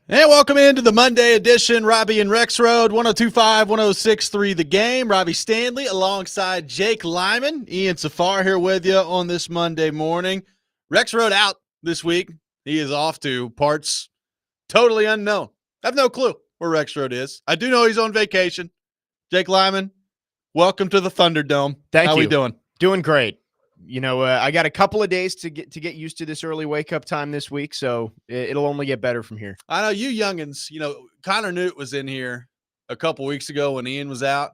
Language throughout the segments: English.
And welcome into the Monday edition, Robby and Rexrode, 102.5, 106.3 The Game. Robbie Stanley alongside Jake Lyman. Ian Safar here with you on this Monday morning. Rexrode out this week. He is off to parts totally unknown. I have no clue where Rexrode is. I do know he's on vacation. Jake Lyman, welcome to the Thunderdome. Thank you. How we doing? Doing great. You know, I got a couple of days to get used to this early wake-up time this week, so it'll only get better from here. I know you youngins, Connor Newt was in here a couple weeks ago when Ian was out,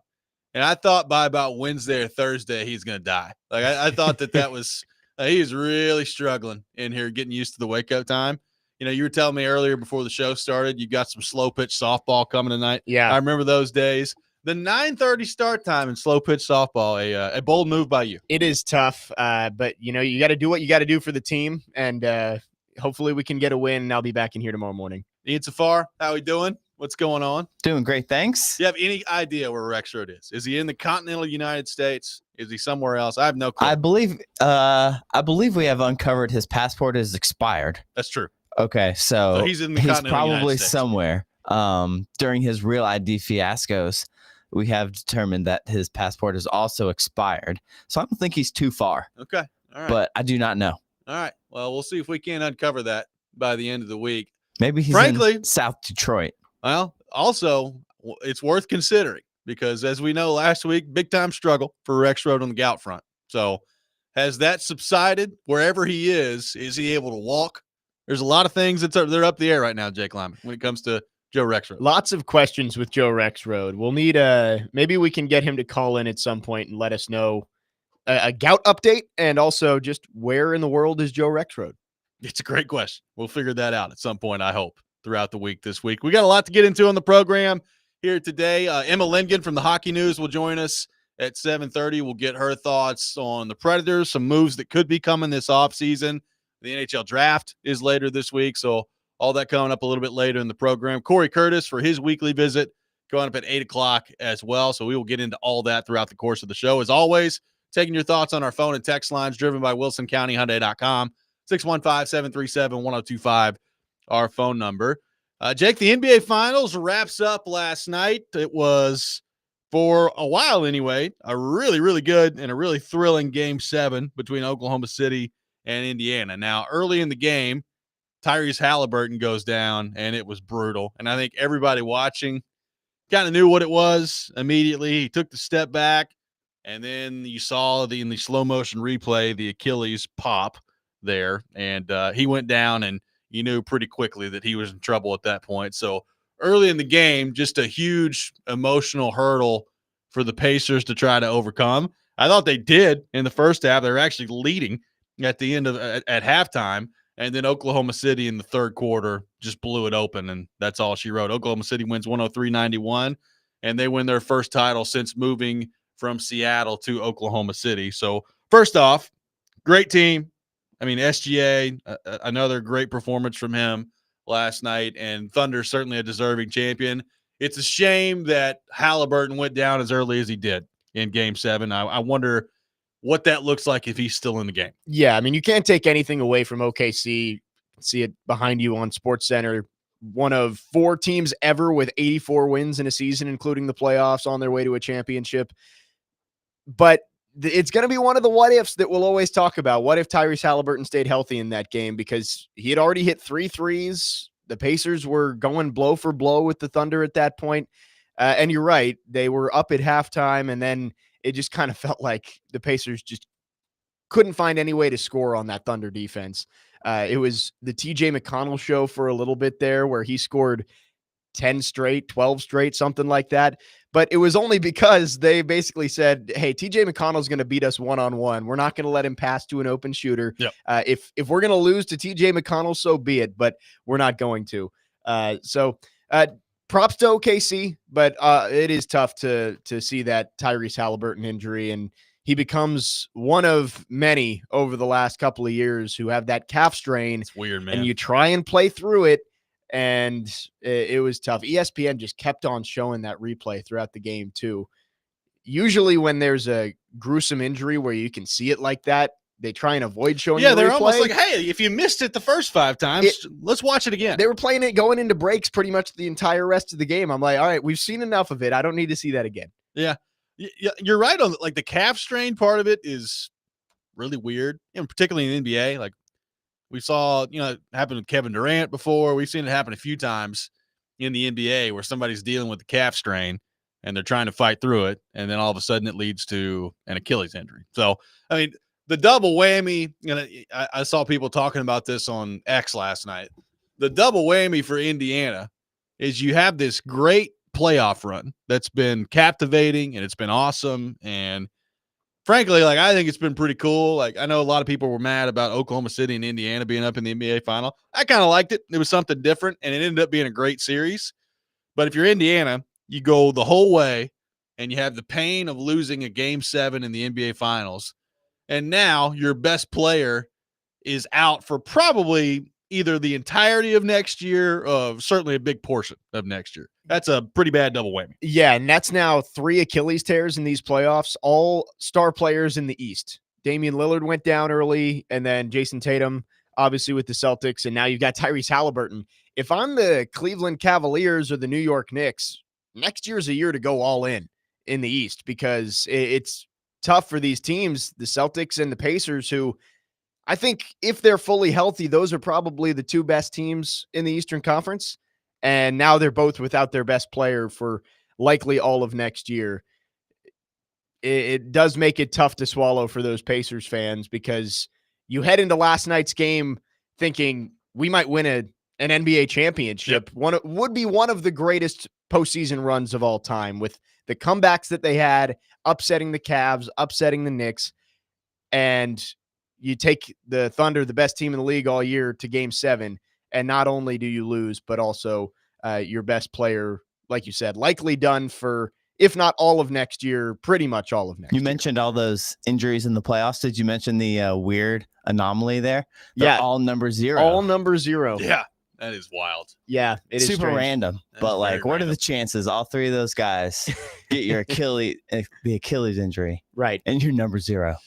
and I thought by about Wednesday or Thursday he's going to die. Like, I thought that was he was really struggling in here getting used to the wake-up time. You were telling me earlier before the show started you got some slow-pitch softball coming tonight. Yeah. I remember those days. The 9:30 start time in slow pitch softball, a bold move by you. It is tough, but you got to do what you got to do for the team, and hopefully we can get a win. And I'll be back in here tomorrow morning. Ian Safar, how we doing? What's going on? Doing great, thanks. Do you have any idea where Rexrode is? Is he in the continental United States? Is he somewhere else? I have no clue. I believe we have uncovered his passport is expired. That's true. Okay, so he's in the he's continental United probably States. somewhere. During his real ID fiascos, we have determined that his passport is also expired. So I don't think he's too far. Okay. All right. But I do not know. All right. Well, we'll see if we can uncover that by the end of the week. Maybe he's in South Detroit. Well, also, it's worth considering because, as we know, last week, big-time struggle for Rexrode on the gout front. So has that subsided wherever he is? Is he able to walk? There's a lot of things they're up the air right now, Jake Lyman, when it comes to Joe Rexrode. Lots of questions with Joe Rexrode. We'll need maybe we can get him to call in at some point and let us know a gout update and also just where in the world is Joe Rexrode? It's a great question. We'll figure that out at some point, I hope, throughout the week this week. We got a lot to get into on the program here today. Emma Lingen from the Hockey News will join us at 7:30. We'll get her thoughts on the Predators, some moves that could be coming this offseason. The NHL draft is later this week, so all that coming up a little bit later in the program. Corey Curtis for his weekly visit going up at 8 o'clock as well. So we will get into all that throughout the course of the show. As always, taking your thoughts on our phone and text lines driven by WilsonCountyHyundai.com, 615-737-1025, our phone number. Jake, the NBA Finals wraps up last night. It was, for a while anyway, a really, really good and a really thrilling Game 7 between Oklahoma City and Indiana. Now, early in the game, Tyrese Halliburton goes down, and it was brutal. And I think everybody watching kind of knew what it was immediately. He took the step back, and then you saw in the slow-motion replay the Achilles pop there, and he went down, and you knew pretty quickly that he was in trouble at that point. So early in the game, just a huge emotional hurdle for the Pacers to try to overcome. I thought they did in the first half. They were actually leading at the end of at halftime. And then Oklahoma City in the third quarter just blew it open, and that's all she wrote. Oklahoma City wins 103-91, and they win their first title since moving from Seattle to Oklahoma City. So first off, great team. I mean, SGA, another great performance from him last night, and Thunder certainly a deserving champion. It's a shame that Halliburton went down as early as he did in Game 7. I wonder what that looks like if he's still in the game. Yeah, I mean, you can't take anything away from OKC. See it behind you on SportsCenter. One of 4 teams ever with 84 wins in a season, including the playoffs, on their way to a championship. But it's going to be one of the what ifs that we'll always talk about. What if Tyrese Halliburton stayed healthy in that game? Because he had already hit 3 threes. The Pacers were going blow for blow with the Thunder at that point. And you're right. They were up at halftime, and then it just kind of felt like the Pacers just couldn't find any way to score on that Thunder defense. It was the TJ McConnell show for a little bit there where he scored 10 straight, 12 straight, something like that. But it was only because they basically said, hey, TJ McConnell's going to beat us one-on-one. We're not going to let him pass to an open shooter. Yep. If we're going to lose to TJ McConnell, so be it, but we're not going to. Props to OKC, but it is tough to see that Tyrese Halliburton injury, and he becomes one of many over the last couple of years who have that calf strain. It's weird, man. And you try and play through it, and it was tough. ESPN just kept on showing that replay throughout the game too. Usually when there's a gruesome injury where you can see it like that, they try and avoid showing. Yeah, the they're replay. almost like, hey, if you missed it the first 5 times, let's watch it again. They were playing it going into breaks pretty much the entire rest of the game. I'm like, all right, we've seen enough of it. I don't need to see that again. Yeah, you're right on like the calf strain part of it is really weird, and particularly in the NBA. Like we saw, it happen with Kevin Durant before. We've seen it happen a few times in the NBA where somebody's dealing with the calf strain and they're trying to fight through it, and then all of a sudden it leads to an Achilles injury. So, I mean, the double whammy, I saw people talking about this on X last night. The double whammy for Indiana is you have this great playoff run that's been captivating and it's been awesome. And frankly, like, I think it's been pretty cool. Like, I know a lot of people were mad about Oklahoma City and Indiana being up in the NBA final. I kind of liked it. It was something different, and it ended up being a great series. But if you're Indiana, you go the whole way, and you have the pain of losing a Game 7 in the NBA Finals, and now your best player is out for probably either the entirety of next year, certainly a big portion of next year. That's a pretty bad double whammy. Yeah, and that's now 3 Achilles tears in these playoffs, all star players in the East. Damian Lillard went down early, and then Jason Tatum, obviously with the Celtics, and now you've got Tyrese Halliburton. If I'm the Cleveland Cavaliers or the New York Knicks, next year's a year to go all in the East, because it's tough for these teams, the Celtics and the Pacers, who I think if they're fully healthy, those are probably the 2 best teams in the Eastern Conference. And now they're both without their best player for likely all of next year. It does make it tough to swallow for those Pacers fans, because you head into last night's game thinking we might win an NBA championship. Yep. Would be one of the greatest postseason runs of all time, with the comebacks that they had, upsetting the Cavs, upsetting the Knicks, and you take the Thunder, the best team in the league all year, to Game 7, and not only do you lose, but also your best player, like you said, likely done for, if not all of next year, pretty much all of next year. You mentioned all those injuries in the playoffs. Did you mention the weird anomaly there? Yeah. All number 0. All number 0. Yeah, that is wild. Yeah, it is super strange. random. That's But like, very what are random. the chances all 3 of those guys get your the Achilles injury, Right. and you're number 0?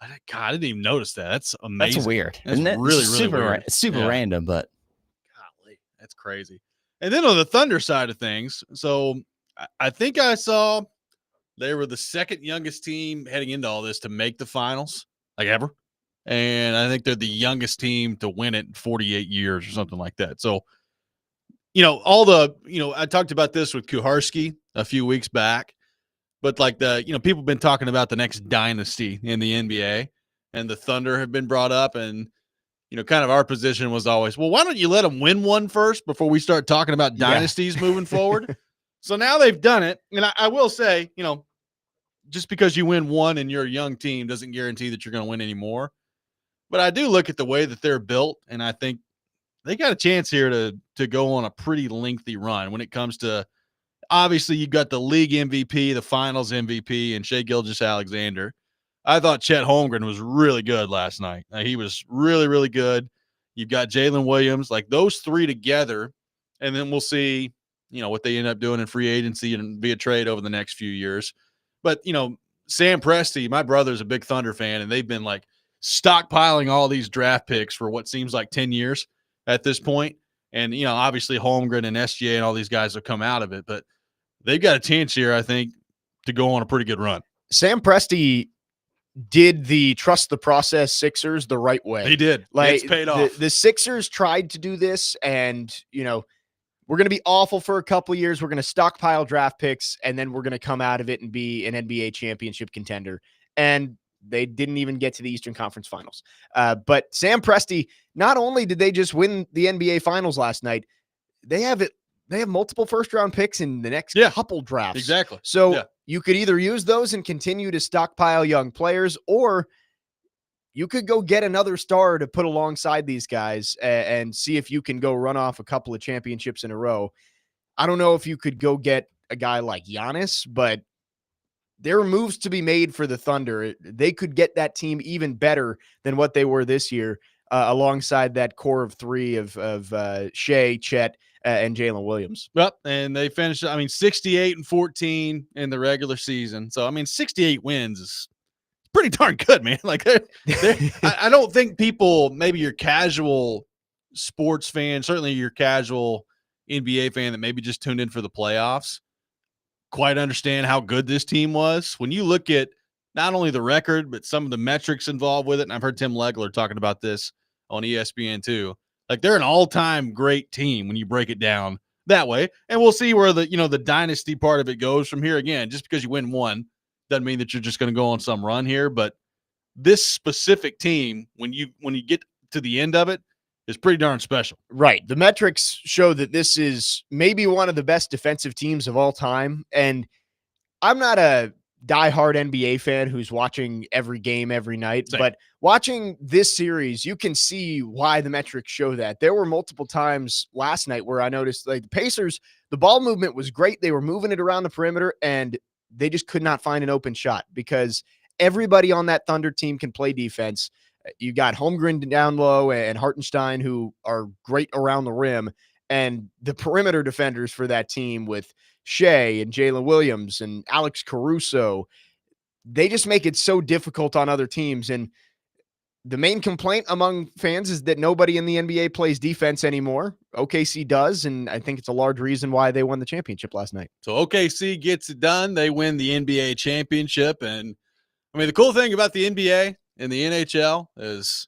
God, I didn't even notice that. That's amazing. That's weird. That's Isn't it? really, It's really super, weird. super Yeah. random, but Golly, that's crazy. And then on the Thunder side of things, so I think I saw they were the second youngest team heading into all this to make the finals, like ever. And I think they're the youngest team to win it in 48 years or something like that. So, I talked about this with Kuharski a few weeks back, but like people have been talking about the next dynasty in the NBA, and the Thunder have been brought up, and kind of our position was always, well, why don't you let them win one first before we start talking about dynasties moving forward? So now they've done it. And I will say, just because you win one and you're a young team doesn't guarantee that you're going to win anymore. But I do look at the way that they're built, and I think they got a chance here to go on a pretty lengthy run when it comes to, obviously, you've got the league MVP, the finals MVP, and Shai Gilgeous-Alexander. I thought Chet Holmgren was really good last night. He was really, really good. You've got Jalen Williams, like those 3 together, and then we'll see, what they end up doing in free agency and via trade over the next few years. But, Sam Presti, my brother's a big Thunder fan, and they've been like stockpiling all these draft picks for what seems like 10 years at this point. And, obviously Holmgren and SGA and all these guys have come out of it, but they've got a chance here, I think, to go on a pretty good run. Sam Presti did the trust the process Sixers the right way. He did. Like, it's paid off. The Sixers tried to do this, and we're going to be awful for a couple of years. We're going to stockpile draft picks, and then we're going to come out of it and be an NBA championship contender. And they didn't even get to the Eastern Conference Finals. But Sam Presti, not only did they just win the NBA Finals last night, they have multiple first-round picks in the next couple drafts. Exactly. So you could either use those and continue to stockpile young players, or you could go get another star to put alongside these guys and see if you can go run off a couple of championships in a row. I don't know if you could go get a guy like Giannis, but there are moves to be made for the Thunder. They could get that team even better than what they were this year, alongside that core of 3 of Shea, Chet, and Jalen Williams. Yep, and they finished, 68-14 in the regular season. So, 68 wins is pretty darn good, man. Like, I don't think people, maybe your casual sports fan, certainly your casual NBA fan that maybe just tuned in for the playoffs, quite understand how good this team was. When you look at not only the record, but some of the metrics involved with it, and I've heard Tim Legler talking about this on ESPN too. Like, they're an all-time great team when you break it down that way. And we'll see where the dynasty part of it goes from here. Again, just because you win one doesn't mean that you're just going to go on some run here. But this specific team, when you get to the end of it, is pretty darn special. Right. The metrics show that this is maybe one of the best defensive teams of all time. And I'm not a diehard NBA fan who's watching every game every night, Same. but watching this series, you can see why the metrics show that. There were multiple times last night where I noticed, like, the Pacers, the ball movement was great. They were moving it around the perimeter and they just could not find an open shot because everybody on that Thunder team can play defense. You got Holmgren down low and Hartenstein, who are great around the rim, and the perimeter defenders for that team with Shea and Jalen Williams and Alex Caruso, they just make it so difficult on other teams. And the main complaint among fans is that nobody in the NBA plays defense anymore. OKC does, and I think it's a large reason why they won the championship last night. So OKC gets it done. They win the NBA championship. And, I mean, the cool thing about the NBA and the NHL is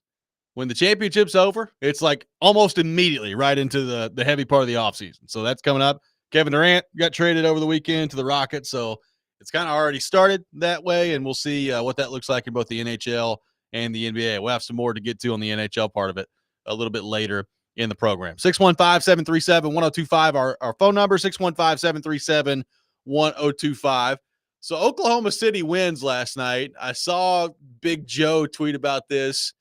when the championship's over, it's like almost immediately right into the heavy part of the offseason. So that's coming up. Kevin Durant got traded over the weekend to the Rockets, so it's kind of already started that way, and we'll see what that looks like in both the NHL and the NBA. We'll have some more to get to on the NHL part of it a little bit later in the program. 615-737-1025, our phone number, 615-737-1025. So Oklahoma City wins last night. I saw Big Joe tweet about this,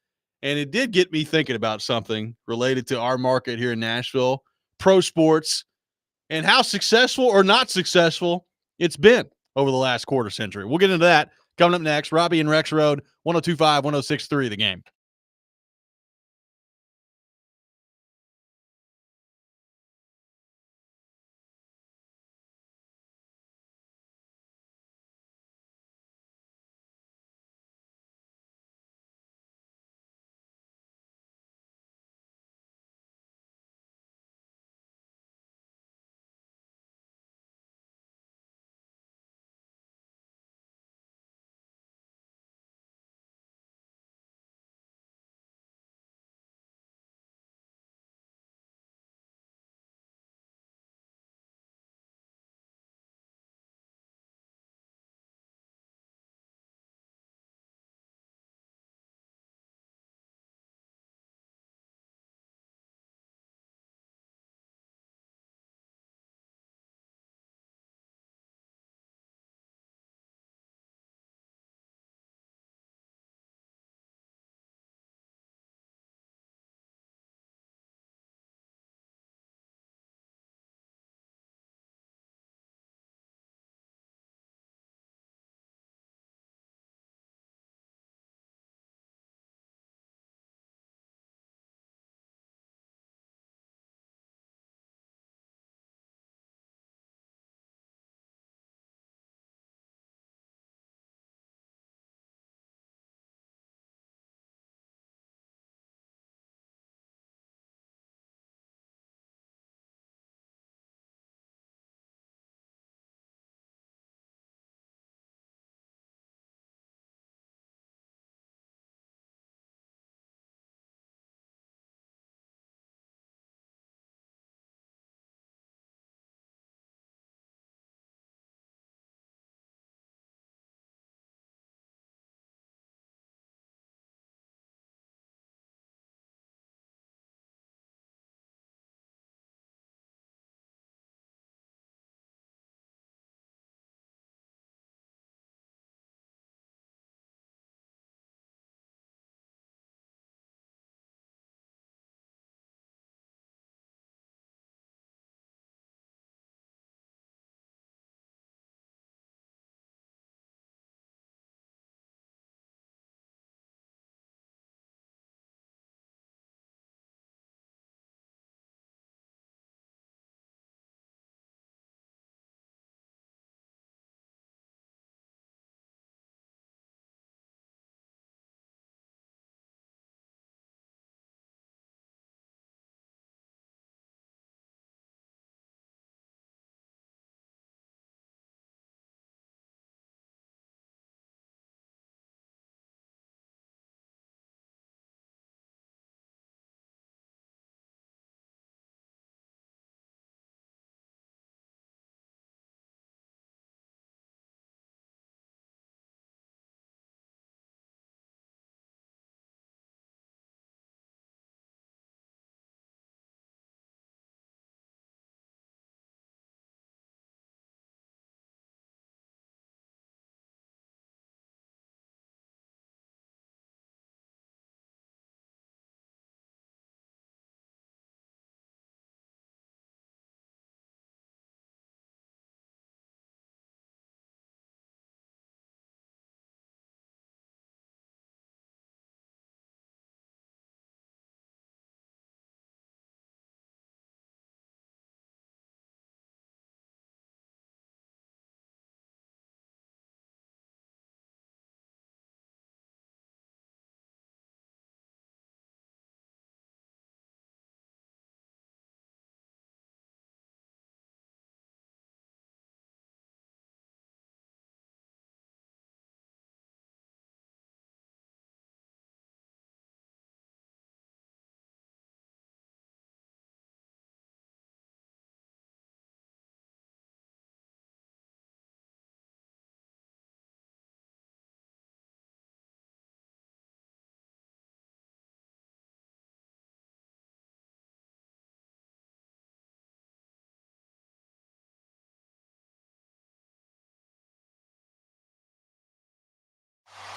and it did get me thinking about something related to our market here in Nashville, pro sports, and how successful or not successful it's been over the last quarter century. We'll get into that coming up next. Robby and Rexrode, 102.5, 106.3, The Game.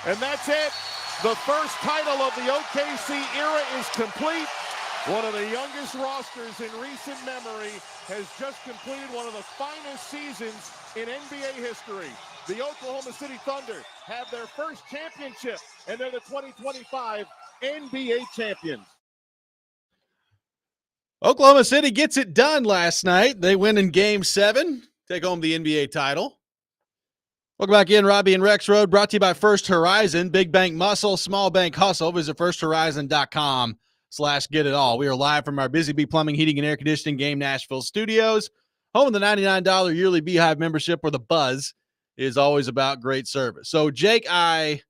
And that's it. The first title of the OKC era is complete. One of the youngest rosters in recent memory has just completed one of the finest seasons in NBA history. The Oklahoma City Thunder have their first championship, and they're the 2025 NBA champions. Oklahoma City gets it done last night. They win in Game 7, take home the NBA title. Welcome back in, Robby and Rexrode, brought to you by First Horizon. Big bank muscle, small bank hustle. Visit firsthorizon.com/get-it-all. We are live from our Busy Bee Plumbing, Heating, and Air Conditioning Game Nashville studios. Home of the $99 yearly Beehive membership, where the buzz is always about great service. So, Jake, I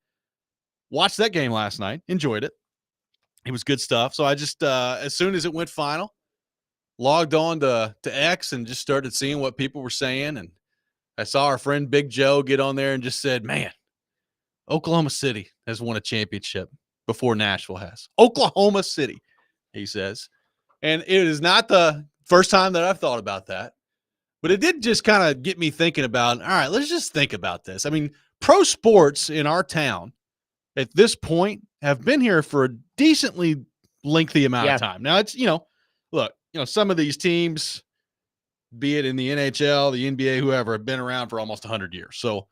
watched that game last night, enjoyed it. It was good stuff. So I just, as soon as it went final, logged on to X and just started seeing what people were saying. And I saw our friend Big Joe get on there and just said, man, Oklahoma City has won a championship before Nashville has. Oklahoma City, he says. And it is not the first time that I've thought about that. But it did just kind of get me thinking about, all right, let's just think about this. I mean, pro sports in our town at this point have been here for a decently lengthy amount of time. Now, it's, look, some of these teams, be it in the NHL, the NBA, whoever, have been around for almost 100 years. So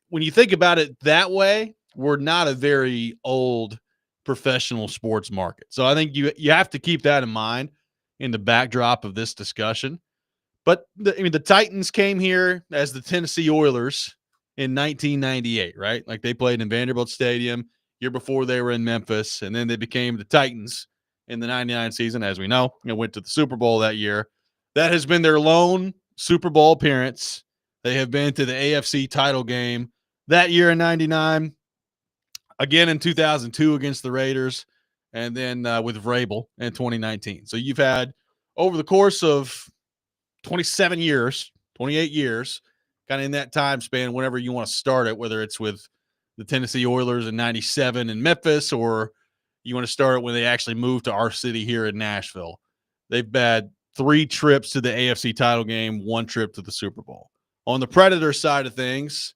when you think about it that way, we're not a very old professional sports market. So I think you have to keep that in mind in the backdrop of this discussion. But the Titans came here as the Tennessee Oilers in 1998, right? Like, they played in Vanderbilt Stadium year before they were in Memphis, and then they became the Titans in the 99 season, as we know, and went to the Super Bowl that year. That has been their lone Super Bowl appearance. They have been to the AFC title game that year in 99, again in 2002 against the Raiders, and then with Vrabel in 2019. So you've had, over the course of 27 years, 28 years, kind of in that time span, whenever you want to start it, whether it's with the Tennessee Oilers in 97 in Memphis, or you want to start it when they actually moved to our city here in Nashville. They've had 3 trips to the AFC title game, 1 trip to the Super Bowl. On the Predator side of things,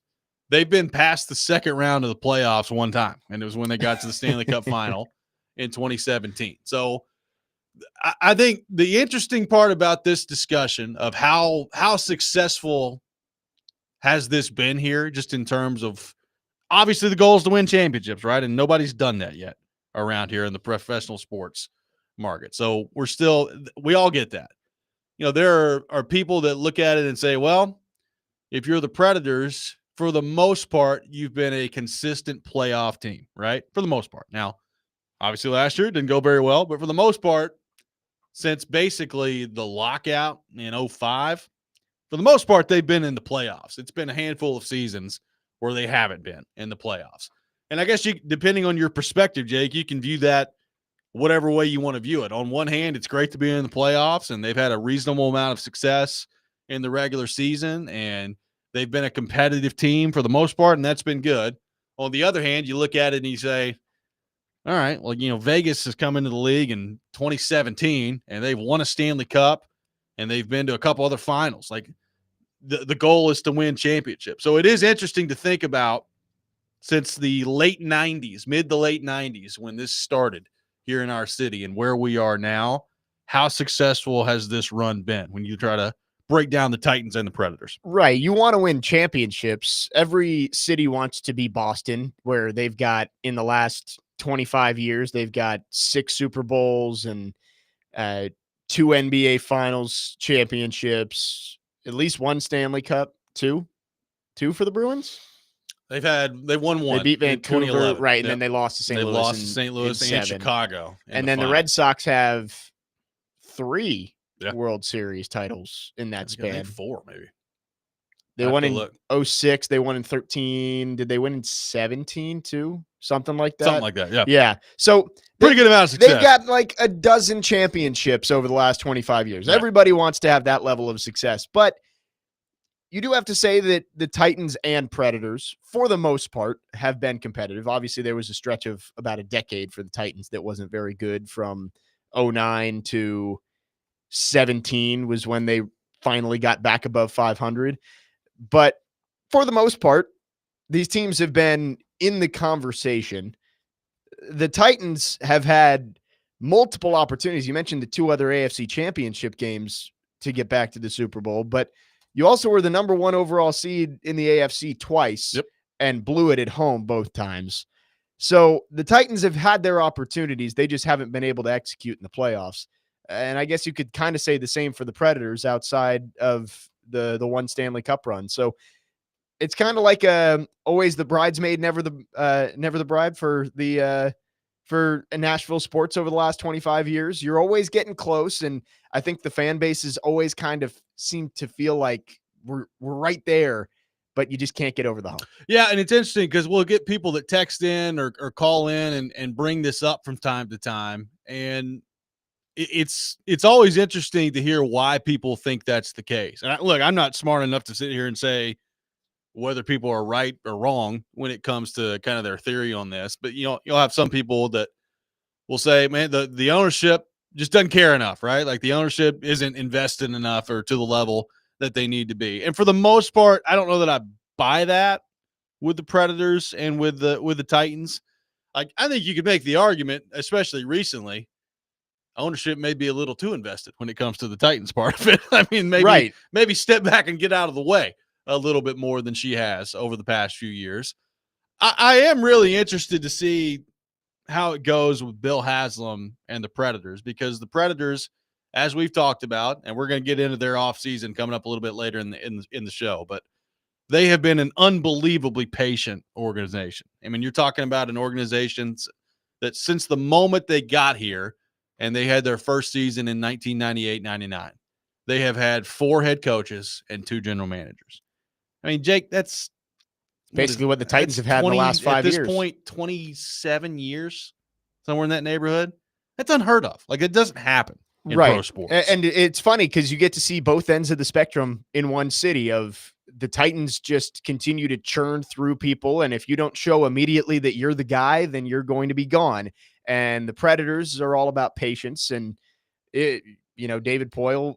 they've been past the second round of the playoffs 1 time, and it was when they got to the Stanley Cup final in 2017. So I think the interesting part about this discussion of how successful has this been here, just in terms of, obviously the goal is to win championships, right? And nobody's done that yet around here in the professional sports market. So we all get that. There are people that look at it and say, well, if you're the Predators, for the most part, you've been a consistent playoff team, right? For the most part. Now, obviously last year it didn't go very well, but for the most part, since basically the lockout in 2005, for the most part, they've been in the playoffs. It's been a handful of seasons where they haven't been in the playoffs. And I guess depending on your perspective, Jake, you can view that whatever way you want to view it. On one hand, it's great to be in the playoffs, and they've had a reasonable amount of success in the regular season, and they've been a competitive team for the most part, and that's been good. On the other hand, you look at it and you say, all right, well, Vegas has come into the league in 2017, and they've won a Stanley Cup, and they've been to a couple other finals. Like, the goal is to win championships. So it is interesting to think about, since the late 90s, mid to late 90s, when this started here in our city and where we are now, how successful has this run been when you try to break down the Titans and the Predators? Right. You want to win championships. Every city wants to be Boston, where they've got, in the last 25 years, they've got 6 Super Bowls and 2 NBA Finals championships, at least 1 Stanley Cup, 2 for the Bruins. They've won 1. They beat Vancouver, right? And then they lost to St. Louis. They lost to St. Louis and Chicago. And then the Red Sox have 3 World Series titles in that span. I think 4, maybe. They won in 06. They won in 13. Did they win in 17 too? Something like that. Something like that. Yeah. Yeah. So pretty good amount of success. They've got like a dozen championships over the last 25 years. Yeah. Everybody wants to have that level of success, but you do have to say that the Titans and Predators, for the most part, have been competitive. Obviously, there was a stretch of about a decade for the Titans that wasn't very good. From 09 to 17 was when they finally got back above 500. But for the most part, these teams have been in the conversation. The Titans have had multiple opportunities. You mentioned the 2 other AFC championship games to get back to the Super Bowl, but you also were the number 1 overall seed in the AFC twice. Yep. And blew it at home both times. So the Titans have had their opportunities. They just haven't been able to execute in the playoffs. And I guess you could kind of say the same for the Predators outside of the one Stanley Cup run. So it's kind of like always the bridesmaid, never the bride for Nashville sports over the last 25 years. You're always getting close, and I think the fan bases always kind of seem to feel like we're right there, but you just can't get over the hump. Yeah, and it's interesting because we'll get people that text in or call in and bring this up from time to time, and it's always interesting to hear why people think that's the case. And look, I'm not smart enough to sit here and say whether people are right or wrong when it comes to kind of their theory on this, but you'll have some people that will say, man, the ownership just doesn't care enough, right? Like the ownership isn't invested enough or to the level that they need to be. And for the most part, I don't know that I buy that with the Predators and with the Titans. Like, I think you could make the argument, especially recently, ownership may be a little too invested when it comes to the Titans part of it. I mean, maybe step back and get out of the way a little bit more than she has over the past few years. I am really interested to see how it goes with Bill Haslam and the Predators, because the Predators, as we've talked about, and we're going to get into their offseason coming up a little bit later in the show, but they have been an unbelievably patient organization. I mean, you're talking about an organization that since the moment they got here and they had their first season in 1998-99, they have had 4 head coaches and 2 general managers. I mean, Jake, that's basically what the Titans have had in the last 5 years. At this point, 27 years, somewhere in that neighborhood. That's unheard of. Like, it doesn't happen in pro sports. And it's funny because you get to see both ends of the spectrum in one city. Of the Titans just continue to churn through people, and if you don't show immediately that you're the guy, then you're going to be gone. And the Predators are all about patience. And David Poile,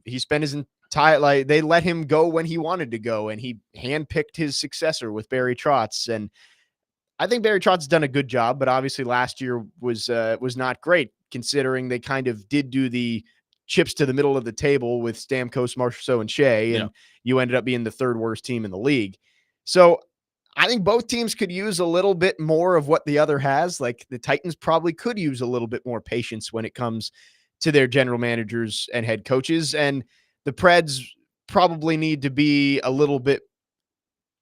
he spent his entire, like, they let him go when he wanted to go, and he handpicked his successor with Barry Trotz. And I think Barry Trotz has done a good job, but obviously last year was not great, considering they kind of did do the chips to the middle of the table with Stamkos, Marchessault, and Shea, and you ended up being the 3rd worst team in the league. So I think both teams could use a little bit more of what the other has. Like the Titans probably could use a little bit more patience when it comes to their general managers and head coaches, and the Preds probably need to be a little bit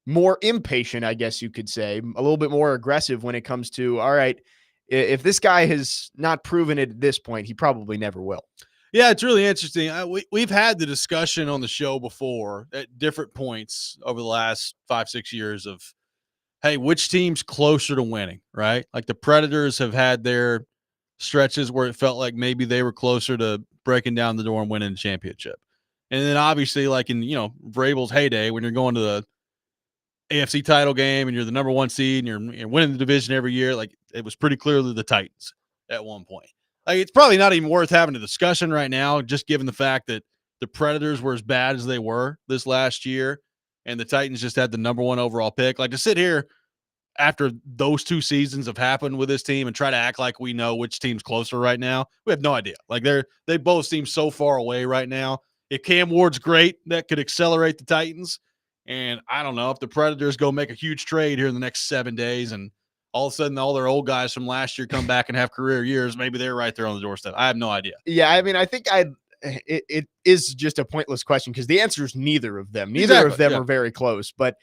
more impatient, I guess you could say, a little bit more aggressive when it comes to, all right, if this guy has not proven it at this point, he probably never will. Yeah, it's really interesting. We've had the discussion on the show before at different points over the last 5-6 years of, hey, which team's closer to winning, right? Like the Predators have had their stretches where it felt like maybe they were closer to breaking down the door and winning the championship. And then obviously, like in, Vrabel's heyday, when you're going to the AFC title game and you're the number 1 seed and you're winning the division every year, like it was pretty clearly the Titans at one point. Like, it's probably not even worth having a discussion right now, just given the fact that the Predators were as bad as they were this last year and the Titans just had the number 1 overall pick. Like, to sit here after those 2 seasons have happened with this team and try to act like we know which team's closer right now, we have no idea. Like, they both seem so far away right now. If Cam Ward's great, that could accelerate the Titans. And I don't know if the Predators go make a huge trade here in the next 7 days and all of a sudden all their old guys from last year come back and have career years, maybe they're right there on the doorstep. I have no idea. Yeah, I mean, I think it is just a pointless question because the answer is neither of them. Neither of them are very close. But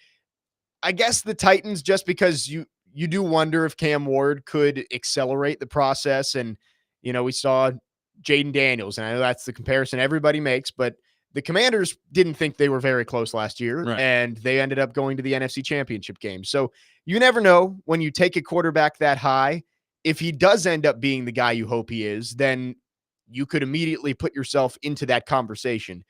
I guess the Titans, just because you do wonder if Cam Ward could accelerate the process. And, we saw Jaden Daniels, and I know that's the comparison everybody makes, but the Commanders didn't think they were very close last year, and they ended up going to the NFC Championship game. So you never know when you take a quarterback that high. If he does end up being the guy you hope he is, then you could immediately put yourself into that conversation.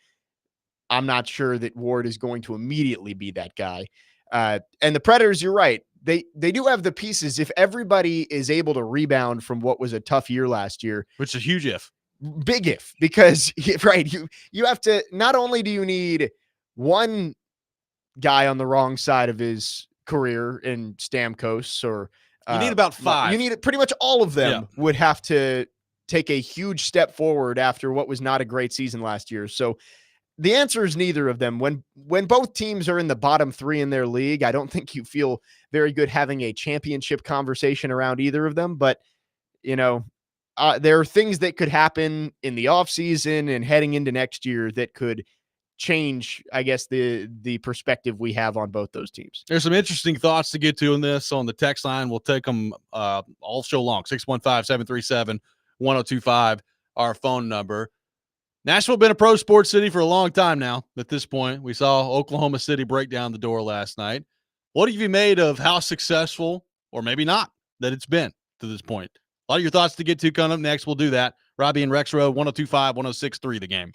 I'm not sure that Ward is going to immediately be that guy. And the Predators, you're right. They do have the pieces. If everybody is able to rebound from what was a tough year last year, which is a huge if. Big if, because you have to, not only do you need one guy on the wrong side of his career in Stamkos or You need about 5. You need pretty much all of them would have to take a huge step forward after what was not a great season last year. So the answer is neither of them. When both teams are in the bottom 3 in their league, I don't think you feel very good having a championship conversation around either of them. But, there are things that could happen in the offseason and heading into next year that could change, I guess, the perspective we have on both those teams. There's some interesting thoughts to get to in this on the text line. We'll take them all show long. 615-737-1025, our phone number. Nashville been a pro sports city for a long time now. At this point, we saw Oklahoma City break down the door last night. What have you made of how successful, or maybe not, that it's been to this point? A lot of your thoughts to get to coming up next. We'll do that. Robby and Rexrode, 102.5, 106.3 The Game.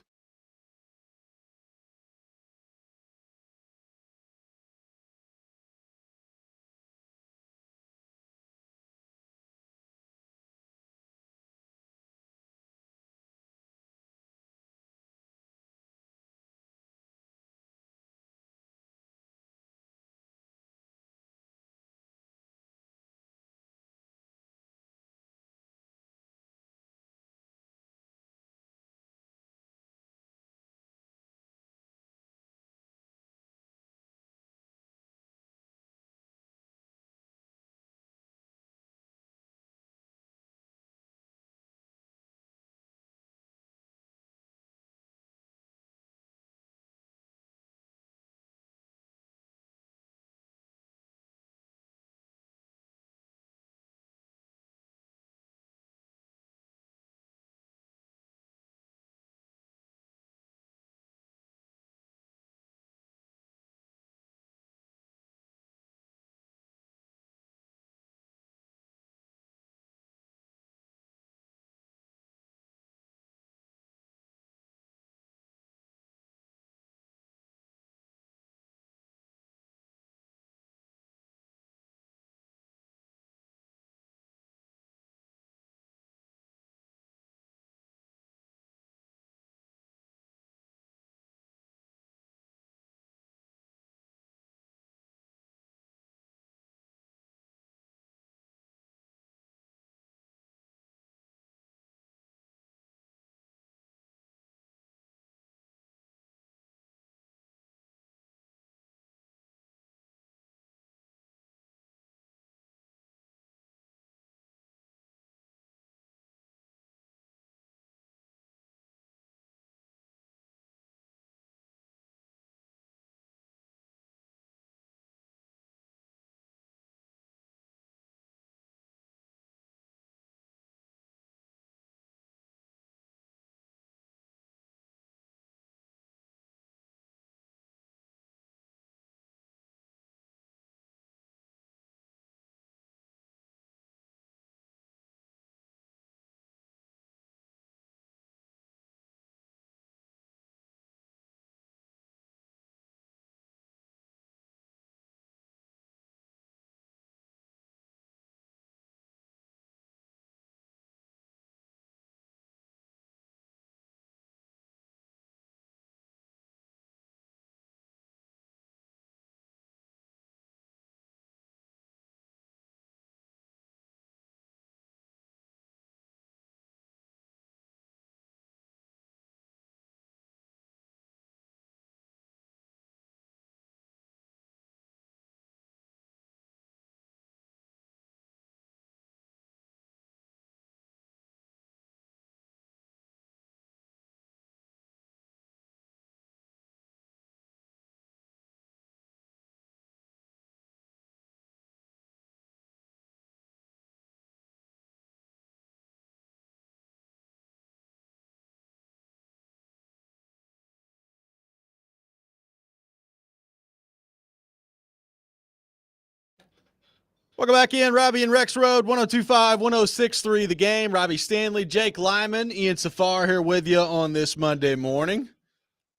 Welcome back in. Robby and Rexrode, 102.5, 106.3 The Game. Robbie Stanley, Jake Lyman, Ian Safar here with you on this Monday morning.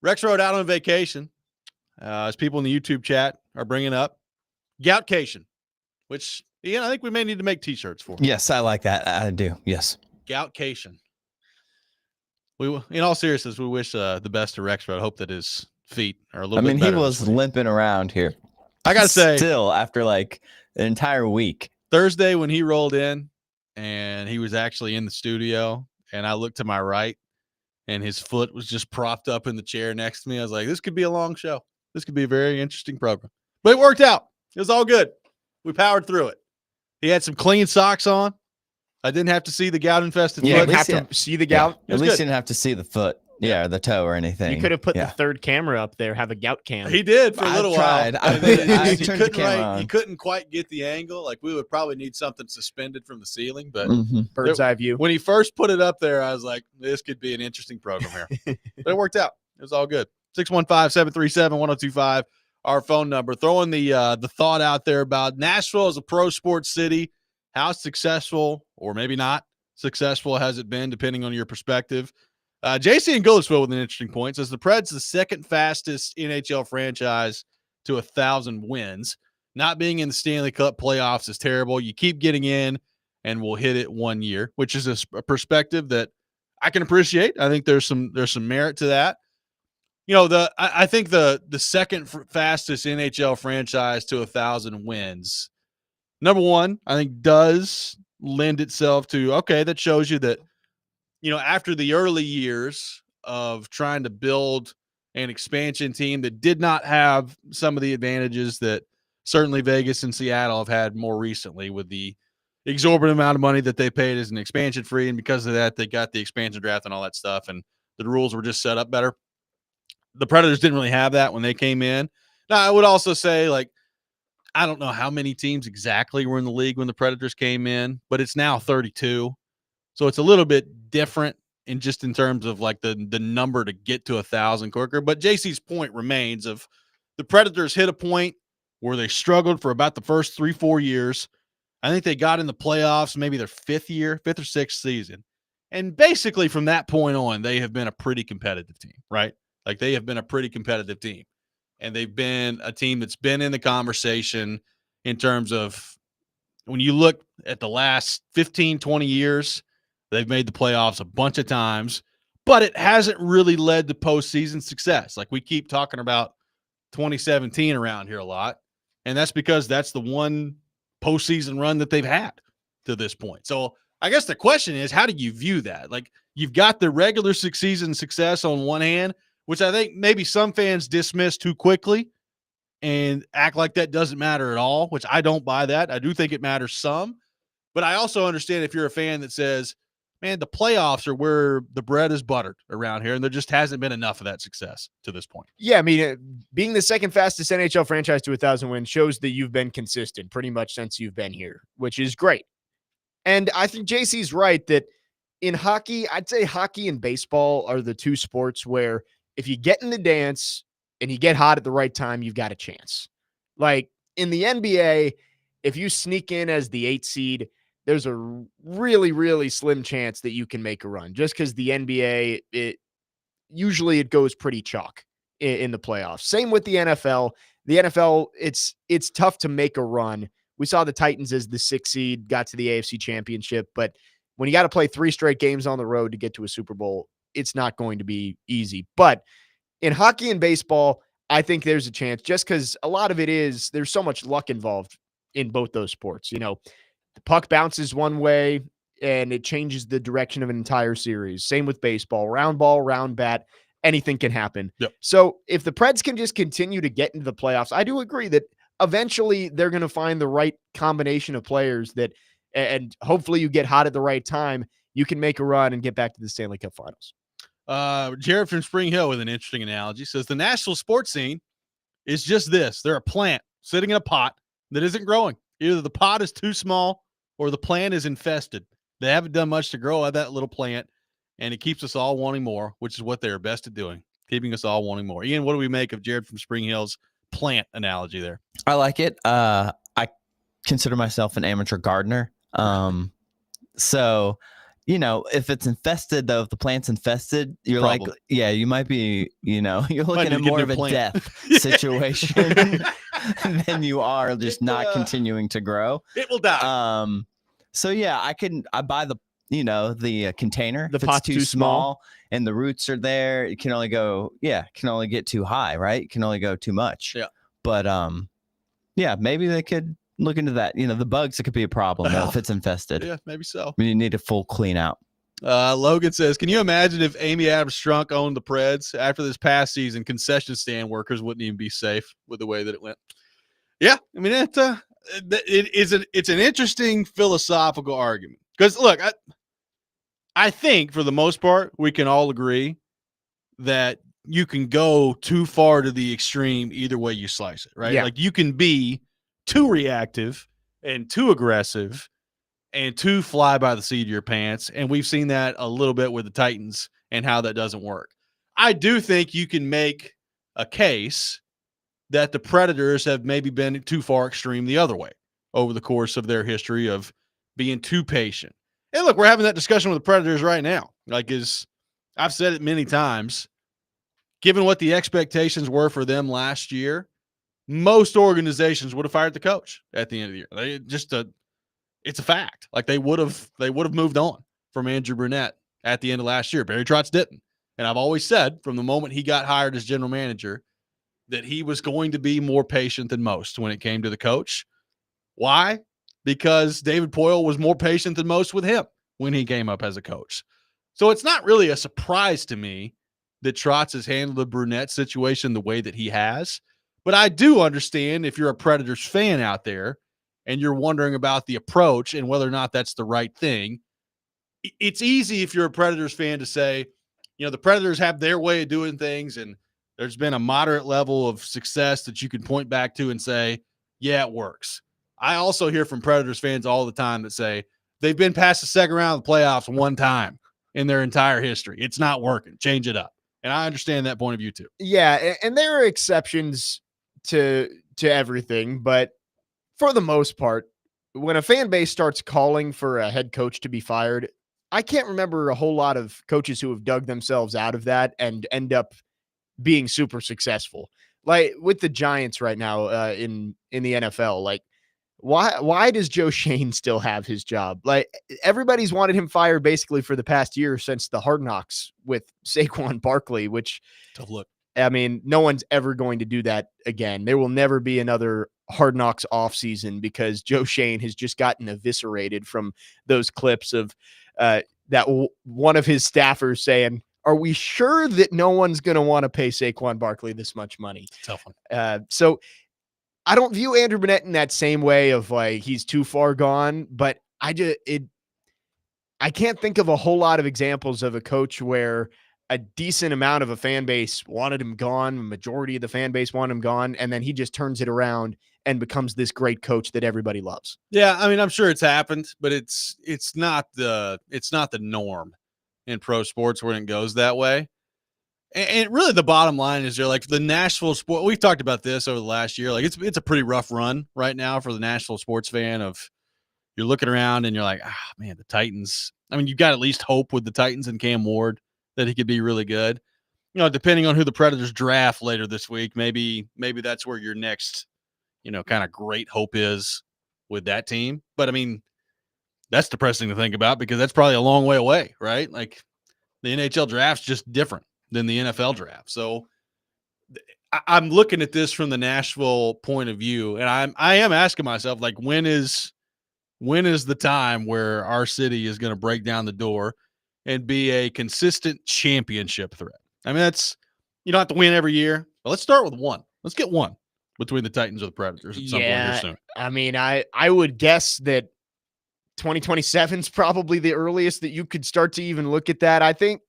Rexrode out on vacation, as people in the YouTube chat are bringing up. Goutcation, which, Ian, I think we may need to make T-shirts for. Yes, I like that. I do. Yes. Goutcation. In all seriousness, we wish the best to Rexrode. Hope that his feet are a little bit better. He was limping around here. I gotta say, still after like an entire week. Thursday when he rolled in and he was actually in the studio, and I looked to my right and his foot was just propped up in the chair next to me. I was like, this could be a long show. This could be a very interesting program. But it worked out. It was all good. We powered through it. He had some clean socks on. I didn't have to see the gout-infested You foot. didn't have to see the gout. It At was least good. you didn't have to see the foot, or the toe or anything. You could have put the third camera up there, have a gout cam. He did for a little while. I He turned the couldn't camera on. He couldn't quite get the angle. Like, we would probably need something suspended from the ceiling. But Bird's eye view. when he first put it up there, I was like, this could be an interesting program here. But it worked out. It was all good. 615-737-1025, our phone number. Throwing the thought out there about Nashville as a pro sports city. How successful, or maybe not successful, has it been, depending on your perspective? JC in Goodlettsville with an interesting point says the Preds the second fastest NHL franchise to 1,000 wins. Not being in the Stanley Cup playoffs is terrible. You keep getting in, and we'll hit it 1 year, which is a perspective that I can appreciate. I think there's some merit to that. You know, I think the second fastest NHL franchise to 1,000 wins, number one, I think does lend itself to, okay, that shows you that, you know, after the early years of trying to build an expansion team that did not have some of the advantages that certainly Vegas and Seattle have had more recently, with the exorbitant amount of money that they paid as an expansion free. And because of that, they got the expansion draft and all that stuff. And the rules were just set up better. The Predators didn't really have that when they came in. Now, I would also say, like, I don't know how many teams exactly were in the league when the Predators came in, but it's now 32. So it's a little bit different in terms of like the number to get to 1,000 quicker. But JC's point remains of the Predators hit a point where they struggled for about the first 3-4 years. I think they got in the playoffs maybe their fifth or sixth season. And basically from that point on, they have been a pretty competitive team, right? Like, they have been a pretty competitive team. And they've been a team that's been in the conversation in terms of, when you look at the last 15, 20 years, they've made the playoffs a bunch of times, but it hasn't really led to postseason success. Like, we keep talking about 2017 around here a lot, and that's because that's the one postseason run that they've had to this point. So I guess the question is, how do you view that? Like, you've got the regular season success on one hand, which I think maybe some fans dismiss too quickly and act like that doesn't matter at all, which I don't buy that. I do think it matters some, but I also understand if you're a fan that says, man, the playoffs are where the bread is buttered around here, and there just hasn't been enough of that success to this point. Yeah, I mean, being the second fastest NHL franchise to 1,000 wins shows that you've been consistent pretty much since you've been here, which is great. And I think JC's right that in hockey, I'd say hockey and baseball are the two sports where if you get in the dance and you get hot at the right time, you've got a chance. Like, in the NBA, if you sneak in as the 8th seed, there's a really, really slim chance that you can make a run, just because the NBA, usually it goes pretty chalk in the playoffs. Same with the NFL. The NFL, it's tough to make a run. We saw the Titans as the 6th seed, got to the AFC Championship, but when you got to play 3 straight games on the road to get to a Super Bowl, it's not going to be easy. But in hockey and baseball, I think there's a chance, just because a lot of it is, there's so much luck involved in both those sports. You know, the puck bounces one way and it changes the direction of an entire series. Same with baseball, round ball, round bat, anything can happen. Yep. So if the Preds can just continue to get into the playoffs, I do agree that eventually they're going to find the right combination of players that, and hopefully you get hot at the right time, you can make a run and get back to the Stanley Cup Finals. Jared from Spring Hill with an interesting analogy says the national sports scene is just this. They're a plant sitting in a pot that isn't growing. Either the pot is too small or the plant is infested. They haven't done much to grow out that little plant, and it keeps us all wanting more, which is what they're best at doing, keeping us all wanting more. Ian, what do we make of Jared from Spring Hill's plant analogy there? I like it. I consider myself an amateur gardener. So, you know, if it's infested, though, if the plant's infested, you're Problem. like, yeah, you might be, you know, you're looking at more of a death situation than you are just not continuing to grow. It will die. So yeah, I buy the, you know, the container. The if pot's it's too too small and the roots are there, it can only go, can only get too high, right? It can only go too much. Yeah. But Yeah, maybe they could look into that. The bugs, it could be a problem if it's infested. Yeah, maybe so. You need a full clean out. Logan says, can you imagine if Amy Adams Strunk owned the Preds after this past season? Concession stand workers wouldn't even be safe with the way that it went. Yeah, I mean, it's an interesting philosophical argument because look, I think for the most part we can all agree that you can go too far to the extreme either way you slice it, right? Yeah. Like you can be too reactive and too aggressive and too fly by the seat of your pants. And we've seen that a little bit with the Titans and how that doesn't work. I do think you can make a case that the Predators have maybe been too far extreme the other way over the course of their history of being too patient. And look, we're having that discussion with the Predators right now. Like, I've said it many times, given what the expectations were for them last year, most organizations would have fired the coach at the end of the year. It's a fact. Like they would have moved on from Andrew Brunette at the end of last year. Barry Trotz didn't. And I've always said from the moment he got hired as general manager that he was going to be more patient than most when it came to the coach. Why? Because David Poile was more patient than most with him when he came up as a coach. So it's not really a surprise to me that Trotz has handled the Brunette situation the way that he has. But I do understand if you're a Predators fan out there and you're wondering about the approach and whether or not that's the right thing. It's easy if you're a Predators fan to say, the Predators have their way of doing things and there's been a moderate level of success that you can point back to and say, yeah, it works. I also hear from Predators fans all the time that say they've been past the second round of the playoffs one time in their entire history. It's not working. Change it up. And I understand that point of view too. Yeah, and there are exceptions to everything, but for the most part, when a fan base starts calling for a head coach to be fired, I can't remember a whole lot of coaches who have dug themselves out of that and end up being super successful. Like with the Giants right now in the NFL, like why does Joe Shane still have his job? Like everybody's wanted him fired basically for the past year since the Hard Knocks with Saquon Barkley, which tough look. I mean, no one's ever going to do that again. There will never be another Hard Knocks offseason because Joe Shane has just gotten eviscerated from those clips of one of his staffers saying, are we sure that no one's going to want to pay Saquon Barkley this much money? Tough one. So I don't view Andrew Brunette in that same way of like he's too far gone, but I can't think of a whole lot of examples of a coach where a decent amount of a fan base wanted him gone, the majority of the fan base wanted him gone, and then he just turns it around and becomes this great coach that everybody loves. Yeah, I mean, I'm sure it's happened, but it's not the norm in pro sports when it goes that way. And really the bottom line is like the Nashville sport. We've talked about this over the last year. Like it's a pretty rough run right now for the Nashville sports fan of you're looking around and you're like, man, the Titans. I mean, you've got at least hope with the Titans and Cam Ward that he could be really good. Depending on who the Predators draft later this week, maybe that's where your next, kind of great hope is with that team. But I mean, that's depressing to think about because that's probably a long way away, right? Like the NHL draft's just different than the NFL draft. So I'm looking at this from the Nashville point of view, and I am asking myself, like, when is the time where our city is going to break down the door and be a consistent championship threat? I mean, you don't have to win every year, but let's start with one. Let's get one between the Titans or the Predators at some point here soon. I mean, I would guess that 2027 is probably the earliest that you could start to even look at that. I think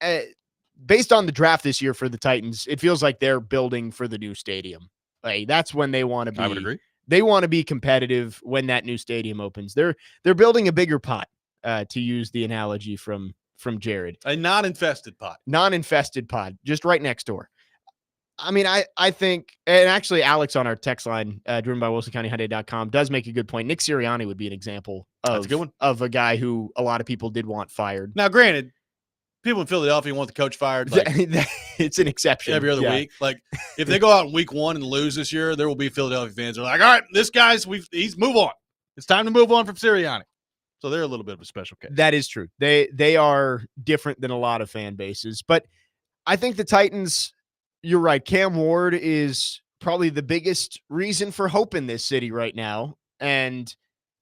based on the draft this year for the Titans, it feels like they're building for the new stadium. Like that's when they want to be. I would agree. They want to be competitive when that new stadium opens. They're building a bigger pot, to use the analogy from Jared. A non-infested pot. Non-infested pod, just right next door. I mean, I think, and actually Alex on our text line, driven by WilsonCountyHyundai.com, does make a good point. Nick Sirianni would be an example That's a good one. of a guy who a lot of people did want fired. Now, granted, people in Philadelphia want the coach fired. Like, it's an exception. Every other week. Like, if they go out in week one and lose this year, there will be Philadelphia fans who are like, all right, this guy's, he's move on. It's time to move on from Sirianni. So they're a little bit of a special case. That is true. They are different than a lot of fan bases. But I think the Titans, you're right. Cam Ward is probably the biggest reason for hope in this city right now. And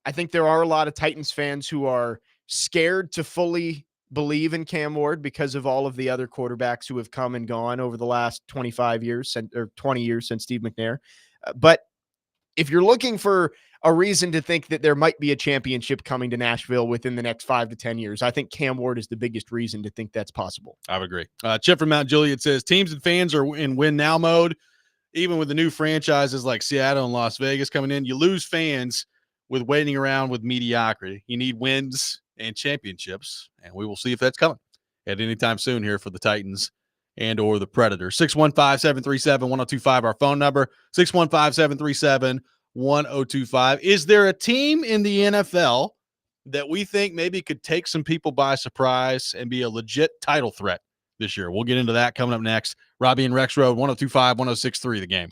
I think there are a lot of Titans fans who are scared to fully believe in Cam Ward because of all of the other quarterbacks who have come and gone over the last 25 years or 20 years since Steve McNair. But if you're looking for a reason to think that there might be a championship coming to Nashville within the next 5 to 10 years, I think Cam Ward is the biggest reason to think that's possible. I would agree. Chip from Mount Juliet says teams and fans are in win now mode. Even with the new franchises like Seattle and Las Vegas coming in, you lose fans with waiting around with mediocrity. You need wins and championships, and we will see if that's coming at any time soon here for the Titans and or the Predators. 615-737-1025, our phone number, 615-737-1025. Is there a team in the NFL that we think maybe could take some people by surprise and be a legit title threat this year? We'll get into that coming up next. Robby and Rexrode, 1025, 1063, the game.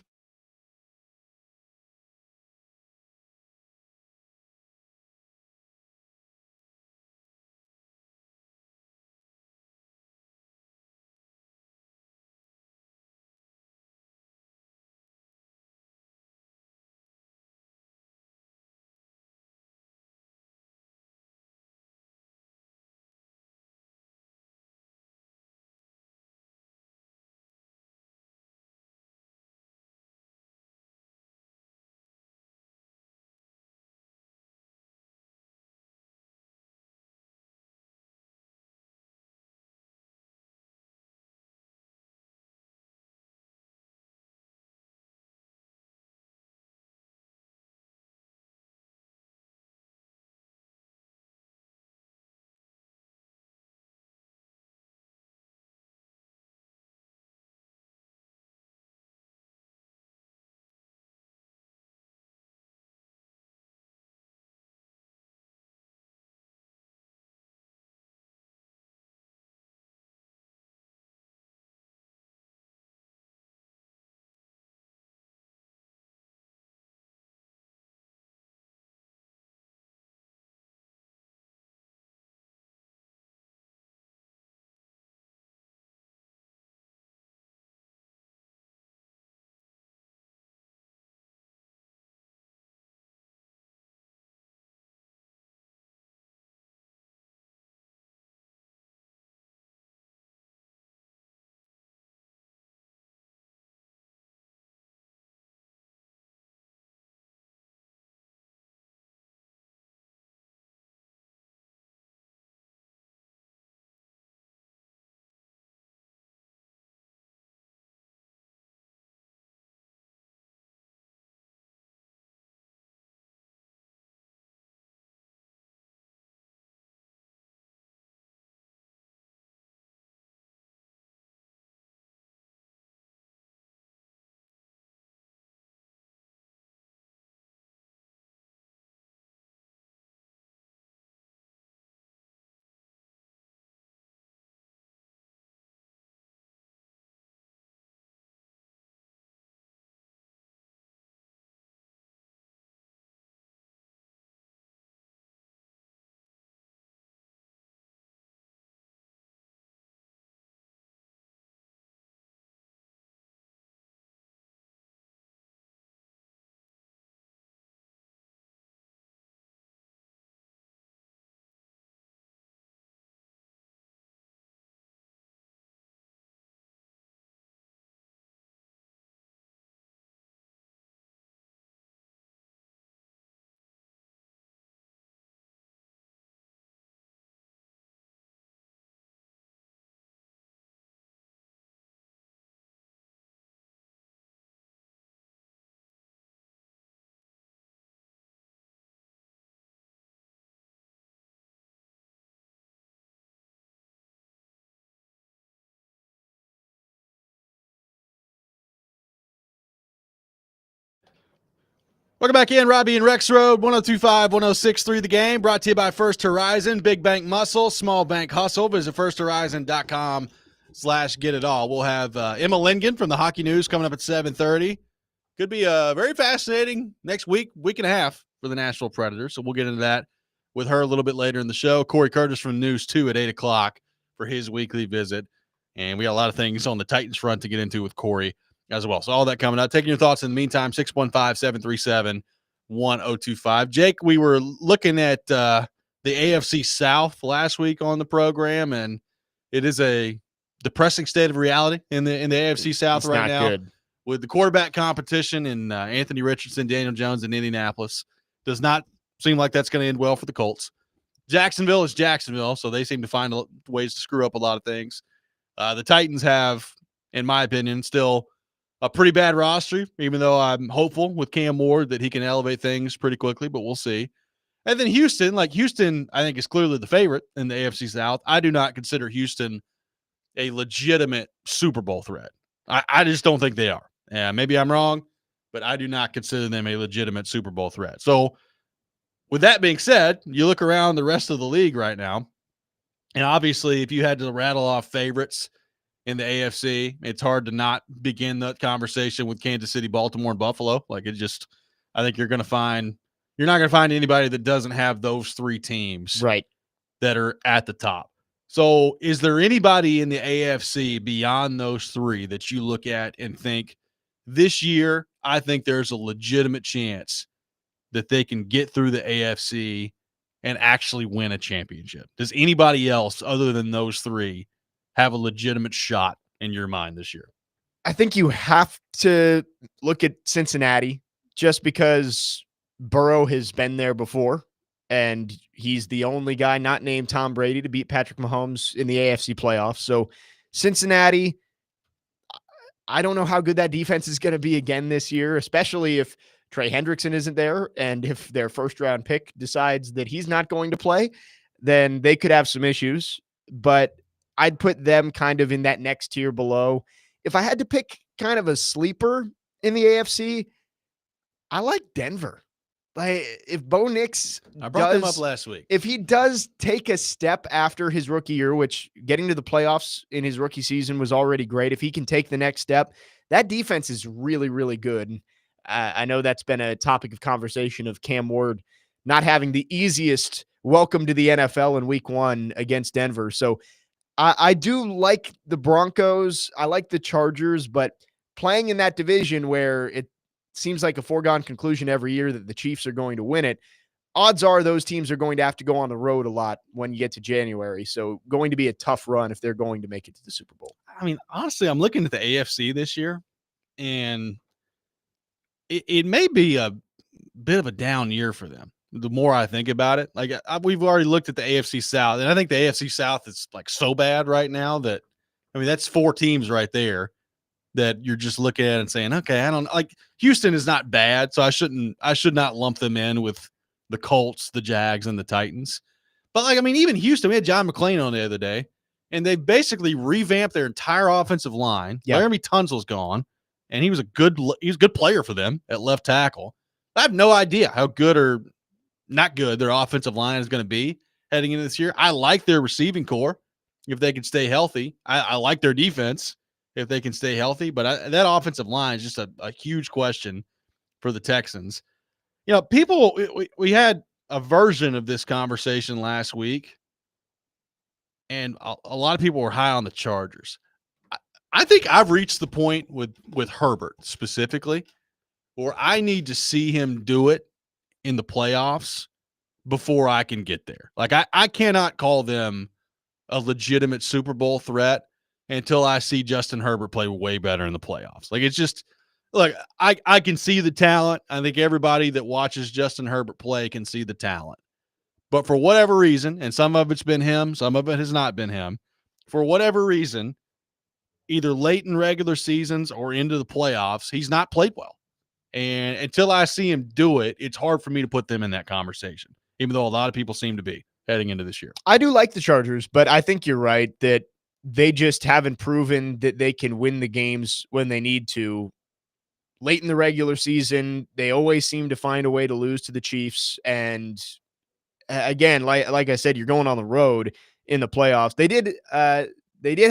Welcome back in, Robby and Rexrode, 1025, 1063, the game, brought to you by First Horizon, big bank muscle, small bank hustle. Visit firsthorizon.com/get-it-all. We'll have Emma Lingen from the Hockey News coming up at 7:30. Could be very fascinating next week and a half for the Nashville Predators, so we'll get into that with her a little bit later in the show. Corey Curtis from News 2 at 8 o'clock for his weekly visit, and we got a lot of things on the Titans front to get into with Corey as well. So all that coming up. Taking your thoughts in the meantime, 615-737-1025. Jake, we were looking at the AFC South last week on the program, and it is a depressing state of reality in the AFC South It's right not now. good. With the quarterback competition and Anthony Richardson, Daniel Jones in Indianapolis. Does not seem like that's going to end well for the Colts. Jacksonville is Jacksonville, so they seem to find ways to screw up a lot of things. The Titans have, in my opinion, still a pretty bad roster, even though I'm hopeful with Cam Ward that he can elevate things pretty quickly, but we'll see. And then Houston, I think is clearly the favorite in the AFC South. I do not consider Houston a legitimate Super Bowl threat. I just don't think they are. Yeah, maybe I'm wrong, but I do not consider them a legitimate Super Bowl threat. So with that being said, you look around the rest of the league right now, and obviously if you had to rattle off favorites in the AFC, it's hard to not begin that conversation with Kansas City, Baltimore, and Buffalo. I think you're not going to find anybody that doesn't have those three teams Right. that are at the top. So is there anybody in the AFC beyond those three that you look at and think this year, I think there's a legitimate chance that they can get through the AFC and actually win a championship? Does anybody else other than those three have a legitimate shot in your mind this year? I think you have to look at Cincinnati just because Burrow has been there before, and he's the only guy not named Tom Brady to beat Patrick Mahomes in the AFC playoffs. So Cincinnati, I don't know how good that defense is going to be again this year, especially if Trey Hendrickson isn't there. And if their first round pick decides that he's not going to play, then they could have some issues. But I'd put them kind of in that next tier below. If I had to pick kind of a sleeper in the AFC, I like Denver. Like if Bo Nix I brought them up last week. If he does take a step after his rookie year, which getting to the playoffs in his rookie season was already great, if he can take the next step, that defense is really, really good. I know that's been a topic of conversation of Cam Ward not having the easiest welcome to the NFL in week 1 against Denver. So I do like the Broncos. I like the Chargers, but playing in that division where it seems like a foregone conclusion every year that the Chiefs are going to win it, odds are those teams are going to have to go on the road a lot when you get to January. So going to be a tough run if they're going to make it to the Super Bowl. I mean, honestly, I'm looking at the AFC this year, and it may be a bit of a down year for them. The more I think about it, we've already looked at the AFC South, and I think the AFC South is like so bad right now that, I mean, that's 4 teams right there that you're just looking at and saying, okay, I don't like Houston is not bad. So I should not lump them in with the Colts, the Jags, and the Titans. But even Houston, we had John McClain on the other day, and they basically revamped their entire offensive line. Yeah. Laramie Tunsil's gone, and he was a good player for them at left tackle. I have no idea how good or not good their offensive line is going to be heading into this year. I like their receiving core if they can stay healthy. I like their defense if they can stay healthy, but that offensive line is just a huge question for the Texans. We had a version of this conversation last week, and a lot of people were high on the Chargers. I think I've reached the point with Herbert specifically where I need to see him do it in the playoffs before I can get there. I cannot call them a legitimate Super Bowl threat until I see Justin Herbert play way better in the playoffs. It's just, look, I can see the talent. I think everybody that watches Justin Herbert play can see the talent. But for whatever reason, and some of it's been him, some of it has not been him, for whatever reason, either late in regular seasons or into the playoffs, he's not played well. And until I see him do it, it's hard for me to put them in that conversation, even though a lot of people seem to be heading into this year. I do like the Chargers, but I think you're right that they just haven't proven that they can win the games when they need to. Late in the regular season, they always seem to find a way to lose to the Chiefs. And again, like I said, you're going on the road in the playoffs. They did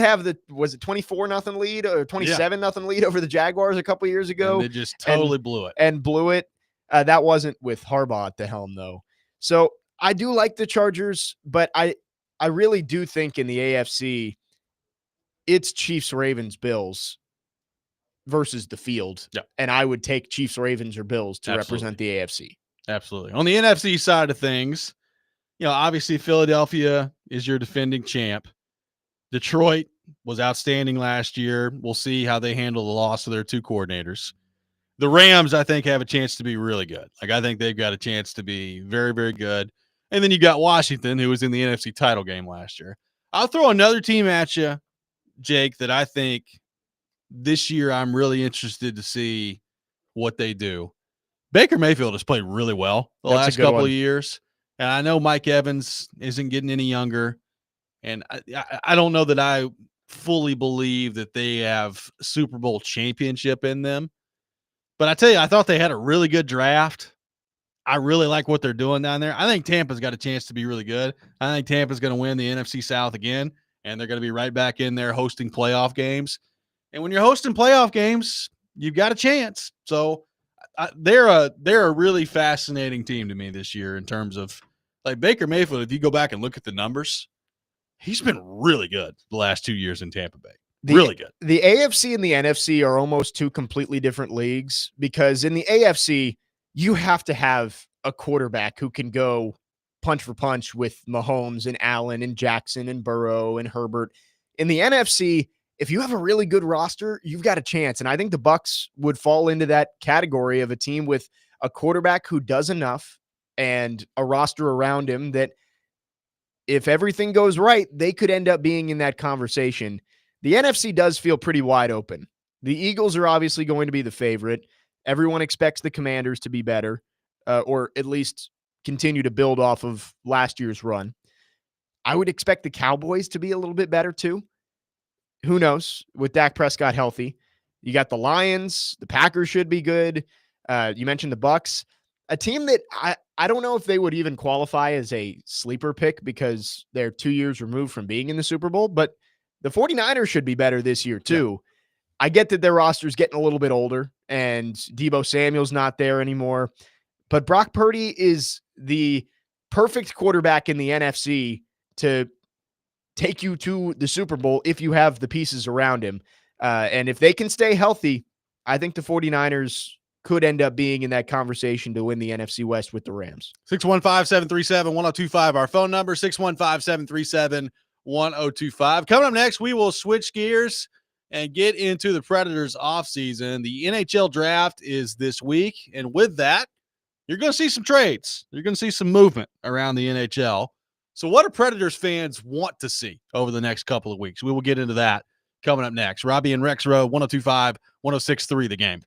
have was it 24-0 lead or 27-0 lead over the Jaguars a couple years ago? And they just totally blew it. That wasn't with Harbaugh at the helm, though. So I do like the Chargers, but I really do think in the AFC, it's Chiefs, Ravens, Bills. versus the field. Yeah. And I would take Chiefs, Ravens, or Bills to Absolutely. represent the AFC. Absolutely. On the NFC side of things, obviously Philadelphia is your defending champ. Detroit was outstanding last year. We'll see how they handle the loss of their two coordinators. The Rams, I think, have a chance to be really good. I think they've got a chance to be very, very good. And then you got Washington, who was in the NFC title game last year. I'll throw another team at you, Jake, that I think this year I'm really interested to see what they do. Baker Mayfield has played really well the last couple of years. And I know Mike Evans isn't getting any younger. And I don't know that I fully believe that they have Super Bowl championship in them. But I tell you, I thought they had a really good draft. I really like what they're doing down there. I think Tampa's got a chance to be really good. I think Tampa's going to win the NFC South again, and they're going to be right back in there hosting playoff games. And when you're hosting playoff games, you've got a chance. So they're a really fascinating team to me this year in terms of Baker Mayfield. If you go back and look at the numbers, he's been really good the last 2 years in Tampa Bay. Really good. The AFC and the NFC are almost two completely different leagues because in the AFC, you have to have a quarterback who can go punch for punch with Mahomes and Allen and Jackson and Burrow and Herbert. In the NFC, if you have a really good roster, you've got a chance. And I think the Bucs would fall into that category of a team with a quarterback who does enough and a roster around him that if everything goes right, they could end up being in that conversation. The NFC does feel pretty wide open. The Eagles are obviously going to be the favorite. Everyone expects the Commanders to be better, or at least continue to build off of last year's run. I would expect the Cowboys to be a little bit better too. Who knows? With Dak Prescott healthy, you got the Lions. The Packers should be good. You mentioned the Bucs, a team that I don't know if they would even qualify as a sleeper pick because they're 2 years removed from being in the Super Bowl, but the 49ers should be better this year too. Yeah. I get that their roster is getting a little bit older and Deebo Samuel's not there anymore, but Brock Purdy is the perfect quarterback in the NFC to take you to the Super Bowl if you have the pieces around him. And if they can stay healthy, I think the 49ers could end up being in that conversation to win the NFC West with the Rams. 615-737-1025, our phone number, 615-737-1025. Coming up next, we will switch gears and get into the Predators offseason. The NHL draft is this week, and with that, you're going to see some trades. You're going to see some movement around the NHL. So what do Predators fans want to see over the next couple of weeks? We will get into that coming up next. Robby and Rexrode, 102.5, 106.3 The Game.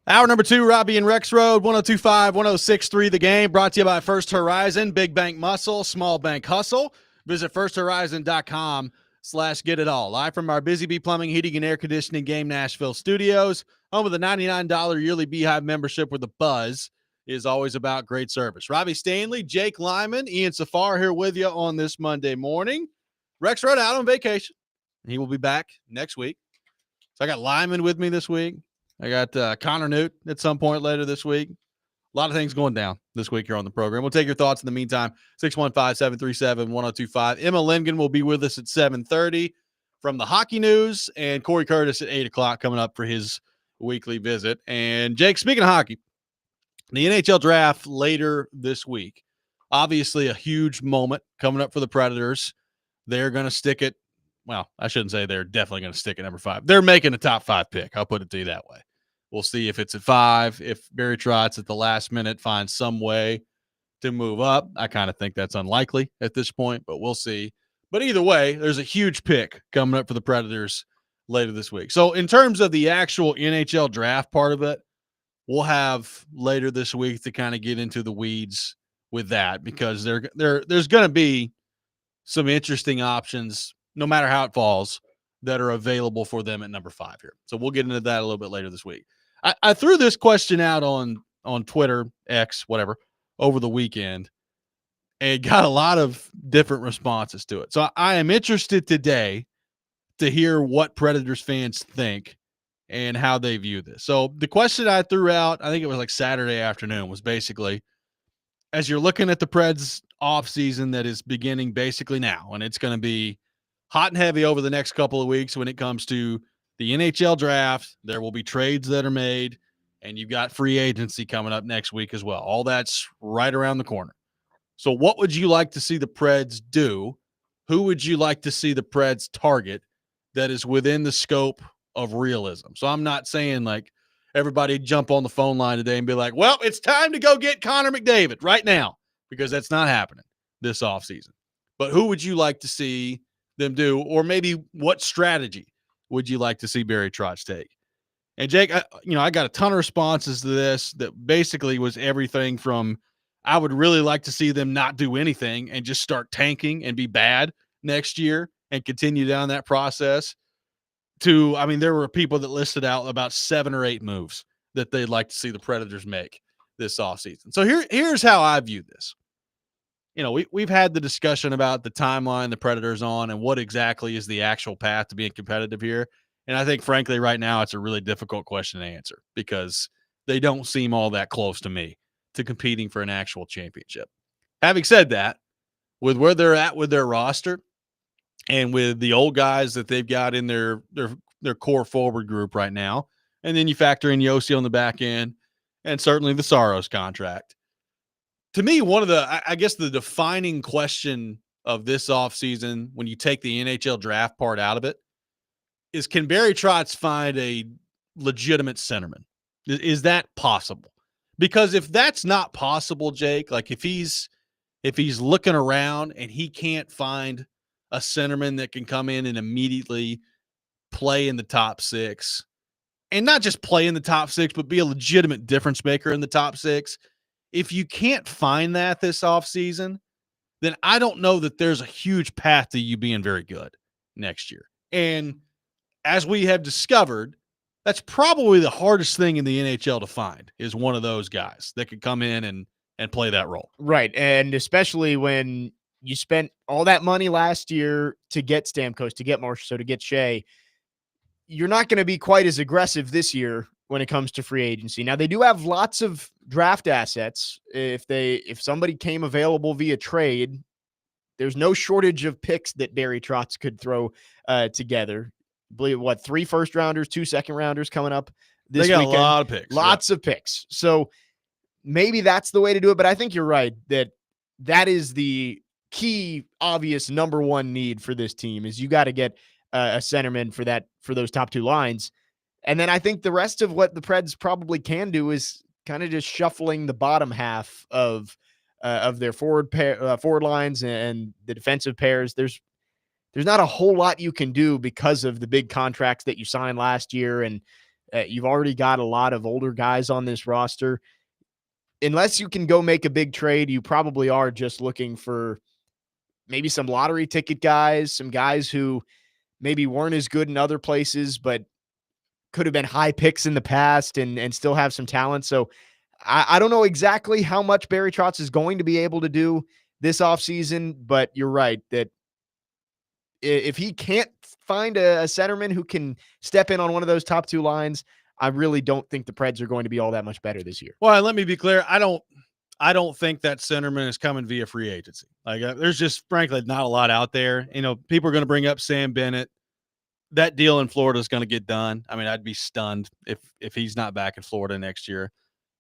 Hour number 2, Robby and Rexrode, 102.5, 106.3 The Game, brought to you by First Horizon, Big Bank Muscle, Small Bank Hustle. Visit firsthorizon.com/get-it-all. Live from our Busy Bee Plumbing, Heating, and Air Conditioning Game Nashville studios, home of the $99 yearly Beehive membership where the buzz is always about great service. Robbie Stanley, Jake Lyman, Ian Safar here with you on this Monday morning. Rexrode out on vacation. He will be back next week. So I got Lyman with me this week. I got Connor Newt at some point later this week. A lot of things going down this week here on the program. We'll take your thoughts in the meantime. 615-737-1025. Emma Lindgren will be with us at 7:30 from the Hockey News, and Corey Curtis at 8 o'clock coming up for his weekly visit. And Jake, speaking of hockey, the NHL draft later this week. Obviously a huge moment coming up for the Predators. They're going to stick it. Well, I shouldn't say they're definitely going to stick at number 5. They're making a top 5 pick. I'll put it to you that way. We'll see if it's at 5, if Barry Trotz at the last minute finds some way to move up. I kind of think that's unlikely at this point, but we'll see. But either way, there's a huge pick coming up for the Predators later this week. So in terms of the actual NHL draft part of it, we'll have later this week to kind of get into the weeds with that, because there's going to be some interesting options, no matter how it falls, that are available for them at number 5 here. So we'll get into that a little bit later this week. I threw this question out on Twitter, X, whatever, over the weekend, and got a lot of different responses to it. So I am interested today to hear what Predators fans think and how they view this. So the question I threw out, I think it was like Saturday afternoon, was basically, as you're looking at the Preds offseason that is beginning basically now, and it's going to be hot and heavy over the next couple of weeks when it comes to the NHL draft. There will be trades that are made, and you've got free agency coming up next week as well. All that's right around the corner. So what would you like to see the Preds do? Who would you like to see the Preds target that is within the scope of realism? So I'm not saying like everybody jump on the phone line today and be like, well, it's time to go get Connor McDavid right now, because that's not happening this offseason. But who would you like to see them do? Or maybe what strategy would you like to see Barry Trotz take? And Jake, I got a ton of responses to this that basically was everything from, I would really like to see them not do anything and just start tanking and be bad next year and continue down that process, to, there were people that listed out about 7 or 8 moves that they'd like to see the Predators make this offseason. So here's how I view this. We've had the discussion about the timeline the Predators on and what exactly is the actual path to being competitive here. And I think, frankly, right now it's a really difficult question to answer, because they don't seem all that close to me to competing for an actual championship. Having said that, with where they're at with their roster and with the old guys that they've got in their core forward group right now, and then you factor in Yossi on the back end and certainly the Saros contract, to me, one of the, I guess, the defining question of this offseason, when you take the NHL draft part out of it, is, can Barry Trotz find a legitimate centerman? Is that possible? Because if that's not possible, Jake, like if he's looking around and he can't find a centerman that can come in and immediately play in the top 6, and not just play in the top 6, but be a legitimate difference maker in the top 6, if you can't find that this offseason, then I don't know that there's a huge path to you being very good next year. And as we have discovered, that's probably the hardest thing in the NHL to find, is one of those guys that could come in and play that role. Right. And especially when you spent all that money last year to get Stamkos, to get Marchessault, to get Shea, you're not going to be quite as aggressive this year when it comes to free agency. Now, they do have lots of draft assets. If somebody came available via trade, there's no shortage of picks that Barry Trotz could throw together. I believe 3 first-rounders, 2 second-rounders coming up this weekend. They got a lot of picks. Lots of picks. So maybe that's the way to do it, but I think you're right that is the key, obvious number 1 need for this team, is you got to get a centerman for those top 2 lines. And then I think the rest of what the Preds probably can do is kind of just shuffling the bottom half of their forward lines and the defensive pairs. There's not a whole lot you can do because of the big contracts that you signed last year, and You've already got a lot of older guys on this roster. Unless you can go make a big trade, you probably are just looking for maybe some lottery ticket guys, some guys who maybe weren't as good in other places, but could have been high picks in the past and still have some talent. So I don't know exactly how much Barry Trotz is going to be able to do this offseason, but you're right that if he can't find a centerman who can step in on one of those top two lines, I really don't think the Preds are going to be all that much better this year. Well, let me be clear. I don't think that centerman is coming via free agency. Like, there's just frankly not a lot out there. You know, people are going to bring up Sam Bennett. That deal in Florida is going to get done. I mean, I'd be stunned if he's not back in Florida next year.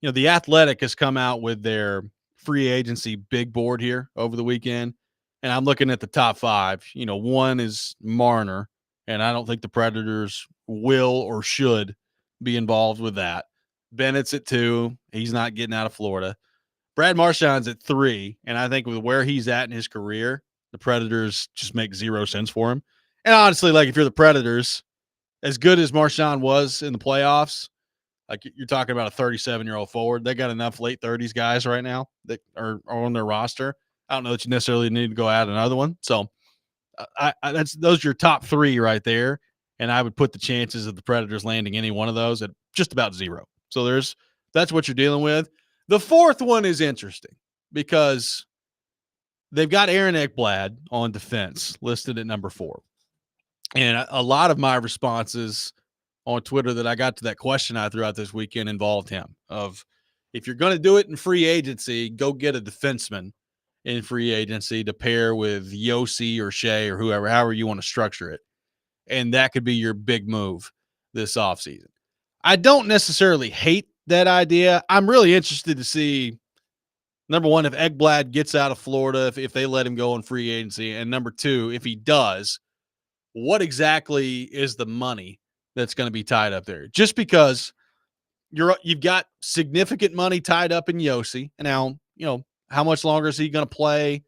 You know, The Athletic has come out with their free agency big board here over the weekend, and I'm looking at the top 5. You know, one is Marner, and I don't think the Predators will or should be involved with that. Bennett's at 2. He's not getting out of Florida. Brad Marchand's at 3, and I think with where he's at in his career, the Predators just make 0 sense for him. And honestly, like, if you're the Predators, as good as Marchand was in the playoffs, like, you're talking about a 37-year-old forward. They got enough late 30s guys right now that are on their roster. I don't know that you necessarily need to go add another one. So those are your top 3 right there. And I would put the chances of the Predators landing any one of those at just about 0. So that's what you're dealing with. The fourth one is interesting because they've got Aaron Ekblad on defense listed at number 4. And a lot of my responses on Twitter that I got to that question I threw out this weekend involved him. Of, if you're going to do it in free agency, go get a defenseman in free agency to pair with Yossi or Shea or whoever, however you want to structure it. And that could be your big move this offseason. I don't necessarily hate that idea. I'm really interested to see, number one, if Ekblad gets out of Florida, if they let him go in free agency. And number 2, if he does, what exactly is the money that's going to be tied up there? Just because you've got significant money tied up in Yossi. And now, you know, how much longer is he going to play?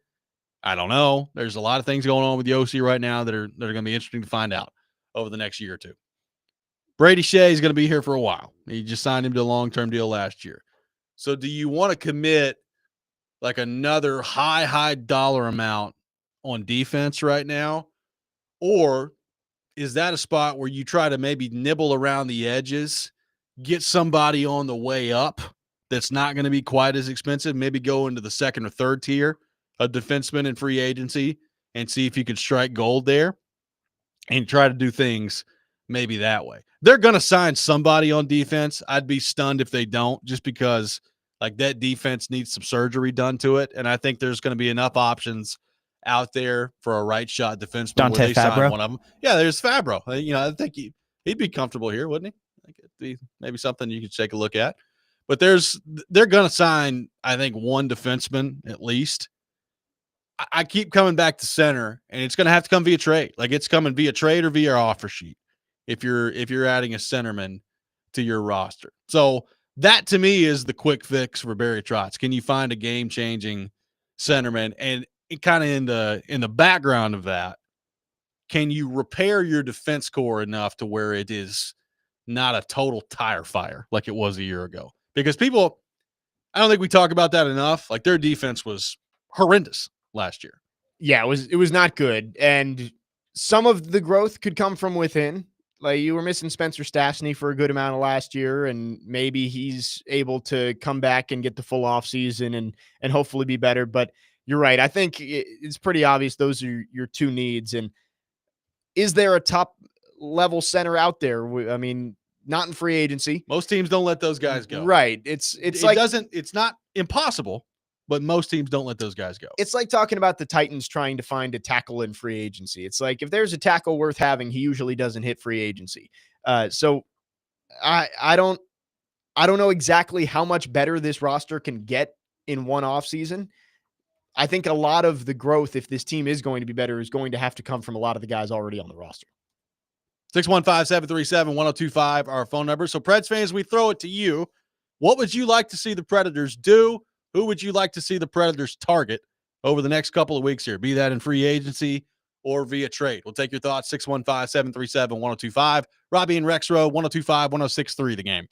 I don't know. There's a lot of things going on with Yossi right now that are going to be interesting to find out over the next year or 2. Brady Shea is going to be here for a while. He just signed him to a long-term deal last year. So do you want to commit like another high dollar amount on defense right now? Or is that a spot where you try to maybe nibble around the edges, get somebody on the way up that's not going to be quite as expensive, maybe go into the second or third tier of defenseman in free agency and see if you can strike gold there and try to do things maybe that way? They're going to sign somebody on defense. I'd be stunned if they don't, just because like that defense needs some surgery done to it. And I think there's going to be enough options out there for a right shot defenseman Dante where they Fabro. sign one of them. Yeah, there's Fabro. You know, I think he'd be comfortable here, wouldn't he? I think it'd be maybe something you could take a look at. But they're going to sign, I think, one defenseman at least. I keep coming back to center, and it's going to have to come via trade. Like, it's coming via trade or via offer sheet if you're adding a centerman to your roster. So that to me is the quick fix for Barry Trotz. Can you find a game-changing centerman? And kind of in the background of that, can you repair your defense core enough to where it is not a total tire fire like it was a year ago? Because people, I don't think we talk about that enough. Like, their defense was horrendous last year. Yeah, it was not good. And some of the growth could come from within. Like, you were missing Spencer Stastny for a good amount of last year, and maybe he's able to come back and get the full off season and hopefully be better. But you're right. I think it's pretty obvious those are your 2 needs. And is there a top level center out there? I mean, not in free agency. Most teams don't let those guys go. Right. It's It's like talking about the Titans trying to find a tackle in free agency. It's like, if there's a tackle worth having, he usually doesn't hit free agency. So I don't know exactly how much better this roster can get in one off season. I think a lot of the growth, if this team is going to be better, is going to have to come from a lot of the guys already on the roster. 615-737-1025, our phone number. So, Preds fans, we throw it to you. What would you like to see the Predators do? Who would you like to see the Predators target over the next couple of weeks here? Be that in free agency or via trade. We'll take your thoughts, 615-737-1025. Robby and Rexrode, 1025-1063, The Game.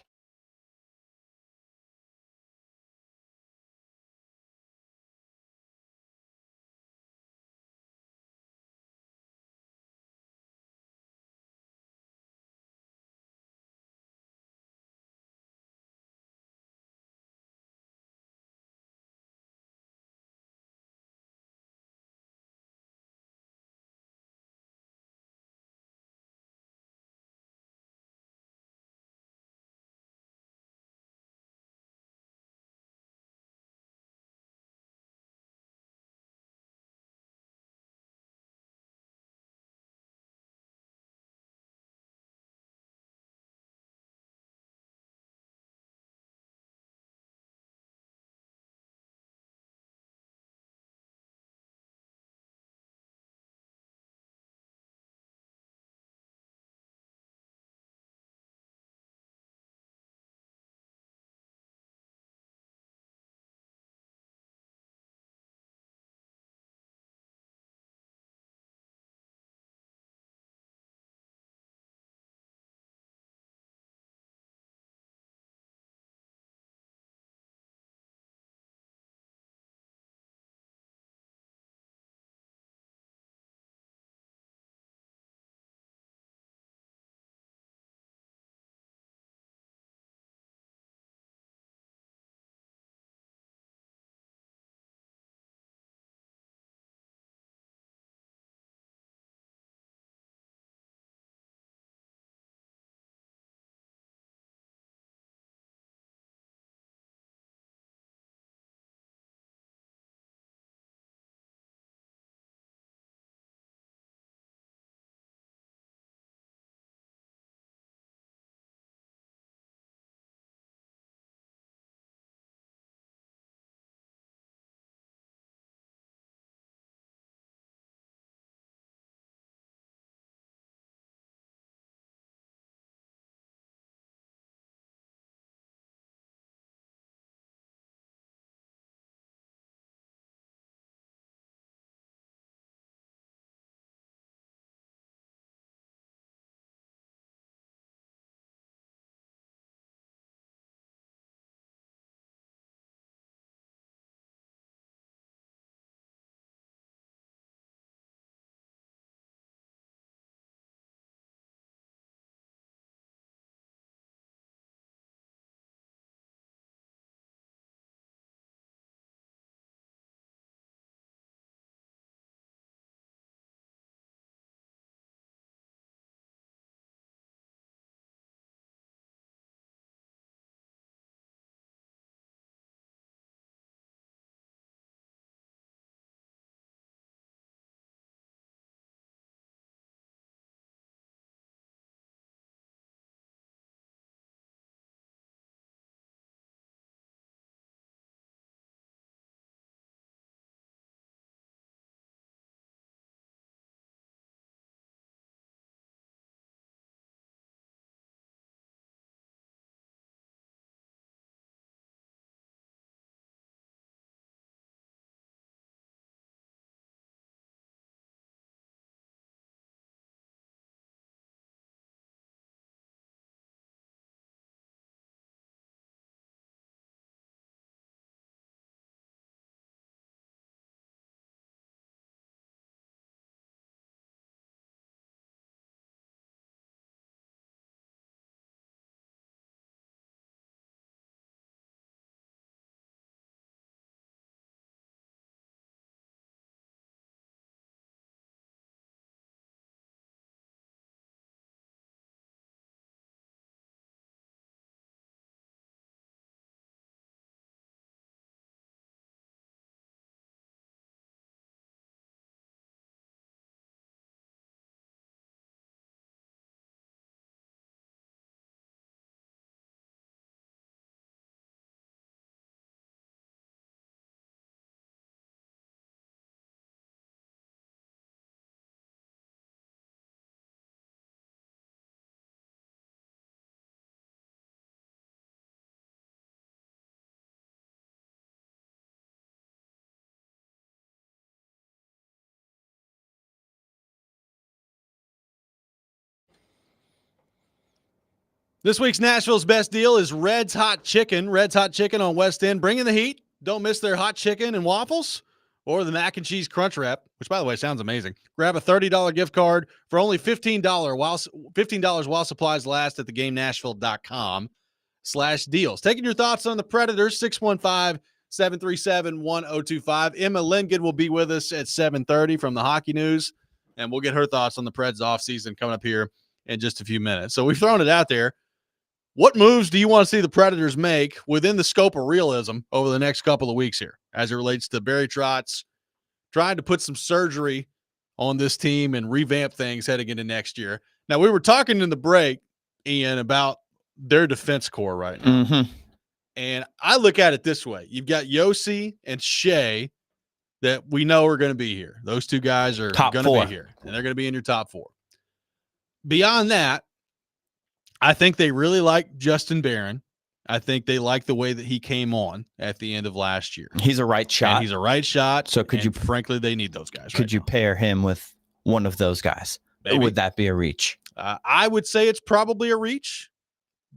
This week's Nashville's best deal is Red's Hot Chicken. Red's Hot Chicken on West End, bringing the heat. Don't miss their hot chicken and waffles or the mac and cheese crunch wrap, which, by the way, sounds amazing. Grab a $30 gift card for only $15 while supplies last at theGameNashville.com/deals. Taking your thoughts on the Predators, 615-737-1025. Emma Lindgren will be with us at 7:30 from the Hockey News, and we'll get her thoughts on the Preds offseason coming up here in just a few minutes. So we've thrown it out there. What moves do you want to see the Predators make within the scope of realism over the next couple of weeks here as it relates to Barry Trotz trying to put some surgery on this team and revamp things heading into next year? Now, we were talking in the break, Ian, about their defense core right now. Mm-hmm. And I look at it this way. You've got Yossi and Shea that we know are going to be here. Those two guys are going to be here, and they're going to be in your top four. Beyond that, I think they really like Justin Barron. I think they like the way that he came on at the end of last year. He's a right shot. And he's a right shot. So could you, frankly, they need those guys. Could you pair him with one of those guys? Maybe. Would that be a reach? I would say it's probably a reach,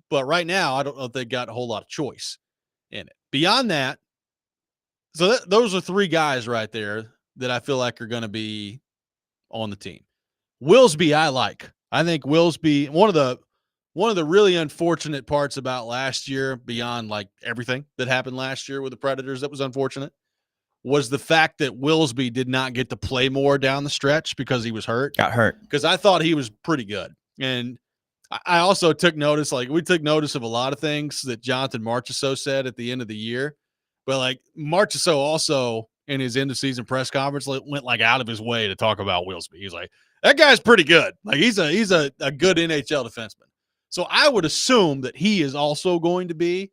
but right now I don't know if they got a whole lot of choice in it. Beyond that, so those are three guys right there that I feel like are going to be on the team. Willsby, I like. I think Willsby, one of the really unfortunate parts about last year, beyond like everything that happened last year with the Predators that was unfortunate, was the fact that Willsby did not get to play more down the stretch because he was hurt. Got hurt. Because I thought he was pretty good. And I also took notice, like we took notice of a lot of things that Jonathan Marchessault said at the end of the year. But like Marchessault also in his end of season press conference went like out of his way to talk about Willsby. He's like, that guy's pretty good. Like he's a good NHL defenseman. So I would assume that he is also going to be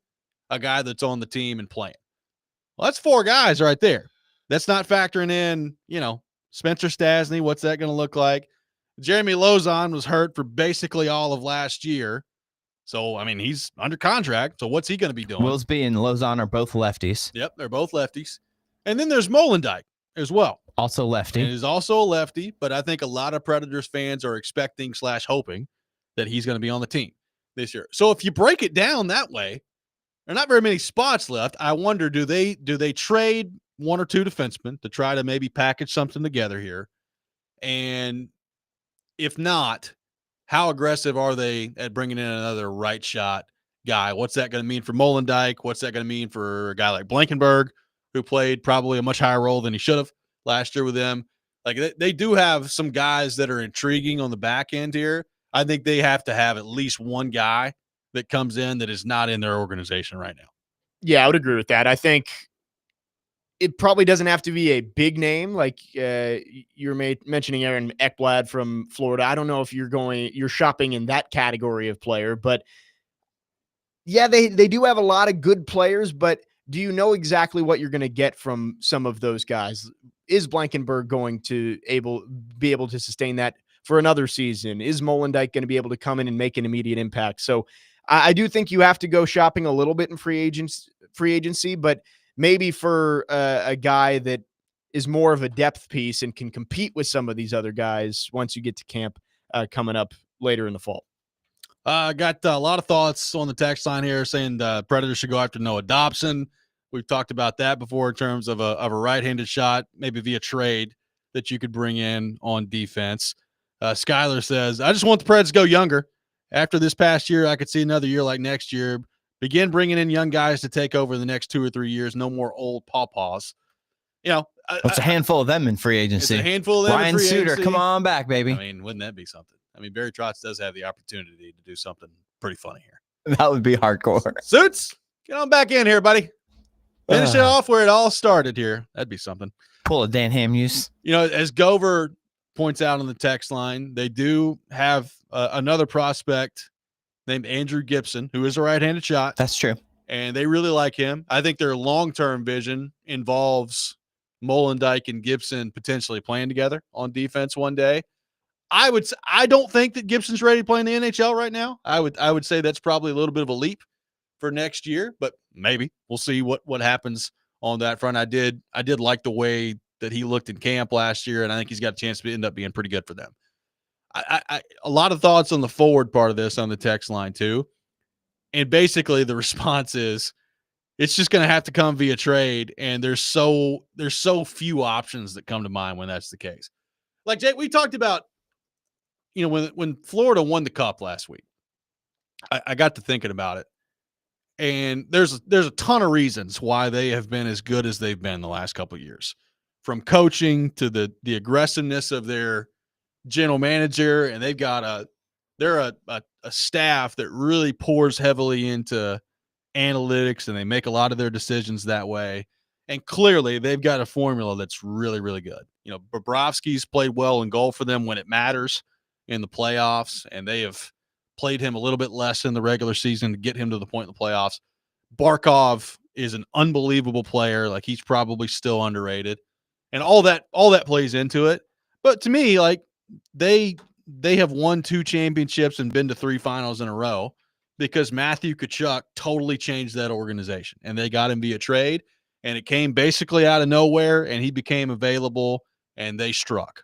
a guy that's on the team and playing. Well, that's four guys right there. That's not factoring in, Spencer Stasny. What's that going to look like? Jeremy Lauzon was hurt for basically all of last year. So, I mean, he's under contract. So what's he going to be doing? Willsby and Lauzon are both lefties. Yep, they're both lefties. And then there's Molendijk as well. Also lefty. And he's also a lefty, but I think a lot of Predators fans are expecting / hoping that he's going to be on the team this year. So if you break it down that way, there are not very many spots left. I wonder, do they trade one or two defensemen to try to maybe package something together here? And if not, how aggressive are they at bringing in another right shot guy? What's that going to mean for Molendijk? What's that going to mean for a guy like Blankenberg, who played probably a much higher role than he should have last year with them? Like they do have some guys that are intriguing on the back end here. I think they have to have at least one guy that comes in that is not in their organization right now. Yeah, I would agree with that. I think it probably doesn't have to be a big name like you're mentioning Aaron Ekblad from Florida. I don't know if you're shopping in that category of player, but yeah, they do have a lot of good players, but do you know exactly what you're going to get from some of those guys? Is Blankenberg going to be able to sustain that for another season? Is Molendijk going to be able to come in and make an immediate impact? So I do think you have to go shopping a little bit in free agency, but maybe for a guy that is more of a depth piece and can compete with some of these other guys once you get to camp coming up later in the fall. Got a lot of thoughts on the text line here saying the Predators should go after Noah Dobson. We've talked about that before in terms of a right-handed shot, maybe via trade that you could bring in on defense. Skyler says, I just want the Preds to go younger. After this past year, I could see another year like next year. Begin bringing in young guys to take over the next 2 or 3 years. No more old pawpaws. It's a handful of them in free agency. It's a handful of them Ryan in free Suter, agency. come on back, baby. I mean, wouldn't that be something? I mean, Barry Trotz does have the opportunity to do something pretty funny here. That would be hardcore. Suits, get on back in here, buddy. Finish it off where it all started here. That'd be something. Pull a Dan Hamuse. As Gover points out on the text line, they do have another prospect named Andrew Gibson, who is a right-handed shot. That's true. And they really like him. I think their long-term vision involves Molendijk and Gibson potentially playing together on defense one day. I don't think that Gibson's ready to play in the NHL right now. I would say that's probably a little bit of a leap for next year, but maybe we'll see what happens on that front. I did like the way that he looked in camp last year, and I think he's got a chance to end up being pretty good for them. A lot of thoughts on the forward part of this on the text line too. And basically the response is it's just going to have to come via trade. And there's so few options that come to mind when that's the case. Like Jake, we talked about, when Florida won the cup last week, I got to thinking about it. And there's a ton of reasons why they have been as good as they've been the last couple of years, from coaching to the aggressiveness of their general manager. And they've got they're a staff that really pours heavily into analytics, and they make a lot of their decisions that way. And clearly they've got a formula that's really, really good. Bobrovsky's played well in goal for them when it matters in the playoffs, and they have played him a little bit less in the regular season to get him to the point in the playoffs. Barkov is an unbelievable player. Like, he's probably still underrated, and all that plays into it. But to me, like, they have won 2 championships and been to 3 finals in a row because Matthew Tkachuk totally changed that organization, and they got him via trade, and it came basically out of nowhere, and he became available, and they struck.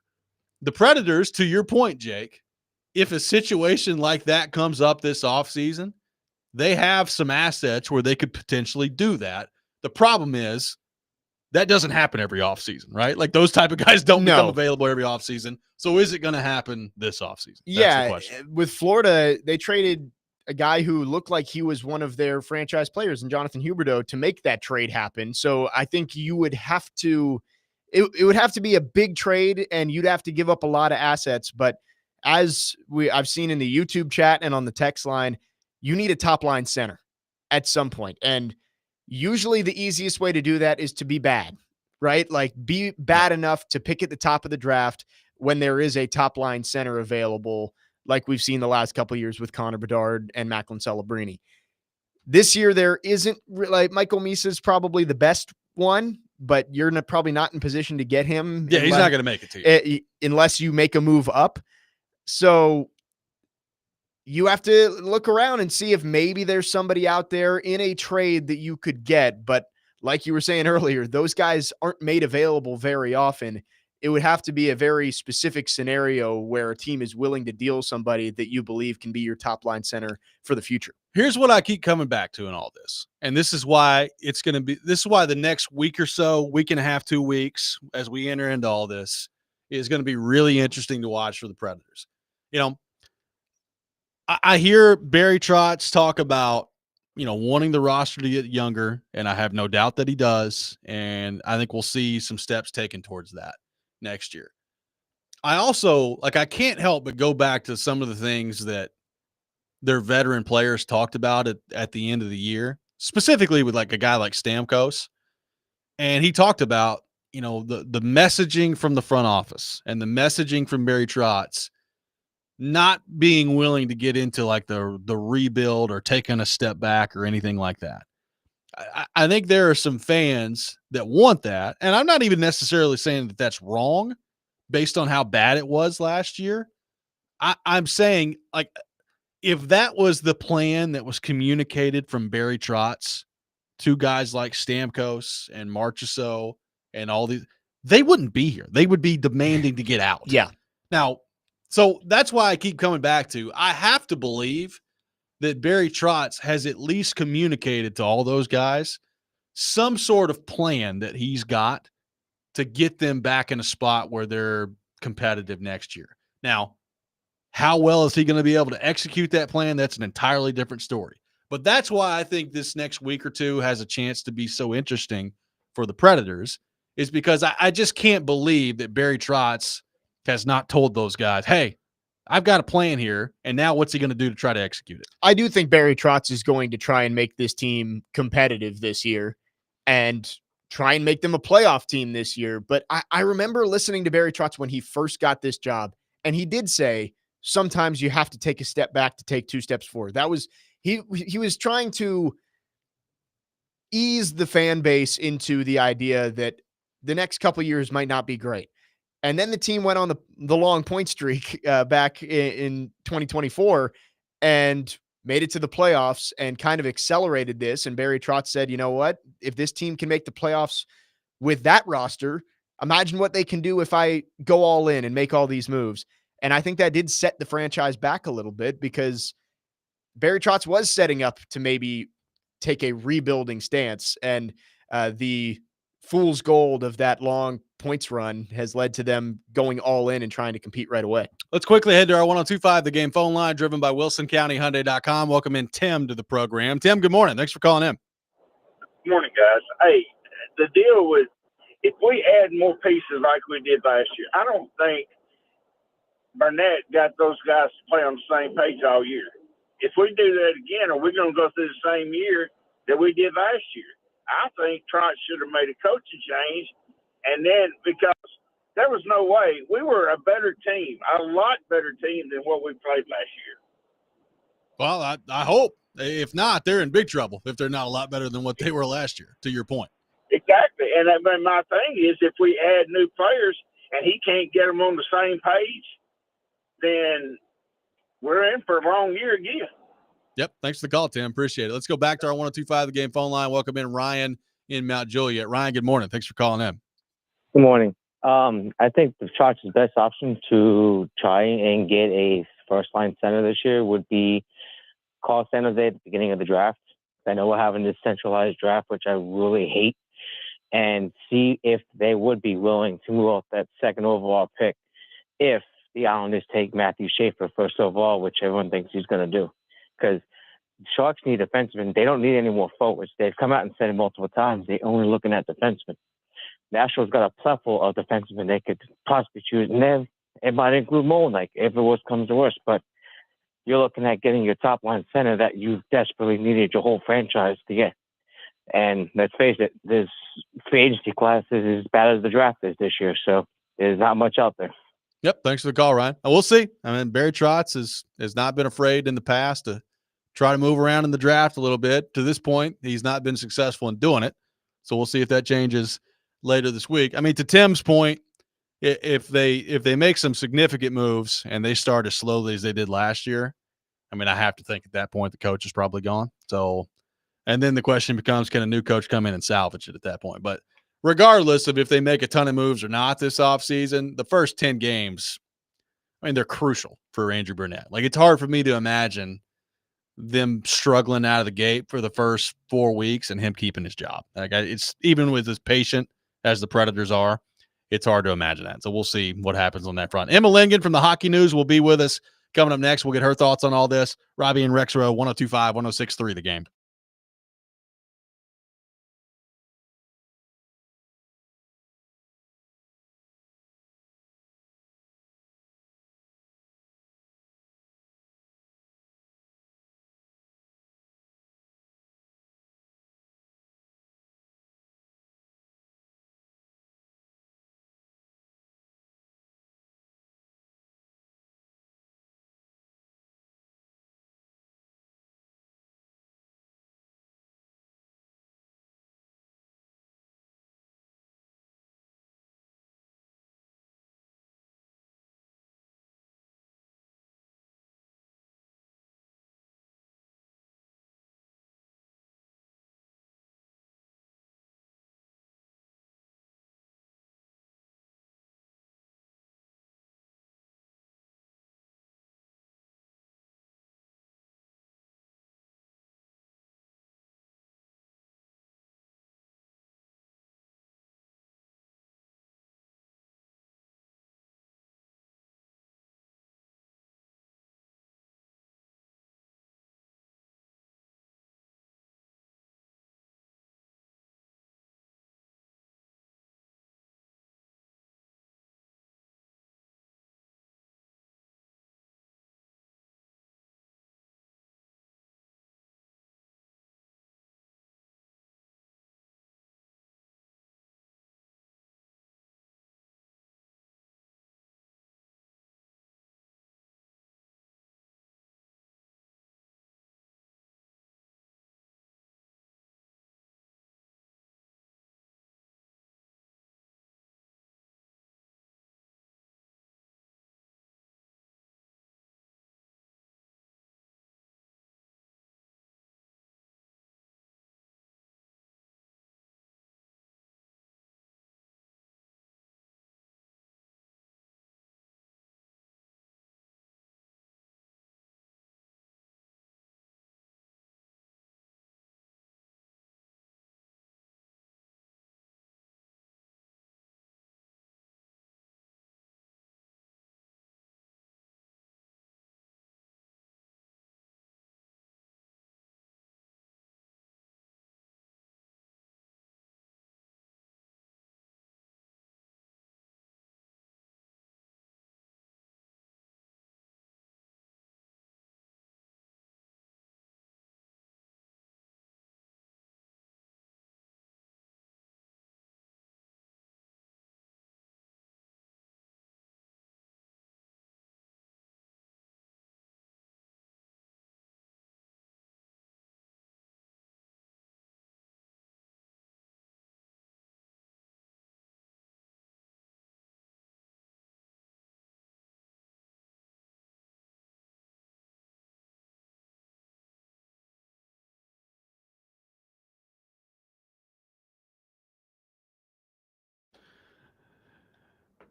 The Predators, to your point, Jake, if a situation like that comes up this offseason, they have some assets where they could potentially do that. The problem is that doesn't happen every offseason, right? Like, those type of guys don't become available every offseason. So is it going to happen this offseason? That's the question. With Florida, they traded a guy who looked like he was one of their franchise players in Jonathan Huberdeau to make that trade happen. So I think you would have to, it would have to be a big trade, and you'd have to give up a lot of assets. But as I've seen in the YouTube chat and on the text line, you need a top line center at some point. And usually the easiest way to do that is to be bad, right? Like, be bad enough to pick at the top of the draft when there is a top line center available, like we've seen the last couple of years with Connor Bedard and Macklin Celebrini. This year, there isn't, like, Michael Misa is probably the best one, but you're probably not in position to get him. Yeah, he's not going to make it to you. Unless you make a move up. So you have to look around and see if maybe there's somebody out there in a trade that you could get. But like you were saying earlier, those guys aren't made available very often. It would have to be a very specific scenario where a team is willing to deal somebody that you believe can be your top line center for the future. Here's what I keep coming back to in all this. And this is why the next week or so, week and a half, 2 weeks, as we enter into all this, is going to be really interesting to watch for the Predators. I hear Barry Trotz talk about, wanting the roster to get younger, and I have no doubt that he does. And I think we'll see some steps taken towards that next year. I also, I can't help but go back to some of the things that their veteran players talked about at the end of the year, specifically with, like, a guy like Stamkos. And he talked about, the messaging from the front office and the messaging from Barry Trotz not being willing to get into, like, the rebuild or taking a step back or anything like that. I think there are some fans that want that. And I'm not even necessarily saying that that's wrong based on how bad it was last year. I'm saying, like, if that was the plan that was communicated from Barry Trotz to guys like Stamkos and Marchessault and all these, they wouldn't be here. They would be demanding to get out. Yeah. Now, so that's why I keep coming back to, I have to believe that Barry Trotz has at least communicated to all those guys some sort of plan that he's got to get them back in a spot where they're competitive next year. Now, how well is he going to be able to execute that plan? That's an entirely different story. But that's why I think this next week or two has a chance to be so interesting for the Predators, is because I just can't believe that Barry Trotz has not told those guys, hey, I've got a plan here, and now what's he going to do to try to execute it? I do think Barry Trotz is going to try and make this team competitive this year and try and make them a playoff team this year. But I remember listening to Barry Trotz when he first got this job, and he did say, sometimes you have to take a step back to take 2 steps forward. That was, he was trying to ease the fan base into the idea that the next couple of years might not be great. And then the team went on the long point streak back in 2024 and made it to the playoffs and kind of accelerated this. And Barry Trotz said, you know what, if this team can make the playoffs with that roster, imagine what they can do if I go all in and make all these moves. And I think that did set the franchise back a little bit, because Barry Trotz was setting up to maybe take a rebuilding stance, and the fool's gold of that long points run has led to them going all in and trying to compete right away. Let's quickly head to our 1025 The Game phone line, driven by WilsonCountyHyundai.com. Welcome in Tim to the program. Tim, good morning. Thanks for calling in. Good morning, guys. Hey, the deal with if we add more pieces like we did last year, I don't think Burnett got those guys to play on the same page all year. If we do that again, are we going to go through the same year that we did last year? I think Trotz should have made a coaching change, and then because there was no way we were a better team, a lot better team than what we played last year. Well, I hope. If not, they're in big trouble if they're not a lot better than what they were last year, to your point. Exactly. And my thing is, if we add new players and he can't get them on the same page, then we're in for a wrong year again. Yep. Thanks for the call, Tim. Appreciate it. Let's go back to our 1025 The Game phone line. Welcome in Ryan in Mount Juliet. Ryan, good morning. Thanks for calling in. Good morning. I think the Chargers' best option to try and get a first-line center this year would be call San Jose at the beginning of the draft. I know we're having this centralized draft, which I really hate, and see if they would be willing to move off that second overall pick if the Islanders take Matthew Schaefer first overall, which everyone thinks he's going to do. Because Sharks need defensemen. They don't need any more forwards. They've come out and said it multiple times. They're only looking at defensemen. Nashville's got a plethora of defensemen they could possibly choose. And then it might include Molnike if it worse comes to worse. But you're looking at getting your top-line center that you desperately needed your whole franchise to get. And let's face it, this free agency class is as bad as the draft is this year. So there's not much out there. Yep. Thanks for the call, Ryan. We'll see. I mean, Barry Trotz has not been afraid in the past to try to move around in the draft a little bit. To this point, he's not been successful in doing it. So we'll see if that changes later this week. I mean, to Tim's point, if they make some significant moves and they start as slowly as they did last year, I mean, I have to think at that point the coach is probably gone. So, and then the question becomes, can a new coach come in and salvage it at that point? But regardless of if they make a ton of moves or not this offseason, the first 10 games, I mean, they're crucial for Andrew Burnett. Like, it's hard for me to imagine them struggling out of the gate for the first 4 weeks and him keeping his job. Like, it's even with as patient as the Predators are, it's hard to imagine that. So we'll see what happens on that front. Emma Lingen from the Hockey News will be with us coming up next. We'll get her thoughts on all this. Robby and Rexrode, 1025, 1063, The Game.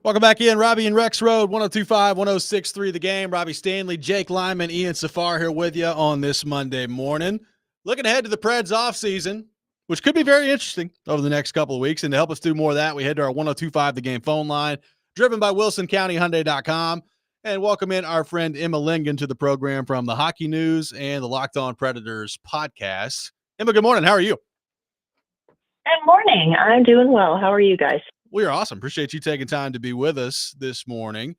Welcome back in. Robby and Rexrode, 102.5, 106.3 The Game. Robbie Stanley, Jake Lyman, Ian Safar here with you on this Monday morning. Looking ahead to the Preds offseason, which could be very interesting over the next couple of weeks. And to help us do more of that, we head to our 102.5 The Game phone line, driven by WilsonCountyHyundai.com. And welcome in our friend Emma Lingen to the program from the Hockey News and the Locked On Predators podcast. Emma, good morning. How are you? Good morning. I'm doing well. How are you guys? We are awesome. Appreciate you taking time to be with us this morning.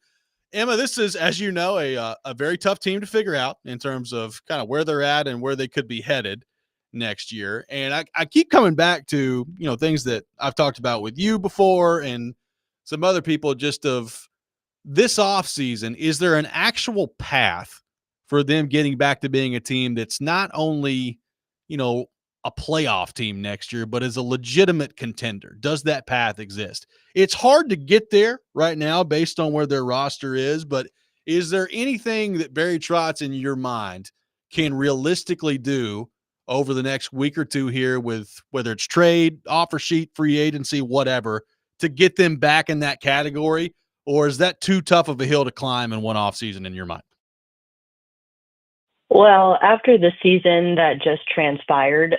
Emma, this is, as you know, a very tough team to figure out in terms of kind of where they're at and where they could be headed next year. And I keep coming back to, things that I've talked about with you before and some other people just of this offseason. Is there an actual path for them getting back to being a team that's not only, a playoff team next year, but as a legitimate contender? Does that path exist? It's hard to get there right now based on where their roster is, but is there anything that Barry Trotz in your mind can realistically do over the next week or two here with whether it's trade, offer sheet, free agency, whatever, to get them back in that category? Or is that too tough of a hill to climb in one offseason in your mind? Well, after the season that just transpired,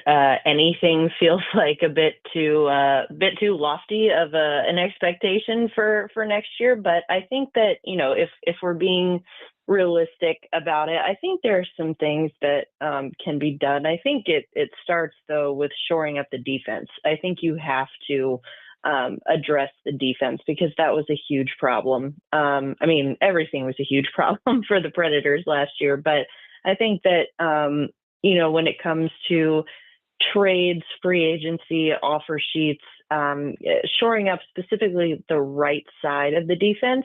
anything feels like a bit too lofty of an expectation for next year. But I think that, if we're being realistic about it, I think there are some things that can be done. I think it starts, though, with shoring up the defense. I think you have to address the defense because that was a huge problem. Everything was a huge problem for the Predators last year, but I think that, when it comes to trades, free agency, offer sheets, shoring up specifically the right side of the defense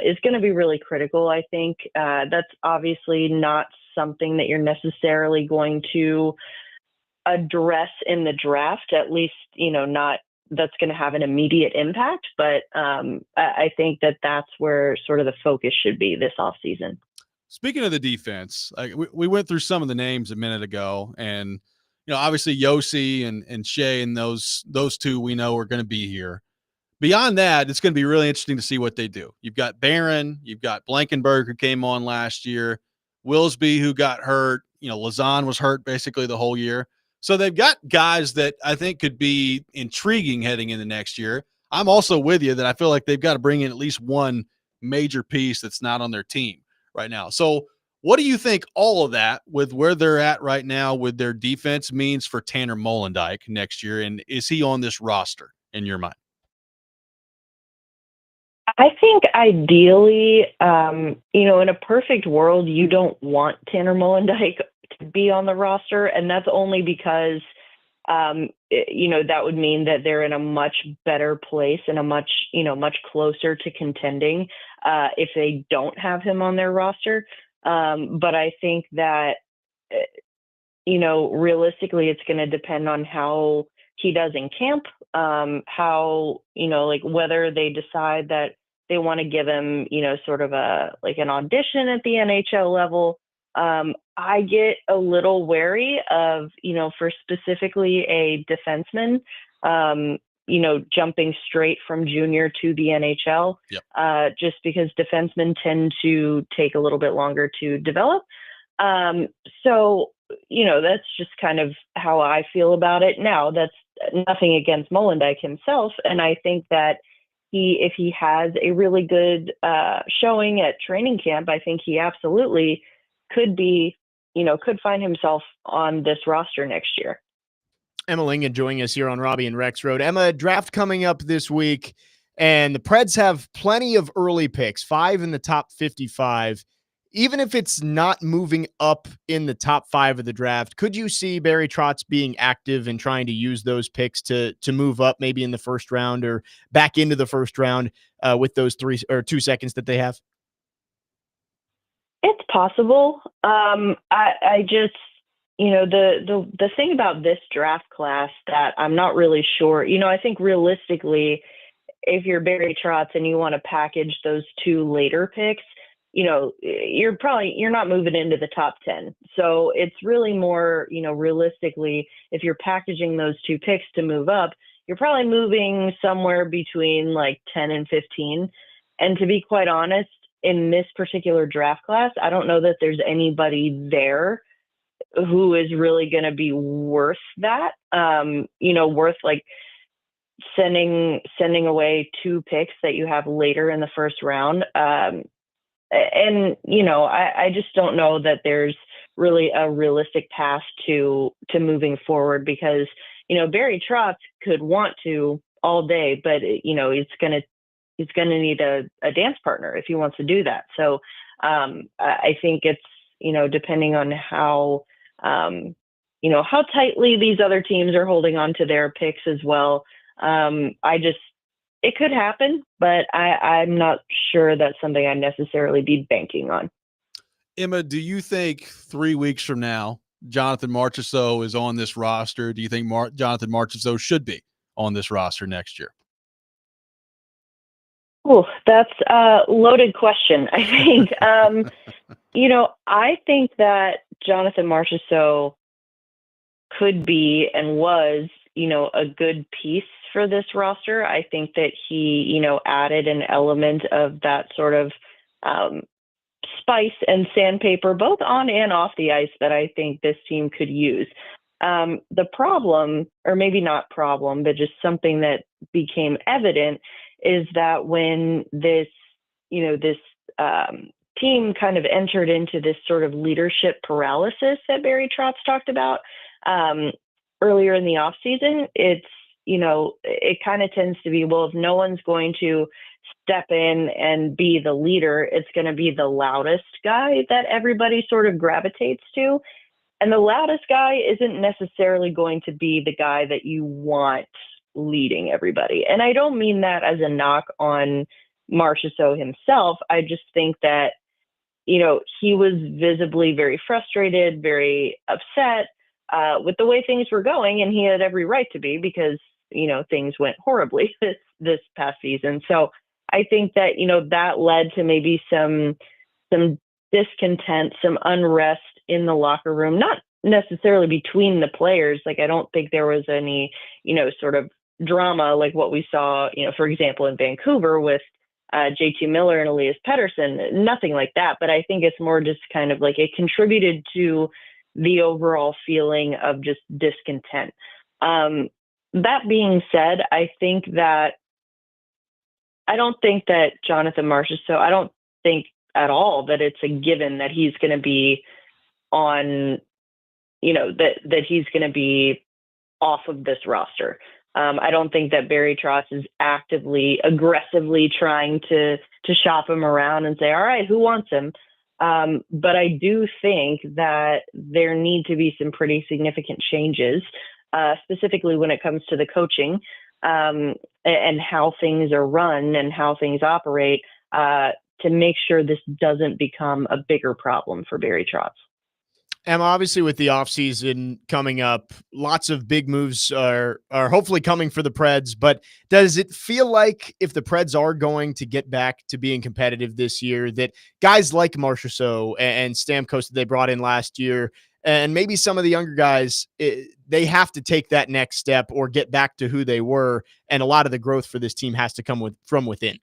is going to be really critical. I think that's obviously not something that you're necessarily going to address in the draft, at least, not that's going to have an immediate impact. But I think that that's where sort of the focus should be this offseason. Speaking of the defense, we went through some of the names a minute ago, and obviously Yossi and Shea and those two we know are going to be here. Beyond that, it's going to be really interesting to see what they do. You've got Barron, you've got Blankenberg who came on last year, Willsby who got hurt. Lazan was hurt basically the whole year. So they've got guys that I think could be intriguing heading into next year. I'm also with you that I feel like they've got to bring in at least one major piece that's not on their team right now. So what do you think all of that with where they're at right now with their defense means for Tanner Molendyk next year? And is he on this roster in your mind? I think ideally, in a perfect world, you don't want Tanner Molendyk to be on the roster. And that's only because, that would mean that they're in a much better place and a much closer to contending if they don't have him on their roster. But I think that, realistically, it's going to depend on how he does in camp, how, whether they decide that they want to give him, sort of an audition at the NHL level. I get a little wary of, for specifically a defenseman, jumping straight from junior to the NHL, just because defensemen tend to take a little bit longer to develop. So, that's just kind of how I feel about it. Now, that's nothing against Molendyk himself. And I think that if he has a really good showing at training camp, I think he absolutely could be, could find himself on this roster next year. Emma Lingen joining us here on Robby and Rexrode. Emma, draft coming up this week, and the Preds have plenty of early picks, 5 in the top 55. Even if it's not moving up in the top 5 of the draft, could you see Barry Trotz being active and trying to use those picks to move up maybe in the first round or back into the first round with those 3 or 2 seconds that they have? It's possible. I just, the thing about this draft class that I'm not really sure, I think realistically, if you're Barry Trotz and you want to package those 2 later picks, you're not moving into the top 10. So it's really more, realistically, if you're packaging those 2 picks to move up, you're probably moving somewhere between like 10 and 15. And to be quite honest, in this particular draft class, I don't know that there's anybody there who is really going to be worth that, worth like sending away 2 picks that you have later in the first round. I just don't know that there's really a realistic path to moving forward, because, Barry Trotz could want to all day, but he's going to need a dance partner if he wants to do that. So I think it's, depending on how tightly these other teams are holding on to their picks as well. It could happen, but I'm not sure that's something I'd necessarily be banking on. Emma, do you think 3 weeks from now, Jonathan Marchessault is on this roster? Do you think Jonathan Marchessault should be on this roster next year? Oh, that's a loaded question, I think. I think that Jonathan Marchessault could be and was, a good piece for this roster. I think that he, added an element of that sort of spice and sandpaper, both on and off the ice, that I think this team could use. The problem, or maybe not problem, but just something that became evident, is that when this team kind of entered into this sort of leadership paralysis that Barry Trotz talked about earlier in the offseason, it kind of tends to be, well, if no one's going to step in and be the leader, it's going to be the loudest guy that everybody sort of gravitates to. And the loudest guy isn't necessarily going to be the guy that you want leading everybody. And I don't mean that as a knock on Marchessault himself. I just think that, he was visibly very frustrated, very upset with the way things were going, and he had every right to be, because, things went horribly this past season. So I think that, that led to maybe some discontent, some unrest in the locker room, not necessarily between the players. Like, I don't think there was any, sort of drama like what we saw, for example, in Vancouver with JT Miller and Elias Pettersson, nothing like that. But I think it's more just kind of like it contributed to the overall feeling of just discontent. That being said, I don't think that Jonathan Marchessault, I don't think at all that it's a given that he's going to be on, that he's going to be off of this roster. I don't think that Barry Trotz is aggressively trying to shop him around and say, all right, who wants him? But I do think that there need to be some pretty significant changes, specifically when it comes to the coaching and how things are run and how things operate, to make sure this doesn't become a bigger problem for Barry Trotz. Obviously with the offseason coming up, lots of big moves are hopefully coming for the Preds, but does it feel like if the Preds are going to get back to being competitive this year, that guys like Marchessault and Stamkos that they brought in last year, and maybe some of the younger guys, they have to take that next step or get back to who they were, and a lot of the growth for this team has to come from within?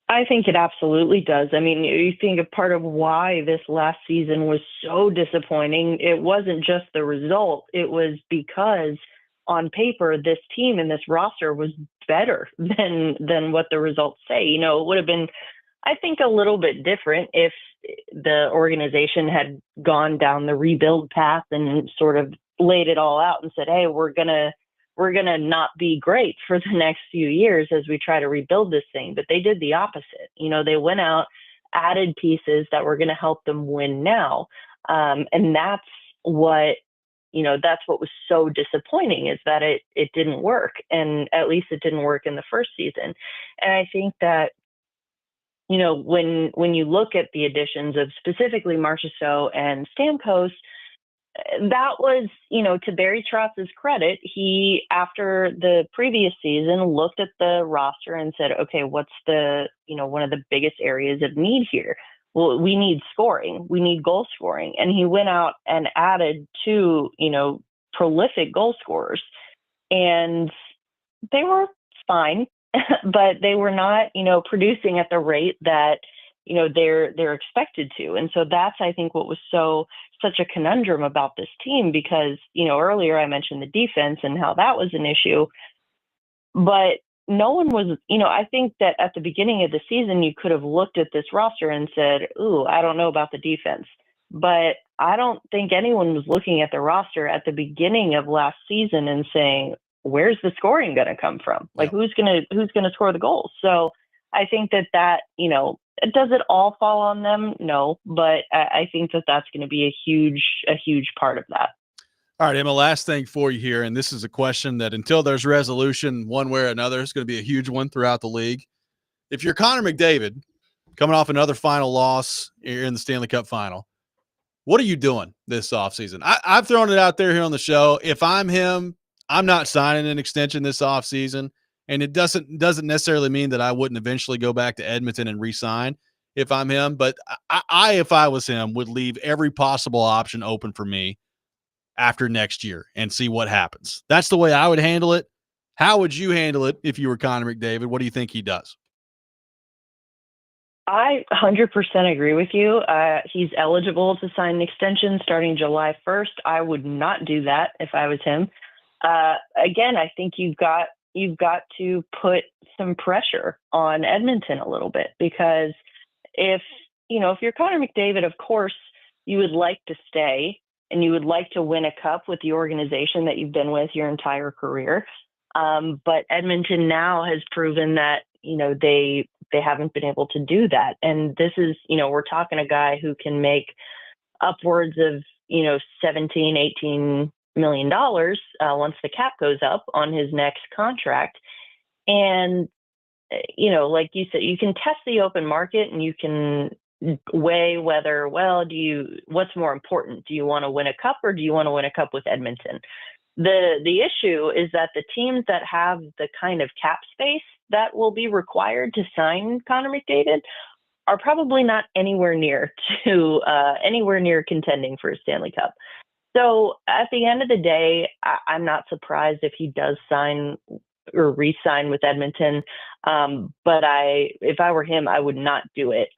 I think it absolutely does. I mean, you think a part of why this last season was so disappointing, it wasn't just the result. It was because on paper, this team and this roster was better than what the results say. It would have been, I think, a little bit different if the organization had gone down the rebuild path and sort of laid it all out and said, hey, we're going to not be great for the next few years as we try to rebuild this thing. But they did the opposite. They went out, added pieces that were going to help them win now. And that's what was so disappointing, is that it didn't work. And at least it didn't work in the first season. And I think that, when you look at the additions of specifically Marchessault and Stamkos, that was, to Barry Trotz's credit, he, after the previous season, looked at the roster and said, okay, what's the, one of the biggest areas of need here? Well, we need scoring. We need goal scoring. And he went out and added 2, prolific goal scorers. and they were fine, but they were not, producing at the rate that, they're expected to. And so that's, I think, what was such a conundrum about this team, because, earlier I mentioned the defense and how that was an issue, but no one was, I think that at the beginning of the season, you could have looked at this roster and said, ooh, I don't know about the defense. But I don't think anyone was looking at the roster at the beginning of last season and saying, where's the scoring going to come from? Like, who's going to score the goals? So I think that, does it all fall on them? No, but I think that that's going to be a huge part of that. All right, Emma, last thing for you here, and this is a question that until there's resolution one way or another, it's going to be a huge one throughout the league. If you're Connor McDavid, coming off another final loss in the Stanley Cup final, what are you doing this offseason? I've thrown it out there here on the show. If I'm him, I'm not signing an extension this offseason, and it doesn't necessarily mean that I wouldn't eventually go back to Edmonton and re-sign if I'm him, but I if I was him, would leave every possible option open for me after next year and see what happens. That's the way I would handle it. How would you handle it if you were Connor McDavid? What do you think he does? I 100% agree with you. He's eligible to sign an extension starting July 1st. I would not do that if I was him. Again, I think you've got to put some pressure on Edmonton a little bit, because if you're Connor McDavid, of course, you would like to stay and you would like to win a cup with the organization that you've been with your entire career. But Edmonton now has proven that, they haven't been able to do that. And this is, we're talking a guy who can make upwards of, 17, 18 million dollars once the cap goes up on his next contract. And, like you said, you can test the open market and you can weigh whether, what's more important? Do you want to win a cup, or do you want to win a cup with Edmonton? The issue is that the teams that have the kind of cap space that will be required to sign Connor McDavid are probably not anywhere near contending for a Stanley Cup. So at the end of the day, I'm not surprised if he does sign or re-sign with Edmonton. But if I were him, I would not do it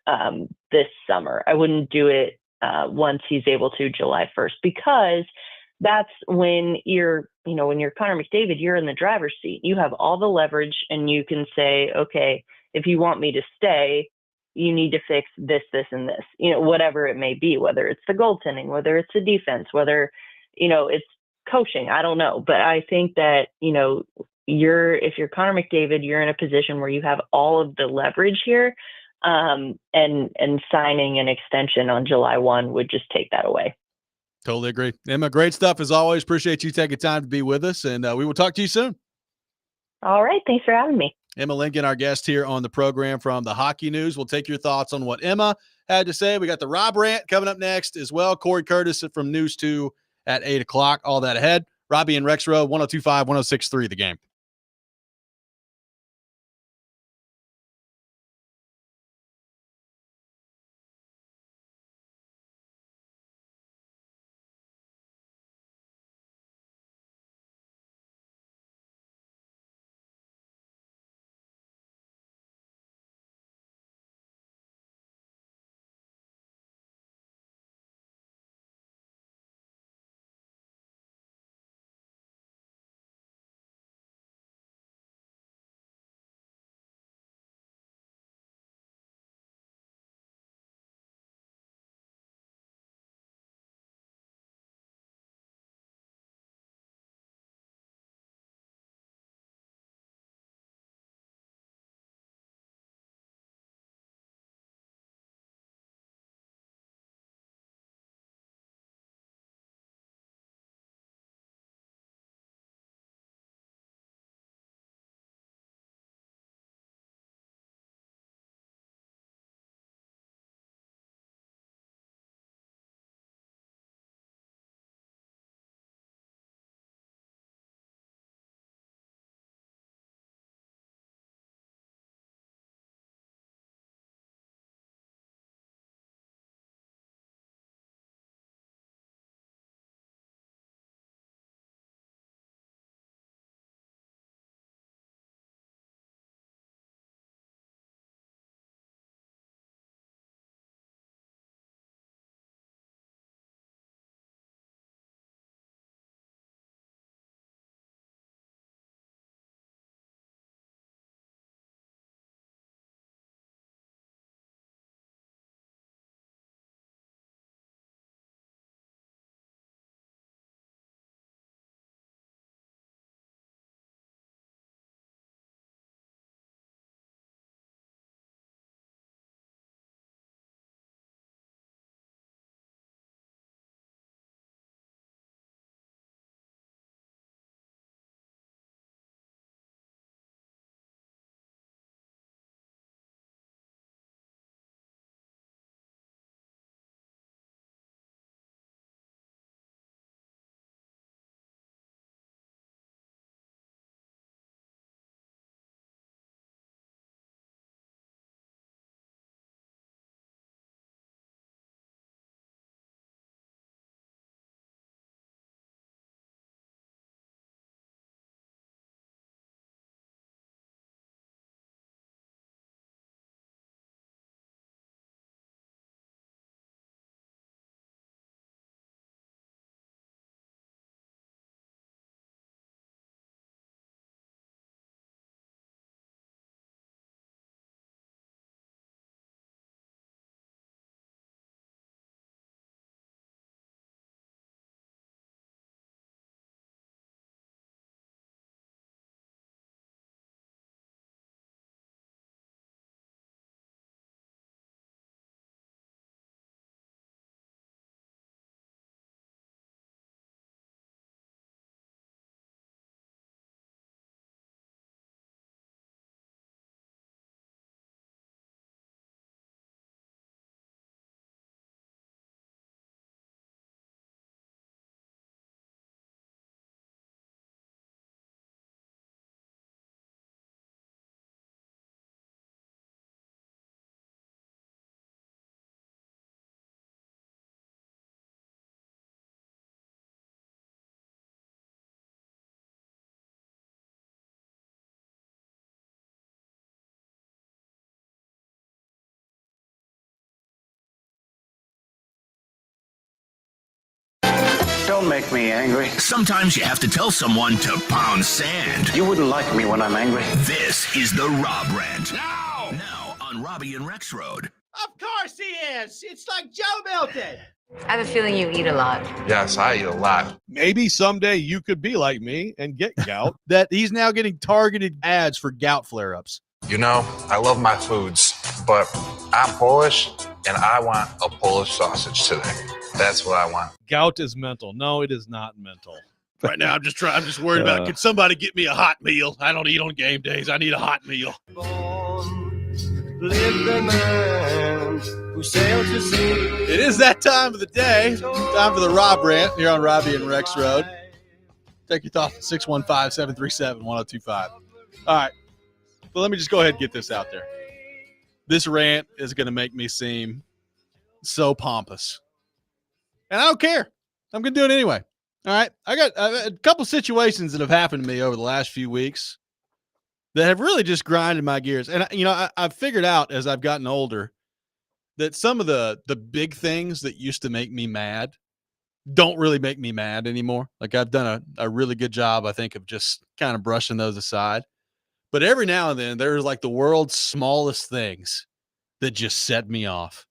this summer. I wouldn't do it once he's able to July 1st, because that's when you're Connor McDavid, you're in the driver's seat. You have all the leverage and you can say, okay, if you want me to stay, you need to fix this, and this, whatever it may be, whether it's the goaltending, whether it's the defense, whether, it's coaching, I don't know. But I think that, if you're Connor McDavid, you're in a position where you have all of the leverage here, and signing an extension on July 1 would just take that away. Totally agree. Emma, great stuff as always. Appreciate you taking time to be with us, and we will talk to you soon. All right. Thanks for having me. Emma Lincoln, our guest here on the program from the Hockey News. We'll take your thoughts on what Emma had to say. We got the Rob rant coming up next as well. Corey Curtis from News 2 at 8 o'clock. All that ahead. Robby and Rexrode, 102.5, 106.3 The Game. Don't make me angry. Sometimes you have to tell someone to pound sand. You wouldn't like me when I'm angry. This is the Rob Rant. Now on Robby and Rexrode. Of course he is. It's like Joe Milton. I have a feeling you eat a lot. Yes, I eat a lot. Maybe someday you could be like me and get gout. That he's now getting targeted ads for gout flare-ups. You know, I love my foods, but I'm Polish and I want a Polish sausage today. That's what I want. Gout is mental. No, it is not mental. Right now, I'm just worried about, can somebody get me a hot meal? I don't eat on game days. I need a hot meal. Live the man who sailed to sea. It is that time of the day. Time for the Rob Rant here on Robby and Rexrode. Take your thoughts at 615-737-1025. All right. Well, let me just go ahead and get this out there. This rant is going to make me seem so pompous. And I don't care. I'm going to do it anyway. All right. I got a couple situations that have happened to me over the last few weeks that have really just grinded my gears. And, you know, I've figured out as I've gotten older that some of the big things that used to make me mad don't really make me mad anymore. Like I've done a really good job, I think, of just kind of brushing those aside. But every now and then there's like the world's smallest things that just set me off.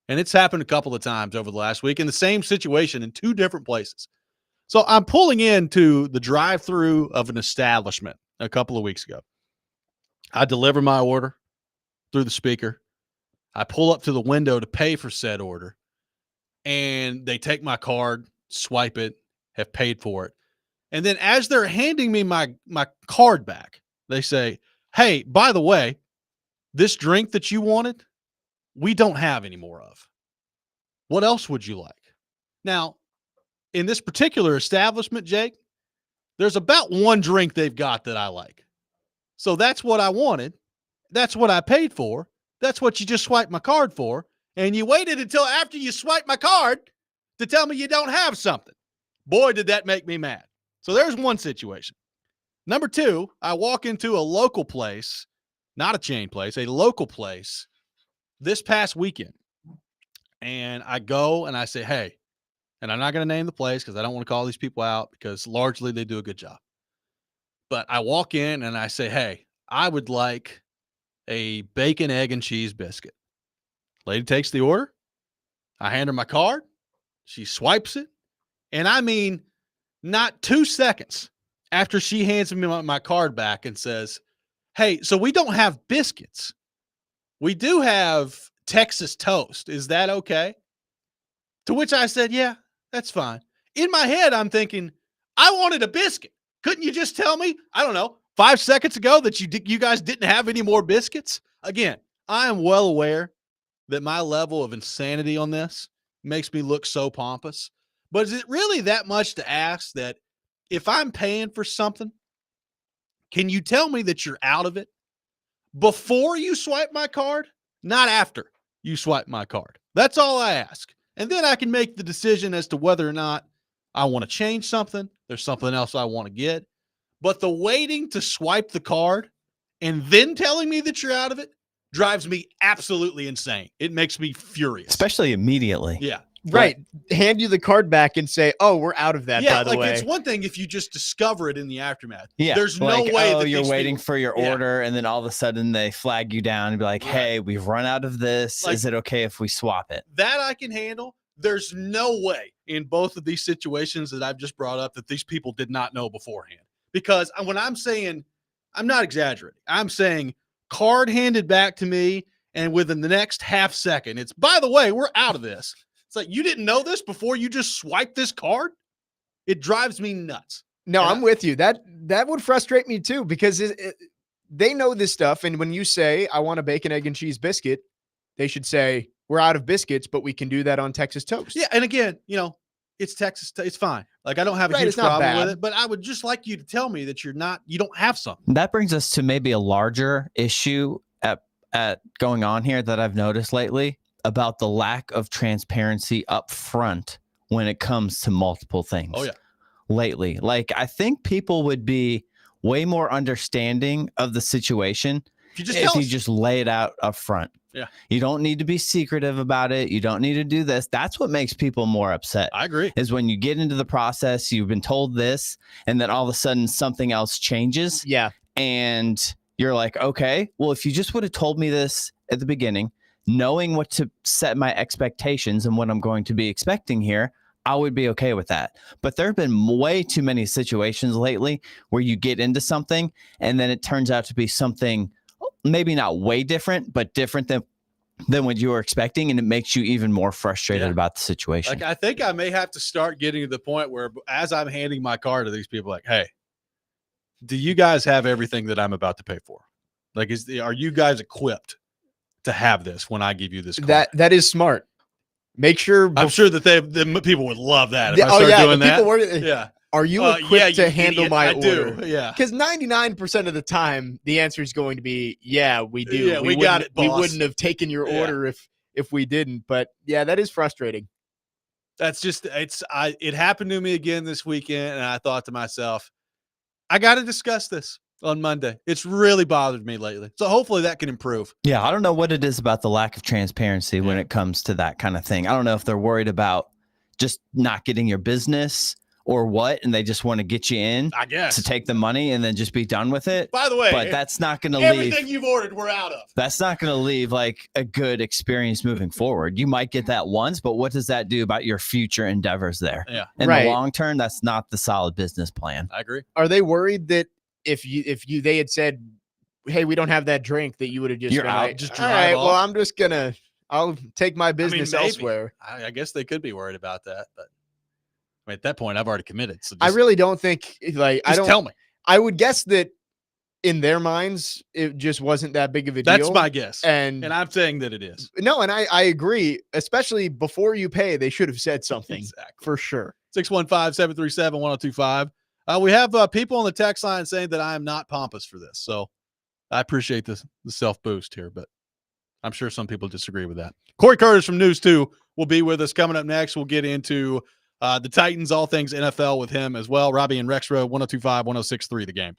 And it's happened a couple of times over the last week in the same situation in two different places. So I'm pulling into the drive-through of an establishment a couple of weeks ago. I deliver my order through the speaker. I pull up to the window to pay for said order. And they take my card, swipe it, have paid for it. And then as they're handing me my card back, they say, hey, by the way, this drink that you wanted, we don't have any more of. What else would you like? Now, in this particular establishment, Jake, there's about one drink they've got that I like. So that's what I wanted. That's what I paid for. That's what you just swiped my card for. And you waited until after you swiped my card to tell me you don't have something. Boy, did that make me mad. So there's one situation. Number two, I walk into a local place, not a chain place, a local place this past weekend. And I go and I say, hey, and I'm not going to name the place because I don't want to call these people out because largely they do a good job. But I walk in and I say, hey, I would like a bacon, egg, and cheese biscuit. Lady takes the order. I hand her my card. She swipes it. And I mean, not 2 seconds after she hands me my card back and says, hey, so we don't have biscuits. We do have Texas toast. Is that okay? To which I said, yeah, that's fine. In my head, I'm thinking, I wanted a biscuit. Couldn't you just tell me, I don't know, 5 seconds ago that you guys didn't have any more biscuits? Again, I am well aware that my level of insanity on this makes me look so pompous. But is it really that much to ask that if I'm paying for something, can you tell me that you're out of it before you swipe my card, not after you swipe my card? That's all I ask. And then I can make the decision as to whether or not I want to change something. There's something else I want to get. But the waiting to swipe the card and then telling me that you're out of it drives me absolutely insane. It makes me furious. Especially immediately. Yeah. Right. Hand you the card back and say, oh, we're out of that, by the way. It's one thing if you just discover it in the aftermath. Yeah. There's no way that you're waiting for your order and then all of a sudden they flag you down and be like, hey, we've run out of this. Is it okay if we swap it? That I can handle. There's no way in both of these situations that I've just brought up that these people did not know beforehand. Because when I'm saying, I'm not exaggerating. I'm saying card handed back to me and within the next half second, it's, by the way, we're out of this. It's like, you didn't know this before you just swiped this card? It drives me nuts. No, I'm with you. That would frustrate me too, because they know this stuff. And when you say, I want a bacon, egg, and cheese biscuit, they should say, we're out of biscuits, but we can do that on Texas toast. Yeah. And again, it's Texas. It's fine. Like, I don't have a huge problem with it, but I would just like you to tell me that you don't have something. That brings us to maybe a larger issue at going on here that I've noticed lately about the lack of transparency up front when it comes to multiple things. Oh, yeah. Lately. Like, I think people would be way more understanding of the situation if you just lay it out up front. Yeah. You don't need to be secretive about it. You don't need to do this. That's what makes people more upset. I agree. Is when you get into the process, you've been told this, and then all of a sudden something else changes. Yeah. And you're like, okay, well, if you just would have told me this at the beginning, knowing what to set my expectations and what I'm going to be expecting here, I would be okay with that. But there have been way too many situations lately where you get into something and then it turns out to be something maybe not way different, but different than what you were expecting. And it makes you even more frustrated about the situation. Like, I think I may have to start getting to the point where as I'm handing my car to these people, like, hey, do you guys have everything that I'm about to pay for? Like, are you guys equipped to have this when I give you this car? That is smart. Make sure. I'm sure that the people would love that if I start doing that. Yeah. Are you equipped to handle my I order? do. Yeah. Because 99% of the time, the answer is going to be, yeah, we do. Yeah, we got it, boss. We wouldn't have taken your order if we didn't. But yeah, that is frustrating. That's just it happened to me again this weekend, and I thought to myself, I got to discuss this on Monday. It's really bothered me lately. So hopefully that can improve. Yeah, I don't know what it is about the lack of transparency when it comes to that kind of thing. I don't know if they're worried about just not getting your business or what, and they just want to get you in, I guess, to take the money and then just be done with it. By the way, but that's not going to leave everything you've ordered, we're out of. That's not going to leave like a good experience moving forward. You might get that once, but what does that do about your future endeavors there? Yeah. In the long term, that's not the solid business plan. I agree. Are they worried that if they had said, hey, we don't have that drink, that you would have just You're been out, like, just all drive right, off? well, I'm just gonna, I'll take my business maybe. elsewhere. I guess they could be worried about that, but at that point, I've already committed. So I really don't think, like, I don't tell me. I would guess that in their minds, it just wasn't that big of a deal. That's my guess. And I'm saying that it is. No, and I agree, especially before you pay, they should have said something. Exactly. For sure. 615-737-1025. We have people on the text line saying that I am not pompous for this. So I appreciate the self-boost here, but I'm sure some people disagree with that. Corey Curtis from News 2 will be with us. Coming up next, we'll get into the Titans, all things NFL with him as well. Robby and Rexrode, 102.5, 106.3 The Game.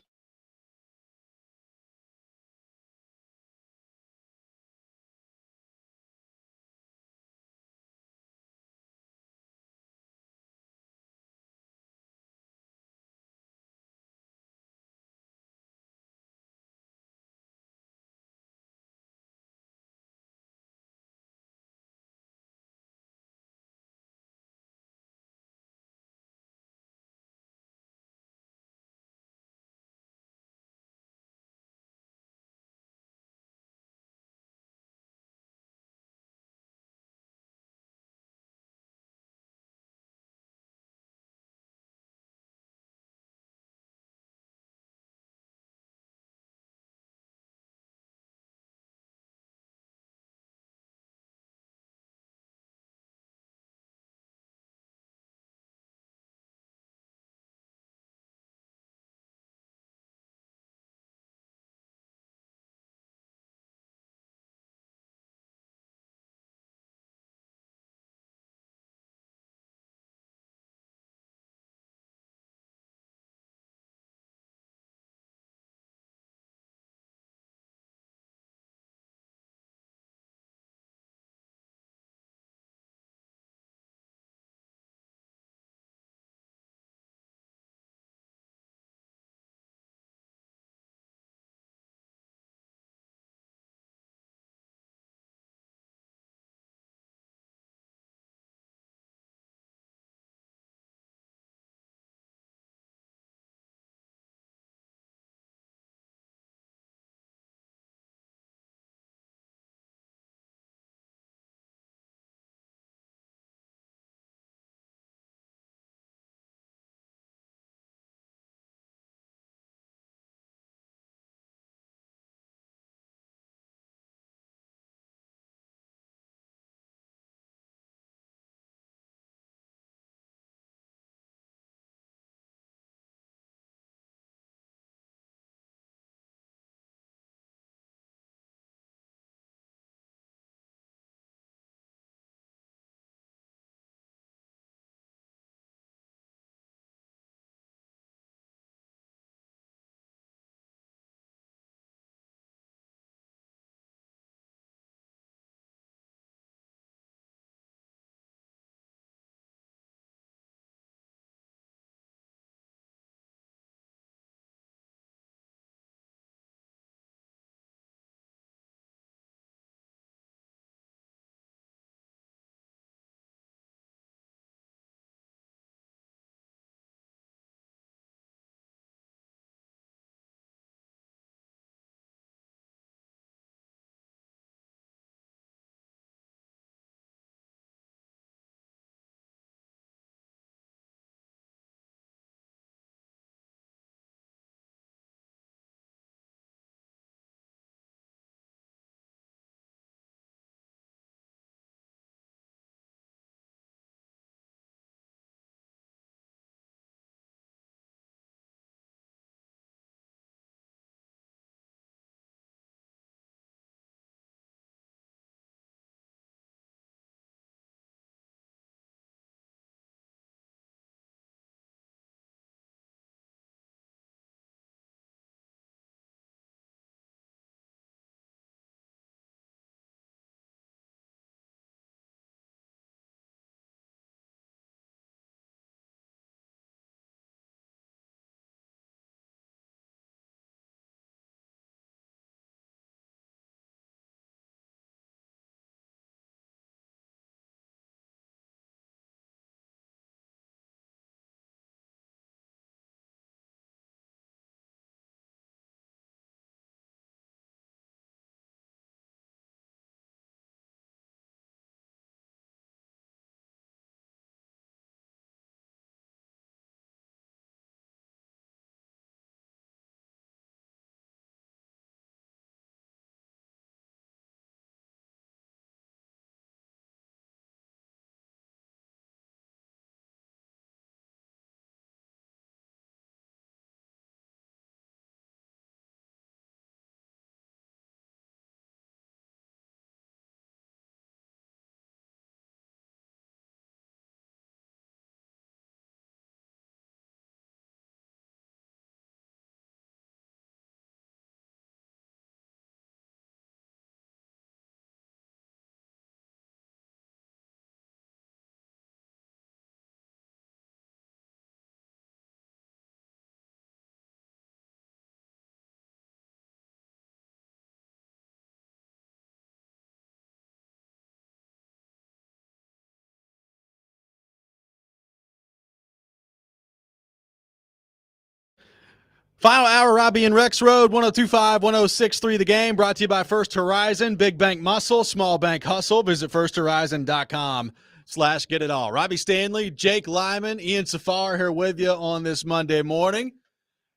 Final hour, Robby and Rexrode, 102.5, 106.3 The Game, brought to you by First Horizon, Big Bank Muscle, Small Bank Hustle. Visit firsthorizon.com/get it all. Robby Stanley, Jake Lyman, Ian Safar here with you on this Monday morning.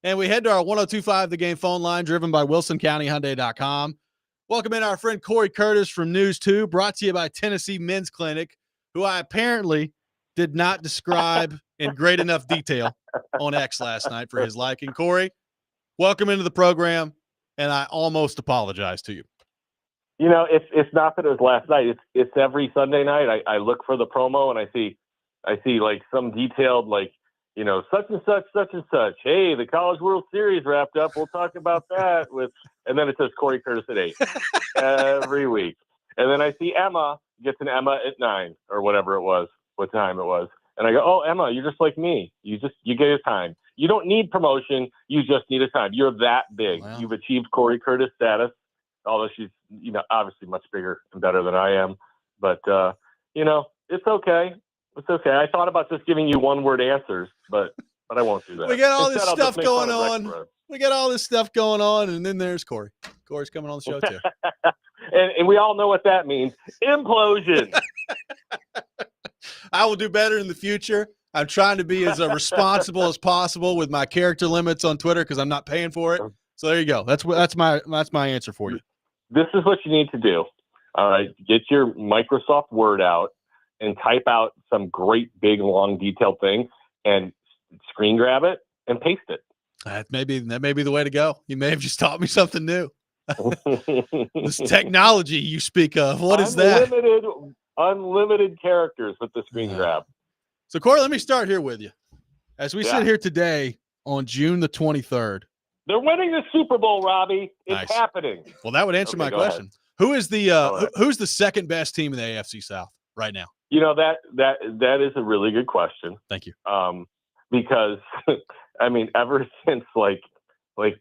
And we head to our 102.5 The Game phone line, driven by WilsonCountyHyundai.com. Welcome in our friend Corey Curtis from News 2, brought to you by Tennessee Men's Clinic, who I apparently did not describe in great enough detail on X last night for his liking. Corey, welcome into the program, and I almost apologize to you. You know, it's not that it was last night. It's every Sunday night. I look for the promo and I see like some detailed, like, you know, such and such. Hey, the College World Series wrapped up. We'll talk about that and then it says Corey Curtis at 8 every week. And then I see Emma gets an Emma at 9 or whatever it was, what time it was. And I go, oh, Emma, you're just like me. You get a time. You don't need promotion. You just need a time. You're that big. Wow. You've achieved Corey Curtis status, although she's, you know, obviously much bigger and better than I am. But, you know, it's okay. It's okay. I thought about just giving you one-word answers, but I won't do that. We got all this stuff going on. We got all this stuff going on, and then there's Corey. Corey's coming on the show, too. and we all know what that means. Implosion. I will do better in the future. I'm trying to be as responsible as possible with my character limits on Twitter because I'm not paying for it. So there you go. That's my answer for you. This is what you need to do. All right, get your Microsoft Word out and type out some great big long detailed thing and screen grab it and paste it. That may be the way to go. You may have just taught me something new. This technology you speak of. What is that? Unlimited characters with the screen grab. So, Corey, let me start here with you. As we sit here today on June the 23rd. They're winning the Super Bowl, Robbie. It's happening. Well, that would answer my question. Ahead. Who is who's the second best team in the AFC South right now? You know, that is a really good question. Thank you. Because I mean, ever since like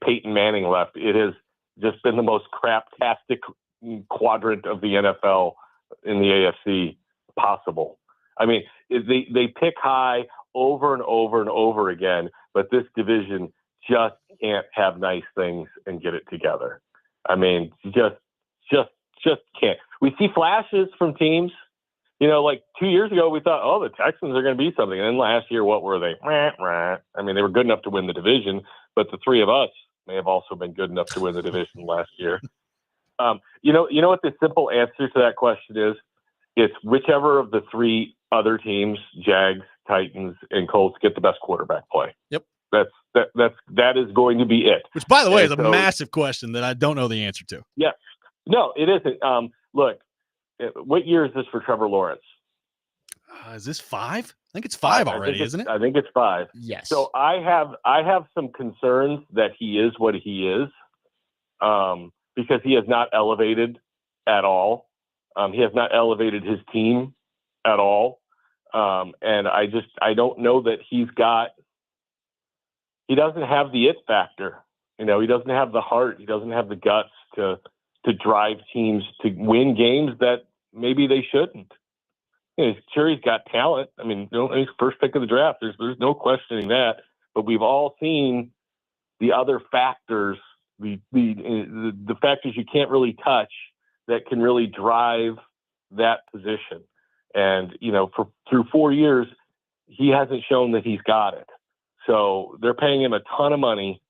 Peyton Manning left, it has just been the most craptastic quadrant of the NFL in the AFC possible. I mean, they pick high over and over and over again, but this division just can't have nice things and get it together. I mean, just can't. We see flashes from teams. You know, like 2 years ago, we thought, oh, the Texans are going to be something. And then last year, what were they? I mean, they were good enough to win the division, but the three of us may have also been good enough to win the division last year. You know what the simple answer to that question is? It's whichever of the three other teams, Jags, Titans, and Colts, get the best quarterback play. Yep. That is going to be it. Which, by the way, is a massive question that I don't know the answer to. Yeah. No, it isn't. Look, what year is this for Trevor Lawrence? Is this 5? I think it's 5 already, isn't it? I think it's 5. Yes. So I have some concerns that he is what he is, because he has not elevated at all. He has not elevated his team at all. And I don't know that he doesn't have the it factor. You know, he doesn't have the heart. He doesn't have the guts to drive teams to win games that maybe they shouldn't. You know, sure, he's got talent. I mean, he's first pick of the draft. There's no questioning that. But we've all seen the other factors, the factors you can't really touch that can really drive that position. And, you know, through 4 years, he hasn't shown that he's got it. So they're paying him a ton of money.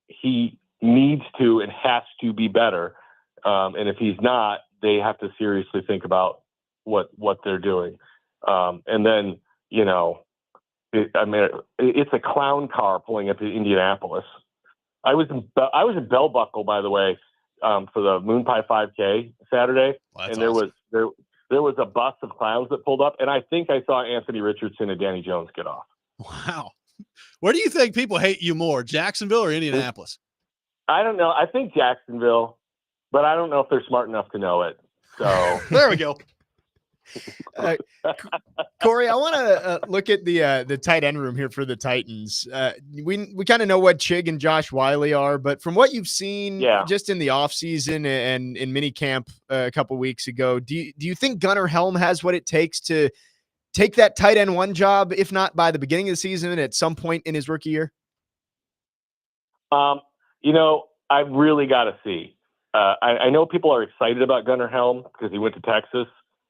He needs to and has to be better. And if he's not, they have to seriously think about what they're doing. And then, you know, it's a clown car pulling up to Indianapolis. I was in Bell Buckle, by the way, for the Moon Pie 5K Saturday, and there was a bus of clowns that pulled up, and I think I saw Anthony Richardson and Danny Jones get off. Wow. Where do you think people hate you more, Jacksonville or Indianapolis? I don't know. I think Jacksonville, but I don't know if they're smart enough to know it. So there we go. Corey, I want to look at the tight end room here for the Titans. We kind of know what Chig and Josh Wiley are, but from what you've seen just in the offseason and in mini camp a couple weeks ago, do you think Gunnar Helm has what it takes to take that tight end 1 job, if not by the beginning of the season, at some point in his rookie year? I really got to see. I know people are excited about Gunnar Helm because he went to Texas.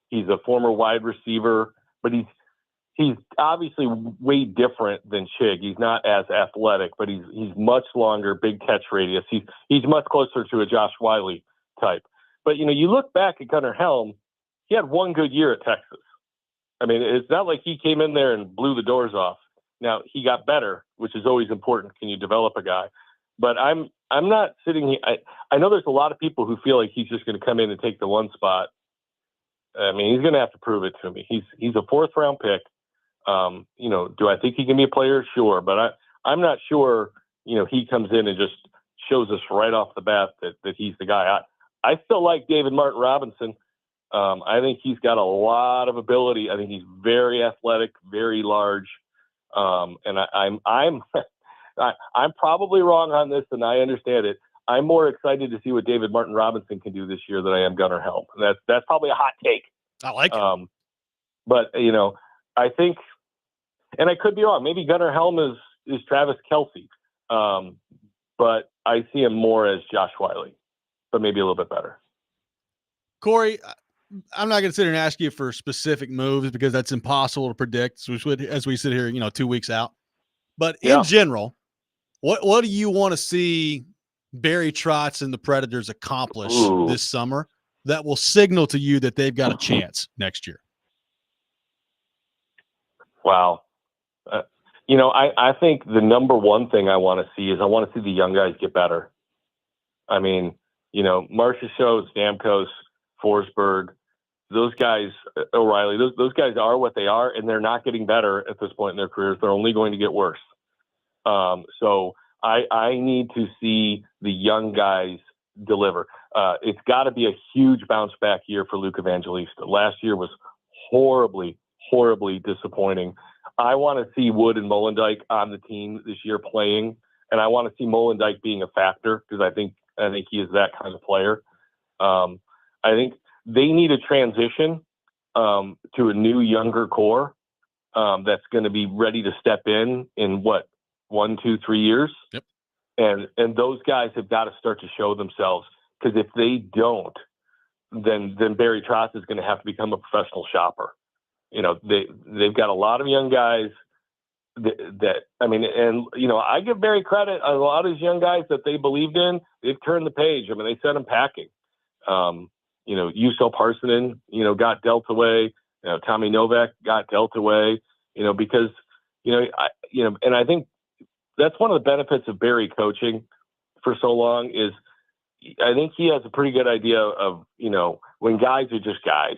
He's a former wide receiver, but he's obviously way different than Chig. He's not as athletic, but he's much longer, big catch radius. He's much closer to a Josh Wiley type. But you look back at Gunnar Helm, he had one good year at Texas. I mean, it's not like he came in there and blew the doors off. Now he got better, which is always important. Can you develop a guy? But I'm not sitting here. I know there's a lot of people who feel like he's just going to come in and take the one spot. I mean, he's going to have to prove it to me. He's a 4th round pick. Do I think he can be a player? Sure, but I'm not sure. He comes in and just shows us right off the bat that he's the guy. I still like David Martin Robinson. I think he's got a lot of ability. I think he's very athletic, very large. And I'm probably wrong on this, and I understand it. I'm more excited to see what David Martin Robinson can do this year than I am Gunnar Helm. That's probably a hot take. I like it. But I think, and I could be wrong. Maybe Gunnar Helm is Travis Kelce. But I see him more as Josh Wiley, but maybe a little bit better. Corey, I'm not going to sit here and ask you for specific moves because that's impossible to predict as we sit here, 2 weeks out. But in general, what do you want to see Barry Trotz and the Predators accomplish this summer that will signal to you that they've got a chance next year? Wow. I think the number one thing I want to see is I want to see the young guys get better. I mean, Marcia Show, Stamkos, Forsberg, those guys, O'Reilly, those guys are what they are, and they're not getting better at this point in their careers. They're only going to get worse. So I need to see the young guys deliver. It's got to be a huge bounce back year for Luke Evangelista. Last year was horribly, horribly disappointing. I want to see Wood and Molendyk on the team this year playing, and I want to see Molendyk being a factor because I think he is that kind of player. I think they need a transition to a new, younger core that's going to be ready to step in 1, 2, 3 years. Yep. And those guys have got to start to show themselves, because if they don't, then Barry Trotz is going to have to become a professional shopper. They've got a lot of young guys I give Barry credit. A lot of these young guys that they believed in, they've turned the page. I mean, they sent them packing. Juuso Parssinen, got dealt away. Tommy Novak got dealt away, because, and I think that's one of the benefits of Barry coaching for so long is I think he has a pretty good idea of, when guys are just guys.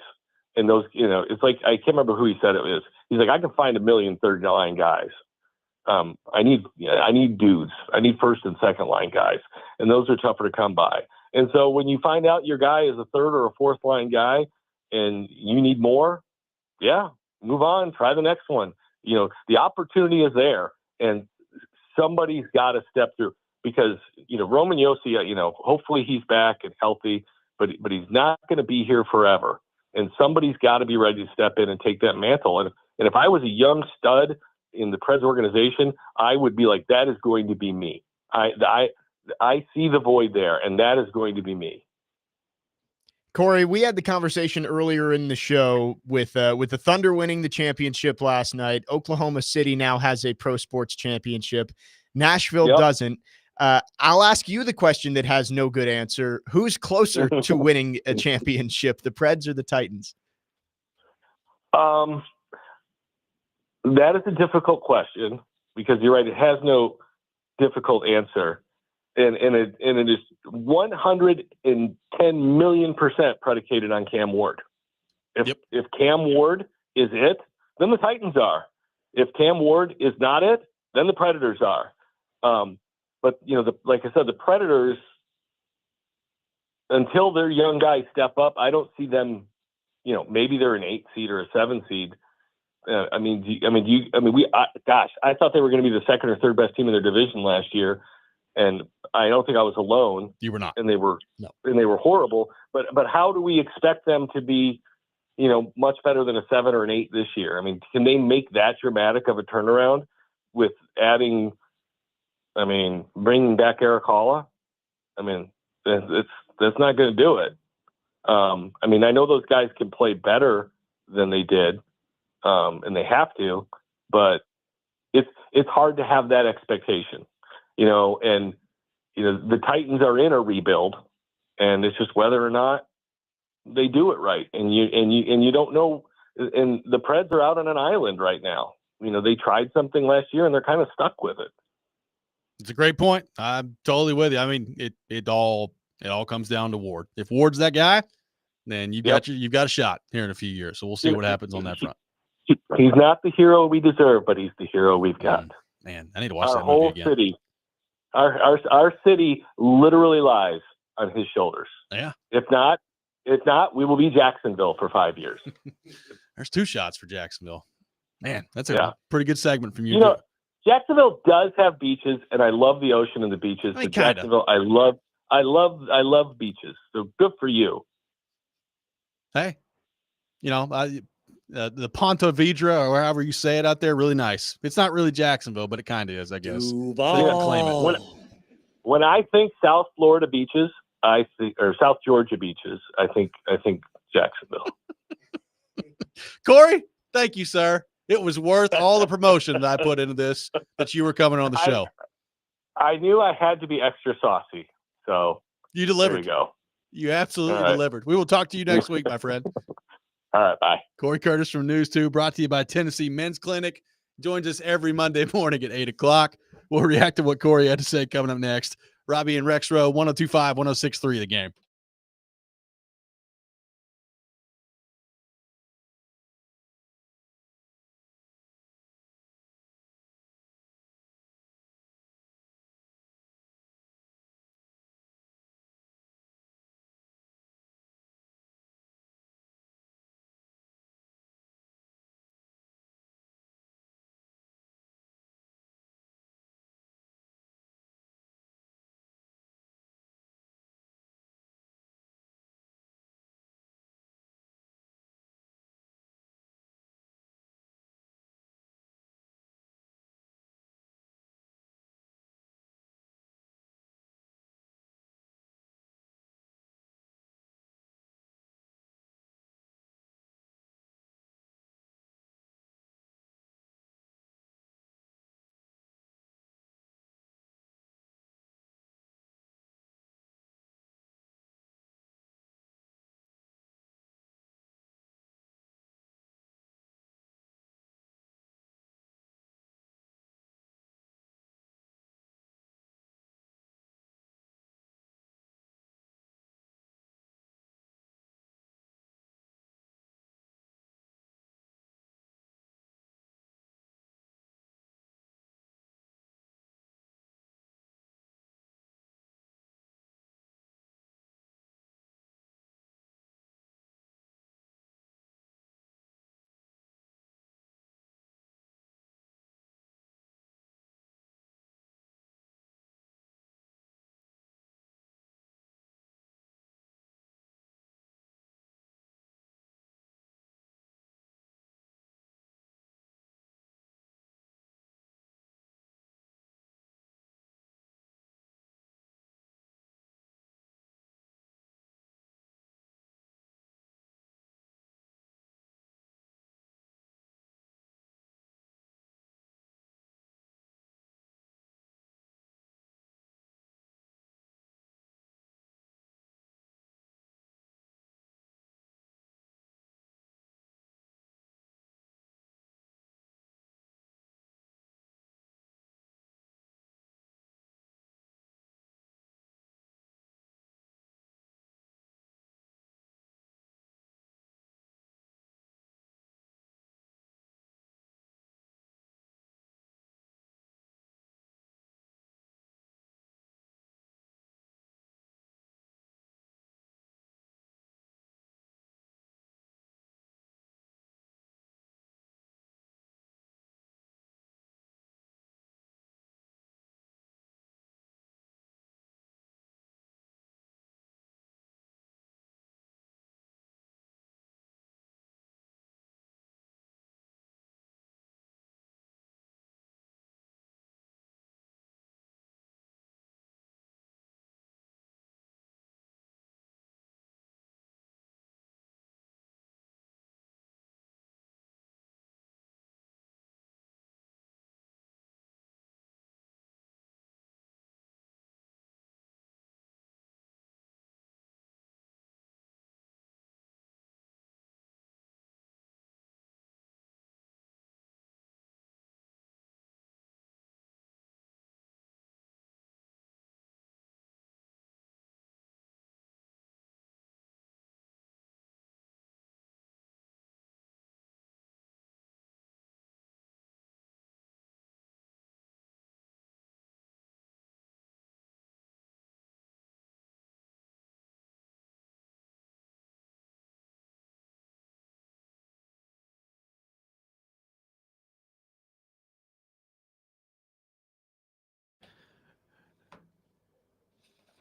And those, it's like, I can't remember who he said it was. He's like, I can find 1 million third-line guys. I need dudes. I need first and second line guys. And those are tougher to come by. And so when you find out your guy is a third or a fourth line guy and you need more, move on, try the next one. The opportunity is there, and somebody's got to step through, because, Roman Josi, hopefully he's back and healthy, but he's not going to be here forever. And somebody's got to be ready to step in and take that mantle. And if I was a young stud in the Preds organization, I would be like, that is going to be me. I see the void there, and that is going to be me. Corey, we had the conversation earlier in the show with the Thunder winning the championship last night. Oklahoma City now has a pro sports championship. Nashville doesn't. I'll ask you the question that has no good answer. Who's closer to winning a championship, the Preds or the Titans? That is a difficult question, because you're right. It has no difficult answer. And it is 110 million% predicated on Cam Ward. If Cam Ward is it, then the Titans are. If Cam Ward is not it, then the Predators are. But, like I said, the Predators, until their young guys step up, I don't see them, maybe they're an 8 seed or a 7 seed. I thought they were going to be the second or third best team in their division last year. And I don't think I was alone. You were not. And they were horrible. But how do we expect them to be, much better than a 7 or an 8 this year? I mean, can they make that dramatic of a turnaround with adding I mean, bringing back Eric Halla, I mean, that's not going to do it. I mean, I know those guys can play better than they did, and they have to, but it's hard to have that expectation, and the Titans are in a rebuild, and it's just whether or not they do it right. And you don't know, and the Preds are out on an island right now. They tried something last year and they're kind of stuck with it. It's a great point. I'm totally with you. I mean, it all comes down to Ward. If Ward's that guy, then you've got a shot here in a few years. So we'll see what happens on that front. He's not the hero we deserve, but he's the hero we've got. Man, I need to watch our that whole movie again. City, our city literally lies on his shoulders. Yeah. If not, we will be Jacksonville for 5 years. There's 2 shots for Jacksonville. Man, that's a pretty good segment from you. Jacksonville does have beaches, and I love the ocean and the beaches. But Jacksonville, I love beaches. So good for you. Hey, the Ponte Vedra, or however you say it out there, really nice. It's not really Jacksonville, but it kind of is, I guess. Claim it. When I think South Florida beaches, or South Georgia beaches, I think Jacksonville. Corey, thank you, sir. It was worth all the promotion that I put into this, that you were coming on the show. I knew I had to be extra saucy, so you delivered. There we go. You absolutely delivered. We will talk to you next week, my friend. All right, bye. Corey Curtis from News 2, brought to you by Tennessee Men's Clinic. Joins us every Monday morning at 8 o'clock. We'll react to what Corey had to say coming up next. Robby and Rexrode, 102.5, 106.3 The Game.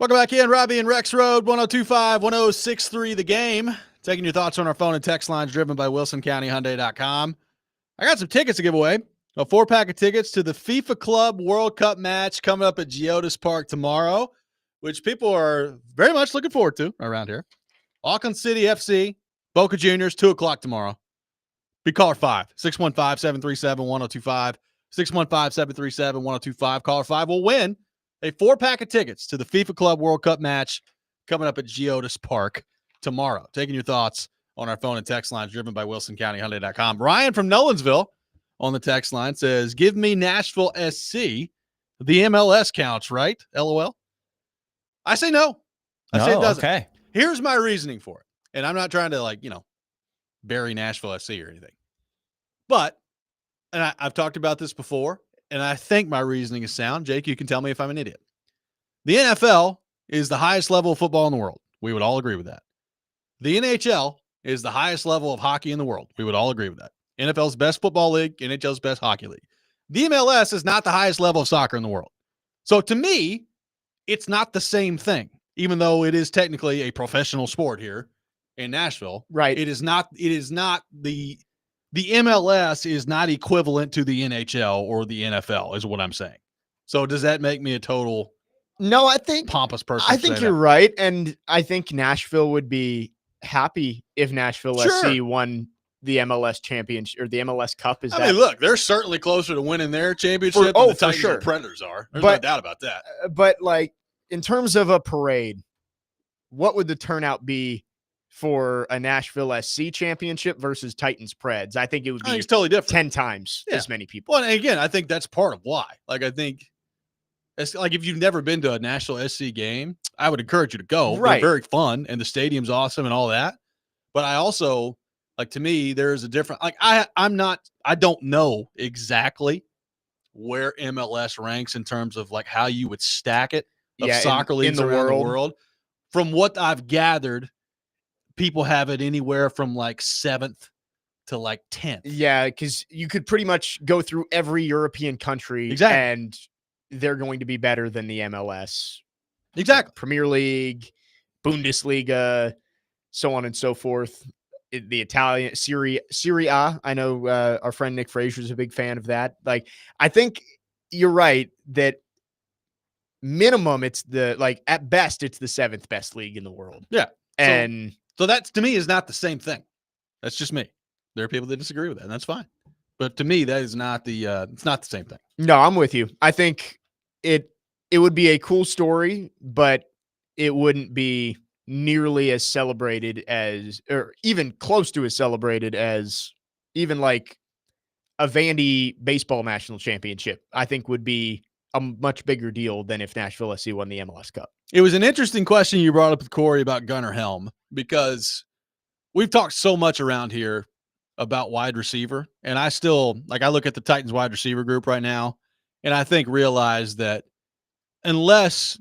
Welcome back in, Robby and Rexrode, 1025-1063 The Game. Taking your thoughts on our phone and text lines driven by WilsonCountyHyundai.com. I got some tickets to give away. A 4-pack of tickets to the FIFA Club World Cup match coming up at Geodis Park tomorrow, which people are very much looking forward to around here. Auckland City FC, Boca Juniors, 2 o'clock tomorrow. Be caller 5, 615-737-1025, 615-737-1025. Caller 5 will win a 4-pack of tickets to the FIFA Club World Cup match coming up at Geodis Park tomorrow. Taking your thoughts on our phone and text lines driven by WilsonCountyHyundai.com. Ryan from Nolensville on the text line says, give me Nashville SC. The MLS counts, right? LOL. I say no. I say it doesn't. Okay. Here's my reasoning for it. And I'm not trying to, bury Nashville SC or anything. But, and I've talked about this before, and I think my reasoning is sound. Jake, you can tell me if I'm an idiot. The NFL is the highest level of football in the world. We would all agree with that. The NHL is the highest level of hockey in the world. We would all agree with that. NFL's best football league, NHL's best hockey league. The MLS is not the highest level of soccer in the world. So to me, it's not the same thing, even though it is technically a professional sport here in Nashville. Right. It is not the MLS is not equivalent to the NHL or the NFL is what I'm saying. So does that make me a total No, I think pompous person? I think you're right. And I think Nashville would be happy if Nashville SC won the MLS championship or the MLS Cup. I mean, look, they're certainly closer to winning their championship than the Titans and Predators are. There's no doubt about that. But in terms of a parade, what would the turnout be for a Nashville SC championship versus Titans Preds? I think it would be it's totally different. 10 times as many people. Well, and again, I think that's part of why. I think it's if you've never been to a Nashville SC game, I would encourage you to go. Right. They're very fun and the stadium's awesome and all that. But I also to me, there's a different I don't know exactly where MLS ranks in terms of how you would stack it of soccer leagues in the around the world. From what I've gathered, people have it anywhere from 7th to 10th. Yeah, because you could pretty much go through every European country and they're going to be better than the MLS. Exactly. Premier League, Bundesliga, so on and so forth. The Italian Serie A. I know our friend Nick Frazier is a big fan of that. I think you're right that minimum it's at best it's the 7th best league in the world. Yeah. And so that to me is not the same thing. That's just me. There are people that disagree with that, and that's fine. But to me, that is not it's not the same thing. No, I'm with you. I think it would be a cool story, but it wouldn't be nearly as celebrated as, or even close to as celebrated as even a Vandy baseball national championship. I think would be a much bigger deal than if Nashville SC won the MLS Cup. It was an interesting question you brought up with Corey about Gunnar Helm, because we've talked so much around here about wide receiver. And I still, I look at the Titans wide receiver group right now, and I realize that unless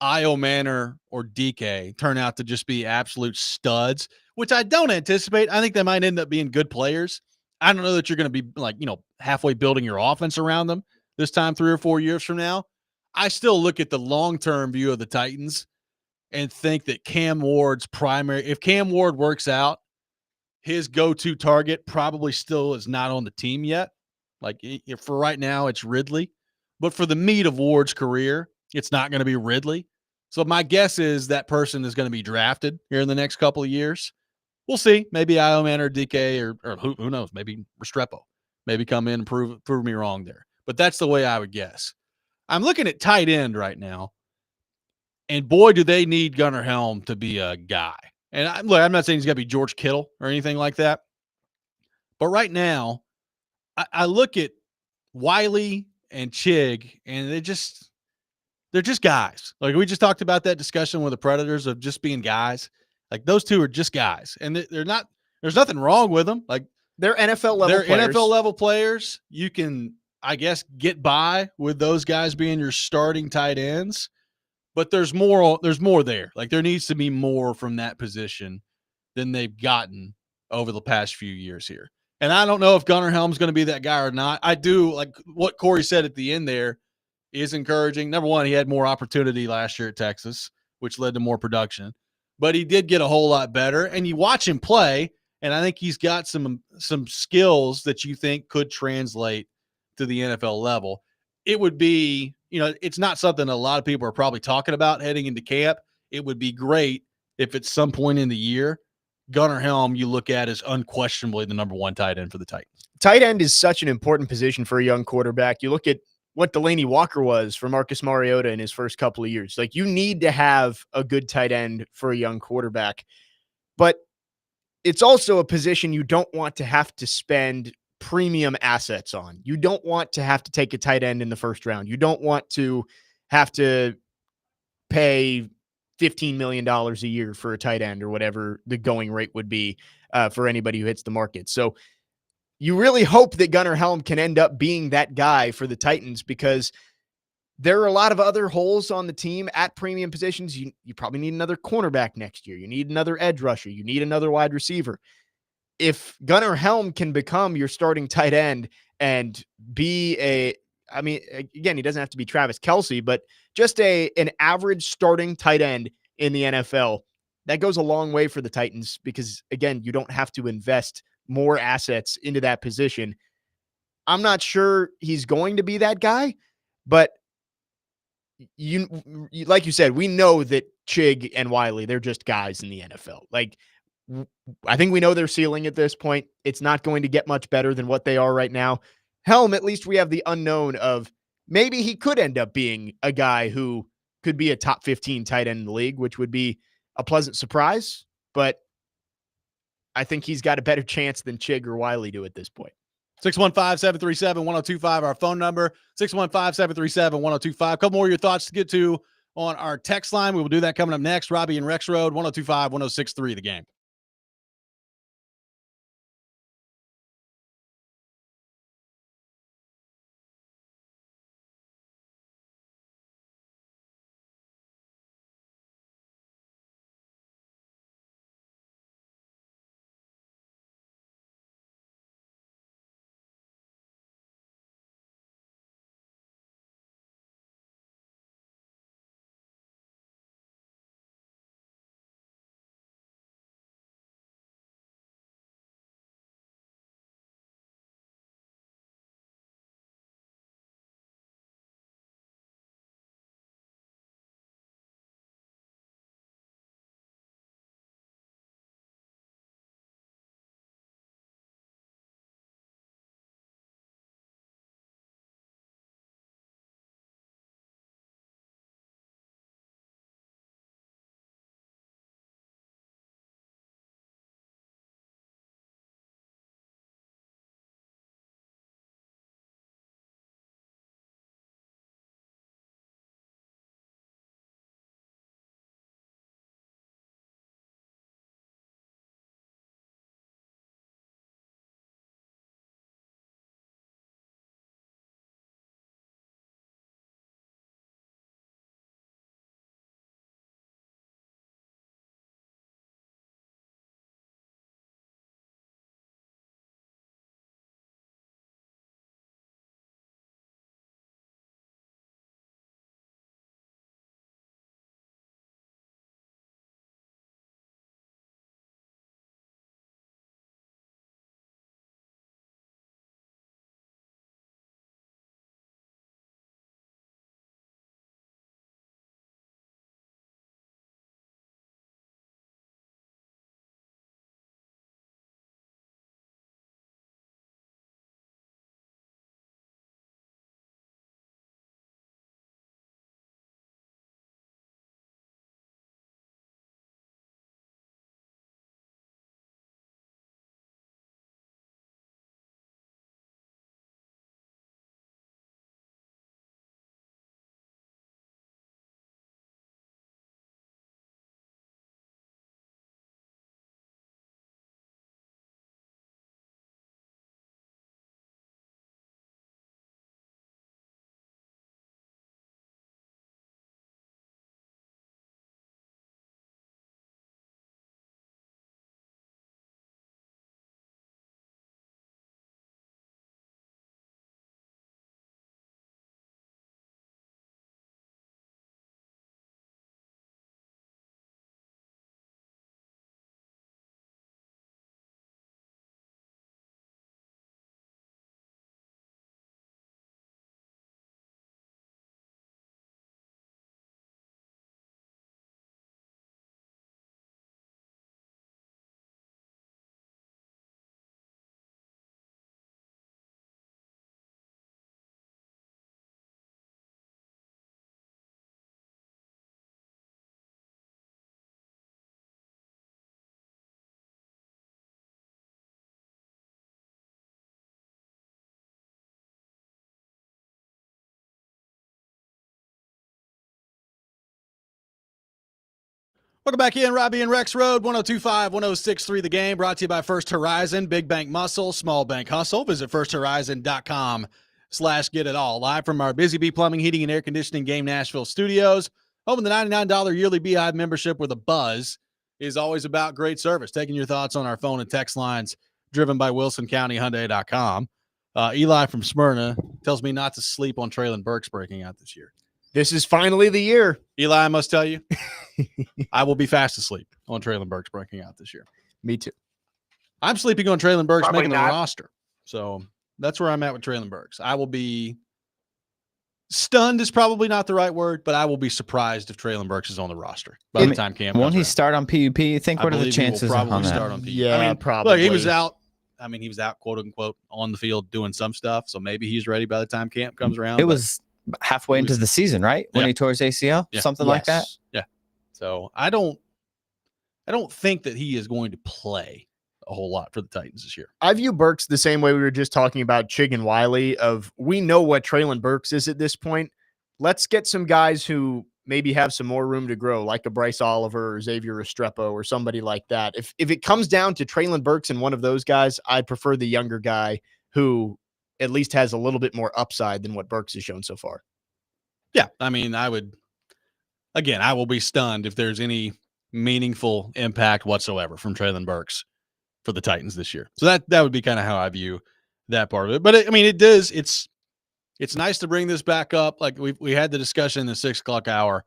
Io Manor or DK turn out to just be absolute studs, which I don't anticipate, I think they might end up being good players. I don't know that you're going to be halfway building your offense around them this time 3 or 4 years from now. I still look at the long-term view of the Titans and think that Cam Ward's if Cam Ward works out, his go-to target probably still is not on the team yet. For right now, it's Ridley. But for the meat of Ward's career, it's not going to be Ridley. So my guess is that person is going to be drafted here in the next couple of years. We'll see. Maybe Ioman or DK or who knows? Maybe Restrepo. Maybe come in and prove me wrong there. But that's the way I would guess. I'm looking at tight end right now, and boy, do they need Gunnar Helm to be a guy. And I'm not saying he's got to be George Kittle or anything like that. But right now, I look at Wiley and Chig, and they're just guys. We just talked about that discussion with the Predators of just being guys. Those two are just guys, and they're not. There's nothing wrong with them. They're NFL level. They're players. NFL level players. You can, I guess, get by with those guys being your starting tight ends, but there's more. There's more there. There needs to be more from that position than they've gotten over the past few years here. And I don't know if Gunnar Helm's going to be that guy or not. I do what Corey said at the end there is encouraging. Number one, he had more opportunity last year at Texas. which led to more production. But he did get a whole lot better. And you watch him play, and I think he's got some skills that you think could translate to the NFL level. It would be, it's not something a lot of people are probably talking about heading into camp. It would be great if at some point in the year, Gunnar Helm you look at as unquestionably the number one tight end for the Titans. Tight end is such an important position for a young quarterback. You look at what Delaney Walker was for Marcus Mariota in his first couple of years. Like, you need to have a good tight end for a young quarterback. But it's also a position you don't want to have to spend premium assets on. You don't want to have to take a tight end in the first round. You don't want to have to pay $15 million a year for a tight end or whatever the going rate would be for anybody who hits the market. So you really hope that Gunnar Helm can end up being that guy for the Titans, because there are a lot of other holes on the team at premium positions. You probably need another cornerback next year. You need another edge rusher. You need another wide receiver. If Gunnar Helm can become your starting tight end and be again, he doesn't have to be Travis Kelce, but just an average starting tight end in the NFL, that goes a long way for the Titans, because, again, you don't have to invest more assets into that position. I'm not sure he's going to be that guy, but like you said, we know that Chig and Wiley, they're just guys in the NFL. Like, I think we know their ceiling at this point. It's not going to get much better than what they are right now. Helm, at least we have the unknown of maybe he could end up being a guy who could be a top 15 tight end in the league, which would be a pleasant surprise. But I think he's got a better chance than Chig or Wiley do at this point. 615-737-1025, our phone number, 615-737-1025. A couple more of your thoughts to get to on our text line. We will do that coming up next. Robby and Rexrode, 1025-1063, the game. Welcome back in, Robby and Rexrode, 102.5, 106.3 The Game, brought to you by First Horizon, big bank muscle, small bank hustle. Visit firsthorizon.com/get-it-all. Live from our Busy Bee Plumbing, Heating, and Air Conditioning Game Nashville studios. Home of the $99 yearly Beehive membership with a buzz is always about great service. Taking your thoughts on our phone and text lines, driven by WilsonCountyHyundai.com. Eli from Smyrna tells me not to sleep on Traylon Burks breaking out this year. This is finally the year. Eli, I must tell you, I will be fast asleep on Traylon Burks breaking out this year. Me too. I'm sleeping on Traylon Burks Probably making the not. roster. So that's where I'm at with Traylon Burks. I will be stunned is probably not the right word, but I will be surprised if Traylon Burks is on the roster by the time camp Won't comes he around. start on PUP? You think I what are the believe he will chances probably on that? start on PUP. Yeah, I mean, probably. Look, he was out, quote unquote, on the field doing some stuff. So maybe he's ready by the time camp comes around. It was halfway into the season, right? When he tore his ACL, something like that. Yeah. So I don't think that he is going to play a whole lot for the Titans this year. I view Burks the same way we were just talking about Chig and Wiley of we know what Traylon Burks is at this point. Let's get some guys who maybe have some more room to grow, like a Bryce Oliver or Xavier Restrepo or somebody like that. If it comes down to Traylon Burks and one of those guys, I'd prefer the younger guy who at least has a little bit more upside than what Burks has shown so far. Yeah. I mean, I will be stunned if there's any meaningful impact whatsoever from Traylon Burks for the Titans this year. So that would be kind of how I view that part of it. But it's nice to bring this back up. Like we had the discussion in the 6 o'clock hour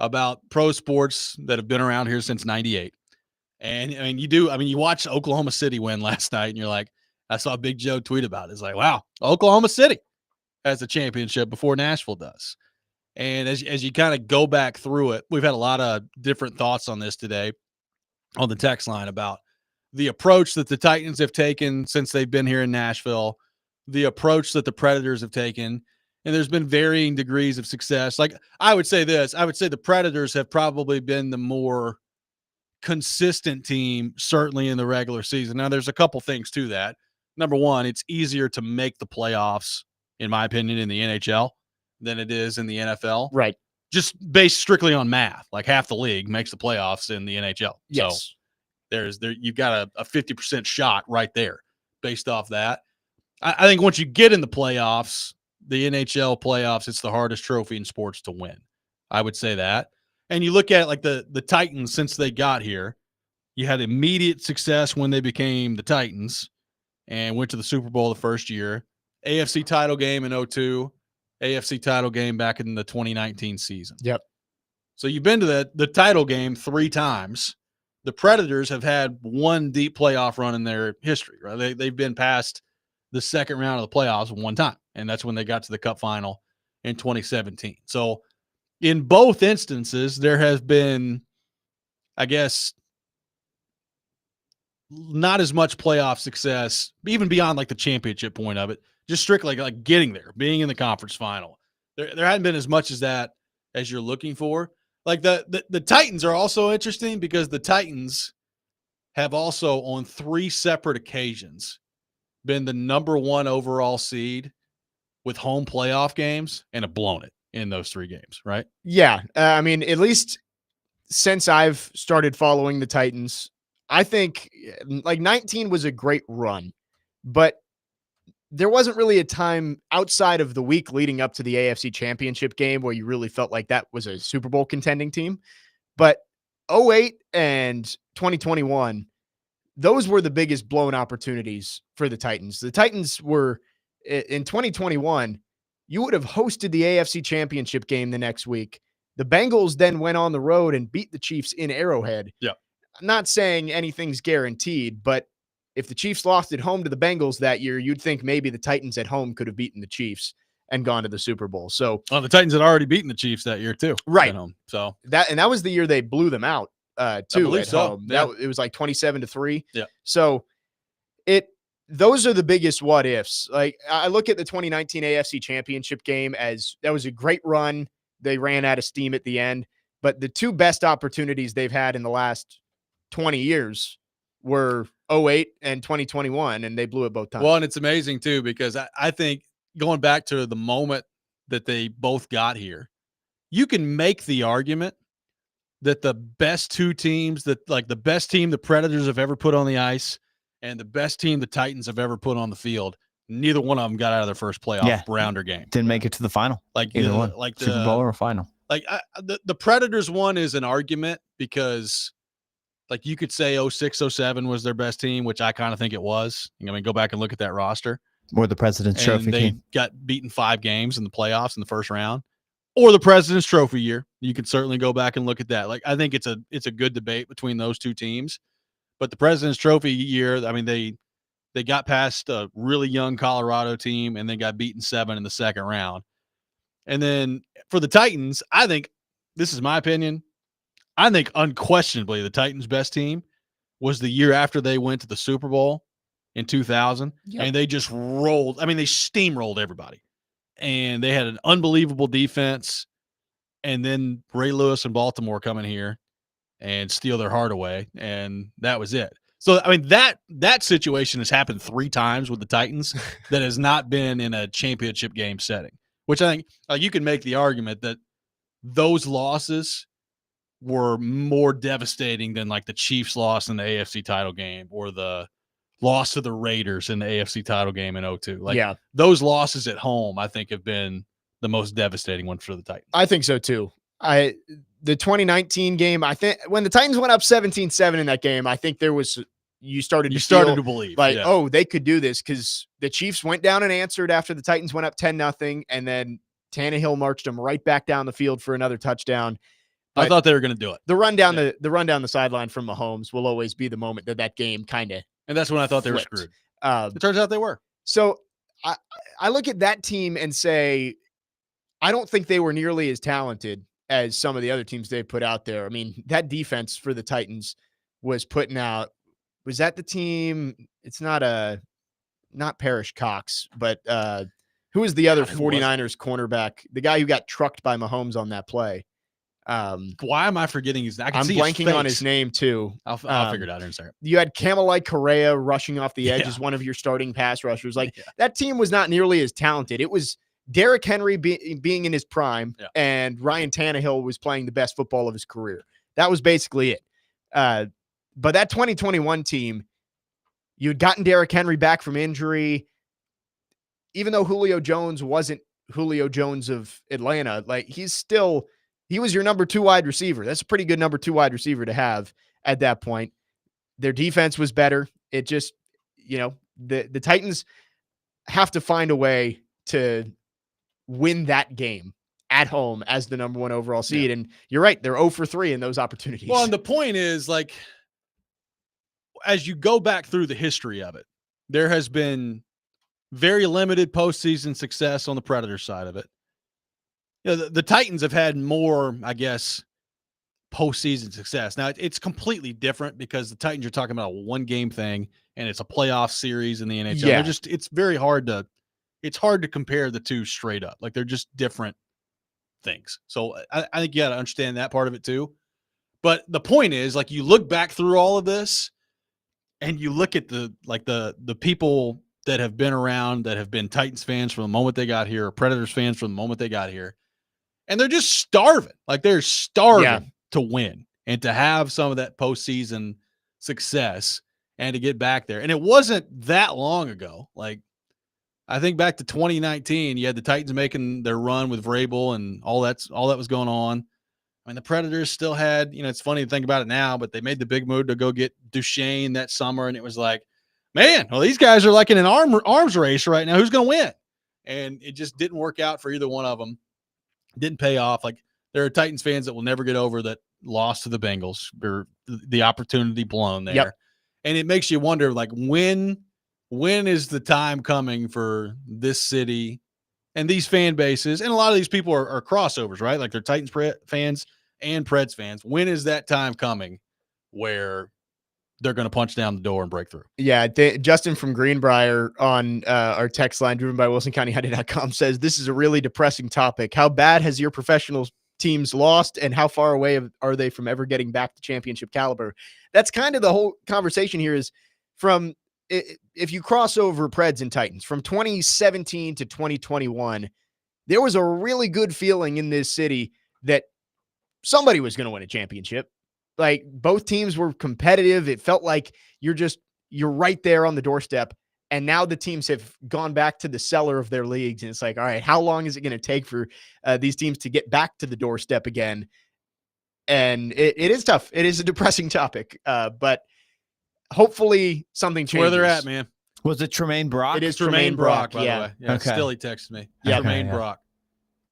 about pro sports that have been around here since '98. And you watch Oklahoma City win last night and you're like, I saw Big Joe tweet about it. It's like, wow, Oklahoma City has the championship before Nashville does. And as you kind of go back through it, we've had a lot of different thoughts on this today on the text line about the approach that the Titans have taken since they've been here in Nashville, the approach that the Predators have taken, and there's been varying degrees of success. Like I would say the Predators have probably been the more consistent team, certainly in the regular season. Now, there's a couple things to that. Number one, it's easier to make the playoffs, in my opinion, in the NHL than it is in the NFL. Right. Just based strictly on math. Like half the league makes the playoffs in the NHL. Yes. So you've got a 50% shot right there based off that. I think once you get in the playoffs, the NHL playoffs, it's the hardest trophy in sports to win. I would say that. And you look at it like the Titans since they got here, you had immediate success when they became the Titans and went to the Super Bowl the first year. AFC title game in 2002, AFC title game back in the 2019 season. Yep. So you've been to the title game 3 times. The Predators have had one deep playoff run in their history, right? They've been past the second round of the playoffs one time, and that's when they got to the Cup final in 2017. So in both instances, there has been, I guess, not as much playoff success, even beyond like the championship point of it, just strictly like getting there, being in the conference final. There hadn't been as much as that as you're looking for. Like the Titans are also interesting because the Titans have also on 3 separate occasions been the number 1 overall seed with home playoff games and have blown it in those 3 games, right? Yeah. I mean, at least since I've started following the Titans, I think like 19 was a great run, but there wasn't really a time outside of the week leading up to the AFC Championship game where you really felt like that was a Super Bowl contending team. But 08 and 2021, those were the biggest blown opportunities for the Titans. The Titans were in 2021, you would have hosted the AFC Championship game the next week. The Bengals then went on the road and beat the Chiefs in Arrowhead. Yeah. I'm not saying anything's guaranteed, but if the Chiefs lost at home to the Bengals that year, you'd think maybe the Titans at home could have beaten the Chiefs and gone to the Super Bowl. So the Titans had already beaten the Chiefs that year too. Right. At home. So that was the year they blew them out too at home. Yeah. It was like 27-3. Yeah. So those are the biggest what ifs. Like I look at the 2019 AFC Championship game as that was a great run. They ran out of steam at the end, but the 2 best opportunities they've had in the last 20 years were 08 and 2021, and they blew it both times. Well, and it's amazing too, because I think going back to the moment that they both got here, you can make the argument that the best two teams, that like the best team the Predators have ever put on the ice and the best team the Titans have ever put on the field, neither one of them got out of their first playoff round or game. Didn't make it to the final. Like either one, like Super Bowl or final. Like the Predators one is an argument because like you could say 06, 07 was their best team, which I kind of think it was. I mean, go back and look at that roster. Or the President's Trophy They team. got beaten 5 games in the playoffs in the first round. Or the President's Trophy year. You could certainly go back and look at that. Like I think it's a good debate between those two teams. But the President's Trophy year, I mean, they got past a really young Colorado team and then got beaten 7 in the second round. And then for the Titans, I think, this is my opinion, I think unquestionably the Titans' best team was the year after they went to the Super Bowl in 2000. Yep. And they just rolled. I mean, they steamrolled everybody. And they had an unbelievable defense. And then Ray Lewis and Baltimore come in here and steal their heart away. And that was it. So, I mean, that situation has happened 3 times with the Titans that has not been in a championship game setting, which I think you can make the argument that those losses were more devastating than like the Chiefs loss in the AFC title game or the loss to the Raiders in the AFC title game in 2002. Like those losses at home, I think have been the most devastating one for the Titans. I think so too. The 2019 game, I think when the Titans went up 17-7 in that game, I think there was, you started to believe like, oh, they could do this because the Chiefs went down and answered after the Titans went up 10-0. And then Tannehill marched them right back down the field for another touchdown. But I thought they were going to do it. The run down the sideline from Mahomes will always be the moment that game kind of, and that's when I thought they were screwed. It turns out they were. So I look at that team and say, I don't think they were nearly as talented as some of the other teams they put out there. I mean, that defense for the Titans was putting out. Was that the team? It's not Parrish Cox, but who was the other 49ers cornerback? The guy who got trucked by Mahomes on that play. Why am I forgetting his name? I'm blanking on his name too. I'll figure it out in a second. You had Camelite Correa rushing off the edge as one of your starting pass rushers. Like that team was not nearly as talented. It was Derrick Henry being in his prime and Ryan Tannehill was playing the best football of his career. That was basically it. But that 2021 team, you had gotten Derrick Henry back from injury. Even though Julio Jones wasn't Julio Jones of Atlanta, like he was your number 2 wide receiver. That's a pretty good number 2 wide receiver to have at that point. Their defense was better. It just, the Titans have to find a way to win that game at home as the number 1 overall seed. And you're right. They're 0 for 3 in those opportunities. Well, and the point is, like, as you go back through the history of it, there has been very limited postseason success on the Predator side of it. The Titans have had more, I guess, postseason success. Now, it's completely different because the Titans are talking about a 1-game thing and it's a playoff series in the NHL. Yeah. It's very hard to compare the two straight up. Like they're just different things. So I think you got to understand that part of it too. But the point is, like, you look back through all of this and you look at the people that have been around, that have been Titans fans from the moment they got here, or Predators fans from the moment they got here, and they're just starving. Like they're starving to win and to have some of that postseason success and to get back there. And it wasn't that long ago. Like I think back to 2019, you had the Titans making their run with Vrabel and all that was going on. I mean, the Predators still had, it's funny to think about it now, but they made the big move to go get Duchesne that summer. And it was like, man, well, these guys are like in an arms race right now. Who's going to win? And it just didn't work out for either one of them. Didn't pay off. Like there are Titans fans that will never get over that loss to the Bengals or the opportunity blown there. Yep. And it makes you wonder, like, when is the time coming for this city and these fan bases? And a lot of these people are crossovers, right? Like they're Titans fans and Preds fans. When is that time coming where they're going to punch down the door and break through? Yeah. Justin from Greenbrier on our text line driven by WilsonCountyHunting.com says, this is a really depressing topic. How bad has your professional teams lost and how far away are they from ever getting back to championship caliber? That's kind of the whole conversation here is from, if you cross over Preds and Titans from 2017 to 2021, there was a really good feeling in this city that somebody was going to win a championship. Like both teams were competitive. It felt like you're right there on the doorstep. And now the teams have gone back to the cellar of their leagues. And it's like, all right, how long is it going to take for these teams to get back to the doorstep again? And it is tough. It is a depressing topic. But hopefully something changes. Where they're at, man. Was it Tremaine Brock? It is Tremaine Brock, by the way. Yeah, Okay. Still he texted me. Yeah, Tremaine Brock.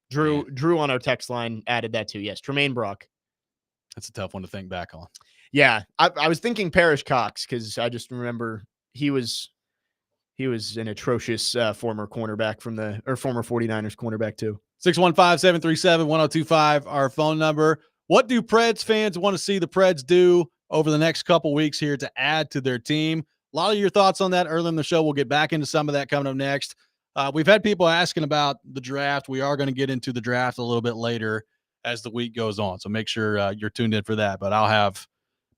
Drew on our text line added that too. Yes, Tremaine Brock. That's a tough one to think back on. Yeah, I was thinking Parrish Cox because I just remember he was an atrocious former cornerback former 49ers cornerback too. 615-737-1025, our phone number. What do Preds fans want to see the Preds do over the next couple weeks here to add to their team? A lot of your thoughts on that early in the show. We'll get back into some of that coming up next. We've had people asking about the draft. We are going to get into the draft a little bit later as the week goes on. So make sure you're tuned in for that. But I'll have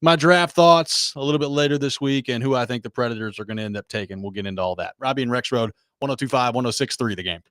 my draft thoughts a little bit later this week and who I think the Predators are going to end up taking. We'll get into all that. Robby and Rexrode, 102.5, 106.3 The Game.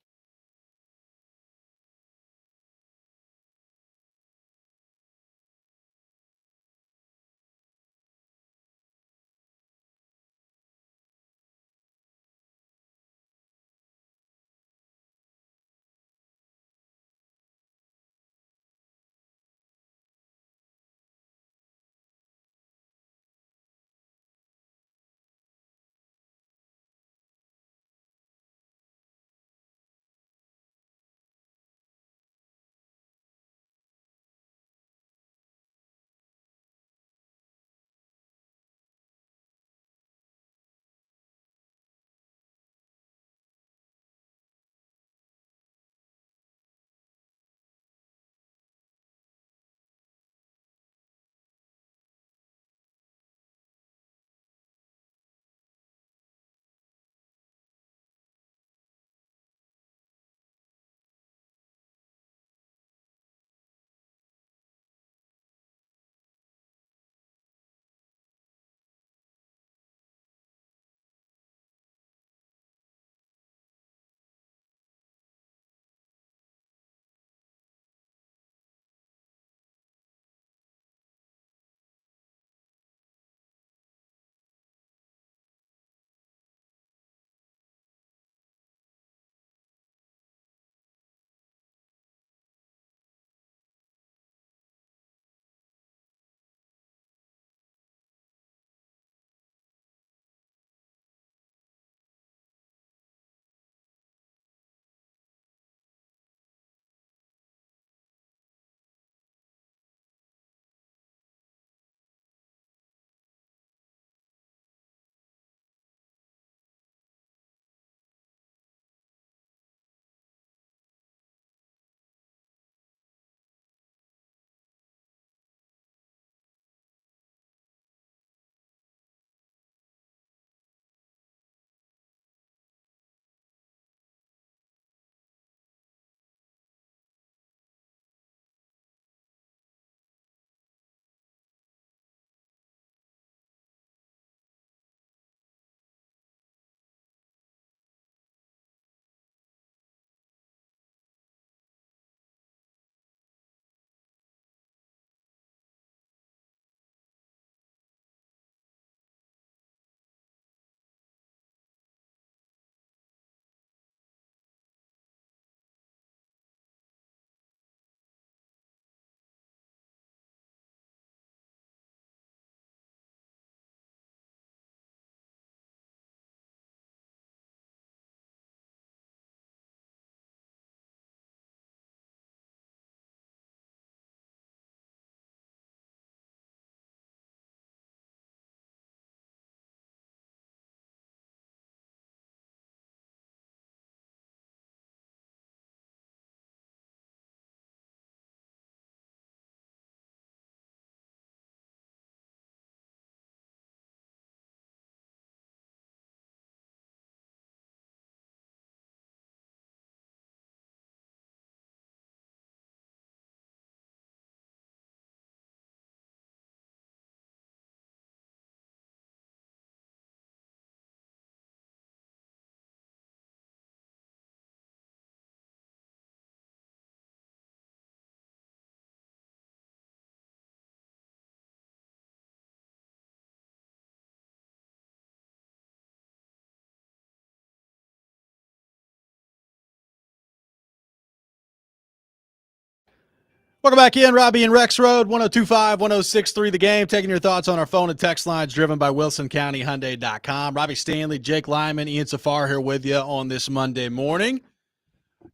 Welcome back in, Robby and Rexrode, 102.5-106.3 The Game. Taking your thoughts on our phone and text lines driven by WilsonCountyHyundai.com. Robbie Stanley, Jake Lyman, Ian Safar here with you on this Monday morning.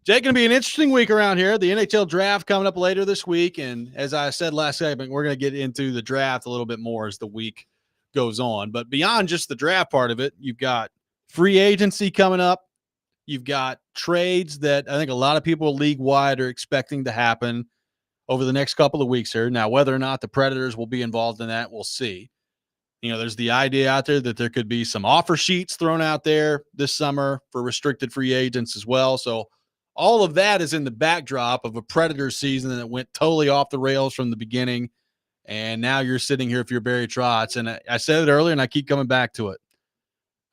Jake, going to be an interesting week around here. The NHL draft coming up later this week, and as I said last segment, we're going to get into the draft a little bit more as the week goes on. But beyond just the draft part of it, you've got free agency coming up. You've got trades that I think a lot of people league-wide are expecting to happen over the next couple of weeks here. Now, whether or not the Predators will be involved in that, we'll see. There's the idea out there that there could be some offer sheets thrown out there this summer for restricted free agents as well. So all of that is in the backdrop of a Predators season that went totally off the rails from the beginning. And now you're sitting here if you're Barry Trotz. And I said it earlier, and I keep coming back to it.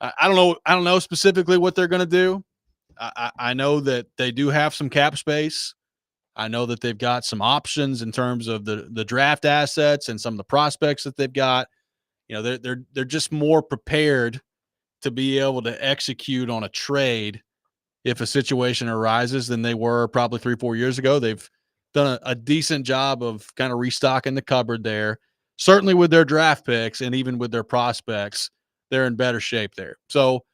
I don't know specifically what they're going to do. I know that they do have some cap space. I know that they've got some options in terms of the draft assets and some of the prospects that they've got. They're just more prepared to be able to execute on a trade if a situation arises than they were probably 3-4 years ago. They've done a decent job of kind of restocking the cupboard there. Certainly with their draft picks and even with their prospects, they're in better shape there. So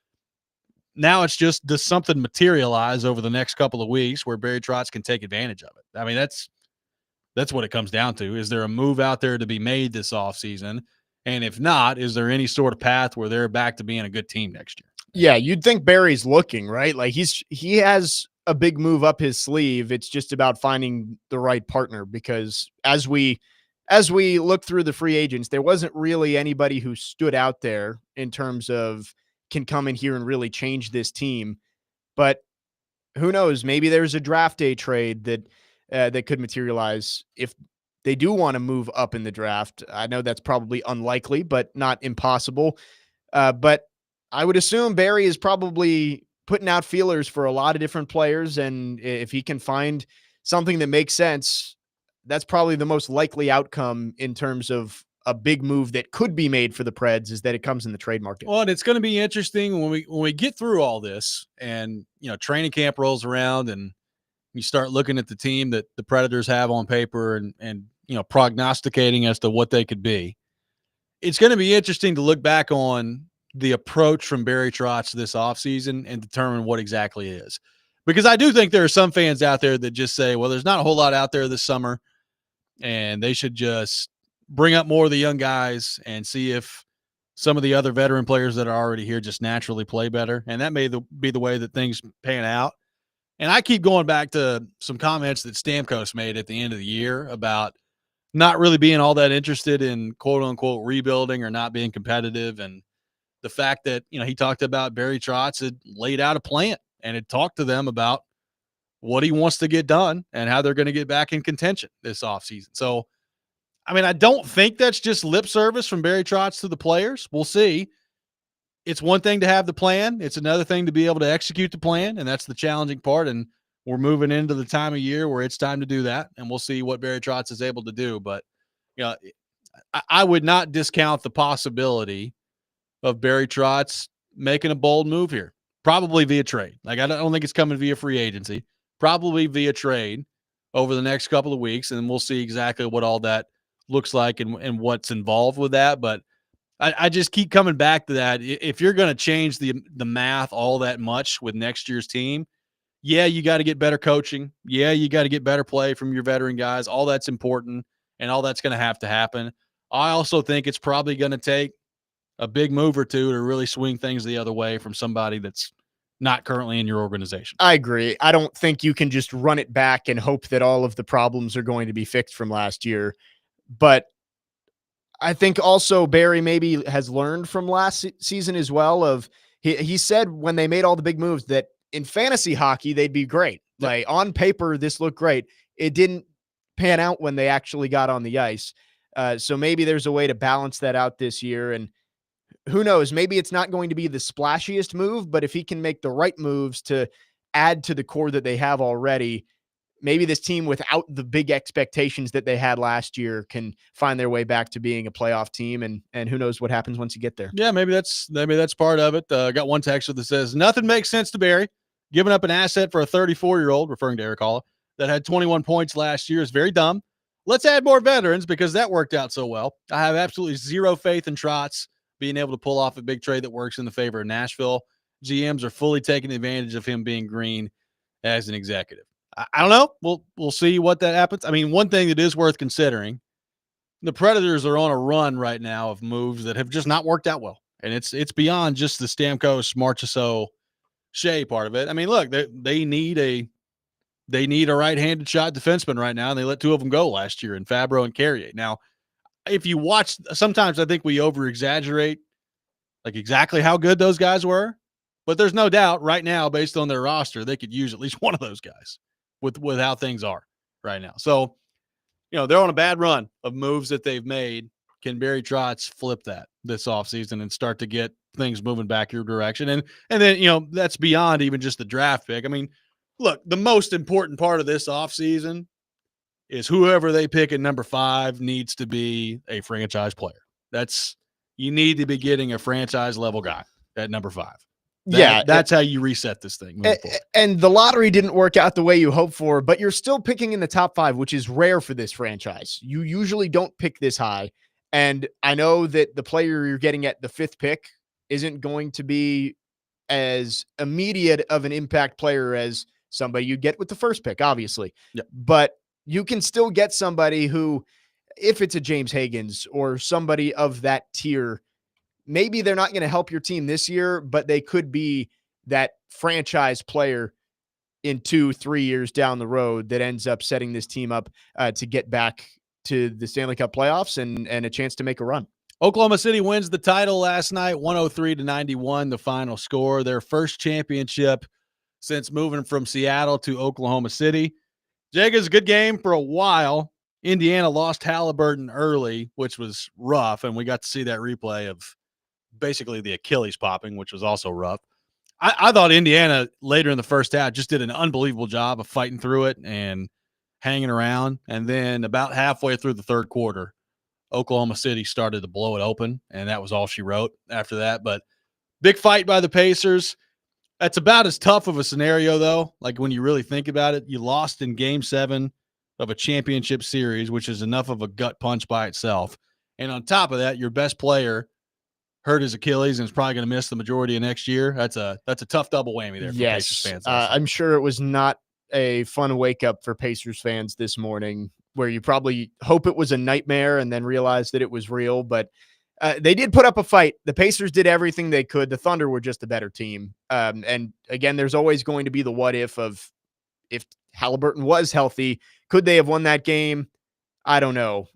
now it's just, does something materialize over the next couple of weeks where Barry Trotz can take advantage of it? I mean, that's what it comes down to. Is there a move out there to be made this offseason? And if not, is there any sort of path where they're back to being a good team next year? Yeah, you'd think Barry's looking, right? Like he has a big move up his sleeve. It's just about finding the right partner, because as we look through the free agents, there wasn't really anybody who stood out there in terms of can come in here and really change this team. But who knows? Maybe there's a draft day trade that could materialize if they do want to move up in the draft. I know that's probably unlikely, but not impossible. But I would assume Barry is probably putting out feelers for a lot of different players. And if he can find something that makes sense, that's probably the most likely outcome in terms of a big move that could be made for the Preds, is that it comes in the trade market. Well, and it's going to be interesting when we get through all this and, training camp rolls around and you start looking at the team that the Predators have on paper and prognosticating as to what they could be. It's going to be interesting to look back on the approach from Barry Trotz this offseason and determine what exactly it is. Because I do think there are some fans out there that just say, well, there's not a whole lot out there this summer, and they should just bring up more of the young guys and see if some of the other veteran players that are already here just naturally play better. And that may be the way that things pan out. And I keep going back to some comments that Stamkos made at the end of the year about not really being all that interested in quote unquote rebuilding or not being competitive. And the fact that, he talked about Barry Trotz had laid out a plan and had talked to them about what he wants to get done and how they're going to get back in contention this offseason. So, I mean, I don't think that's just lip service from Barry Trotz to the players. We'll see. It's one thing to have the plan. It's another thing to be able to execute the plan, and that's the challenging part. And we're moving into the time of year where it's time to do that, and we'll see what Barry Trotz is able to do. But, I would not discount the possibility of Barry Trotz making a bold move here, probably via trade. Like, I don't think it's coming via free agency, probably via trade over the next couple of weeks, and we'll see exactly what all that looks like and what's involved with that. But I just keep coming back to that. If you're going to change the math all that much with next year's team, yeah, you got to get better coaching. Yeah, you got to get better play from your veteran guys. All that's important, and all that's going to happen. I also think it's probably going to take a big move or two to really swing things the other way from somebody that's not currently in your organization. I agree. I don't think you can just run it back and hope that all of the problems are going to be fixed from last year. But I think also Barry maybe has learned from last season as well. Of he said when they made all the big moves that in fantasy hockey, they'd be great. Like on paper, this looked great. It didn't pan out when they actually got on the ice. So maybe there's a way to balance that out this year. And who knows, maybe it's not going to be the splashiest move, but if he can make the right moves to add to the core that they have already, maybe this team without the big expectations that they had last year can find their way back to being a playoff team. And who knows what happens once you get there. Yeah, maybe that's part of it. I got one texter that says, nothing makes sense to Barry. Giving up an asset for a 34-year-old, referring to Eric Halla, that had 21 points last year is very dumb. let's add more veterans because that worked out so well. I have absolutely zero faith in Trotz being able to pull off a big trade that works in the favor of Nashville. GMs are fully taking advantage of him being green as an executive. I don't know. We'll see what that happens. I mean, one thing that is worth considering, the Predators are on a run right now of moves that have just not worked out well. And it's beyond just the Stamkos, Marchessault, Shea part of it. I mean, look, they need a right-handed shot defenseman right now, and they let two of them go last year in Fabro and Carrier. Now, if you watch, sometimes I think we over-exaggerate like exactly how good those guys were, but there's no doubt right now, based on their roster, they could use at least one of those guys with how things are right now. So, they're on a bad run of moves that they've made. Can Barry Trotz flip that this offseason and start to get things moving back your direction? And then, that's beyond even just the draft pick. I mean, look, the most important part of this offseason is whoever they pick at number 5 needs to be a franchise player. You need to be getting a franchise level guy at number 5. That's how you reset this thing. And the lottery didn't work out the way you hoped for, but you're still picking in the top 5, which is rare for this franchise. You usually don't pick this high. And I know that the player you're getting at the 5th pick isn't going to be as immediate of an impact player as somebody you get with the 1st pick, obviously. Yep. But you can still get somebody who, if it's a James Higgins or somebody of that tier, maybe they're not going to help your team this year, but they could be that franchise player in 2-3 years down the road that ends up setting this team up to get back to the Stanley Cup playoffs and a chance to make a run. Oklahoma City wins the title last night, 103-91, the final score. Their first championship since moving from Seattle to Oklahoma City. Jaga's a good game for a while. Indiana lost Halliburton early, which was rough, and we got to see that replay of basically the Achilles popping, which was also rough. I thought Indiana later in the first half just did an unbelievable job of fighting through it and hanging around. And then about halfway through the third quarter, Oklahoma City started to blow it open, and that was all she wrote after that. But big fight by the Pacers. That's about as tough of a scenario, though. Like when you really think about it, you lost in Game 7 of a championship series, which is enough of a gut punch by itself. And on top of that, your best player hurt his Achilles and is probably going to miss the majority of next year. That's a tough double whammy there for Pacers fans. I'm sure it was not a fun wake up for Pacers fans this morning, where you probably hope it was a nightmare and then realize that it was real. But they did put up a fight. The Pacers did everything they could. The Thunder were just a better team. And again, there's always going to be the what if of if Halliburton was healthy, could they have won that game? I don't know.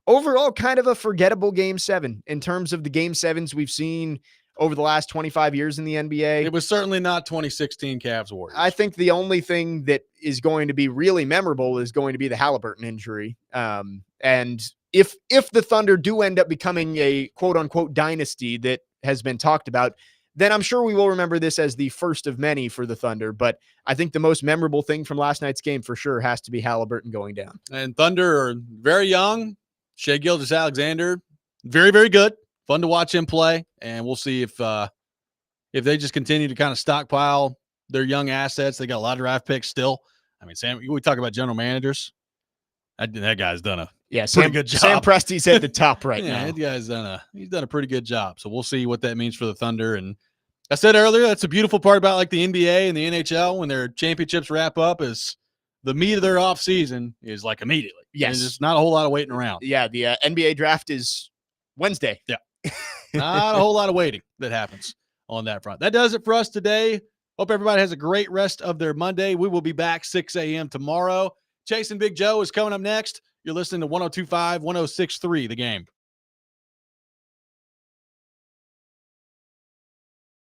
Overall, kind of a forgettable Game 7 in terms of the Game 7s we've seen over the last 25 years in the NBA. It was certainly not 2016 Cavs Warriors. I think the only thing that is going to be really memorable is going to be the Halliburton injury. And if the Thunder do end up becoming a quote-unquote dynasty that has been talked about, then I'm sure we will remember this as the first of many for the Thunder. But I think the most memorable thing from last night's game for sure has to be Halliburton going down. And Thunder are very young. Shea Gilgeous-Alexander, very, very good. Fun to watch him play. And we'll see if they just continue to kind of stockpile their young assets. They got a lot of draft picks still. I mean, Sam, we talk about general managers. That guy's done a pretty good job. Sam Presti's at the top right now. That guy's done a pretty good job. So we'll see what that means for the Thunder. And I said earlier, that's a beautiful part about like the NBA and the NHL when their championships wrap up is the meat of their offseason is like immediately. Yes. There's not a whole lot of waiting around. Yeah, the NBA draft is Wednesday. Yeah. Not a whole lot of waiting that happens on that front. That does it for us today. Hope everybody has a great rest of their Monday. We will be back 6 a.m. tomorrow. Chasing Big Joe is coming up next. You're listening to 102.5, 106.3, The Game.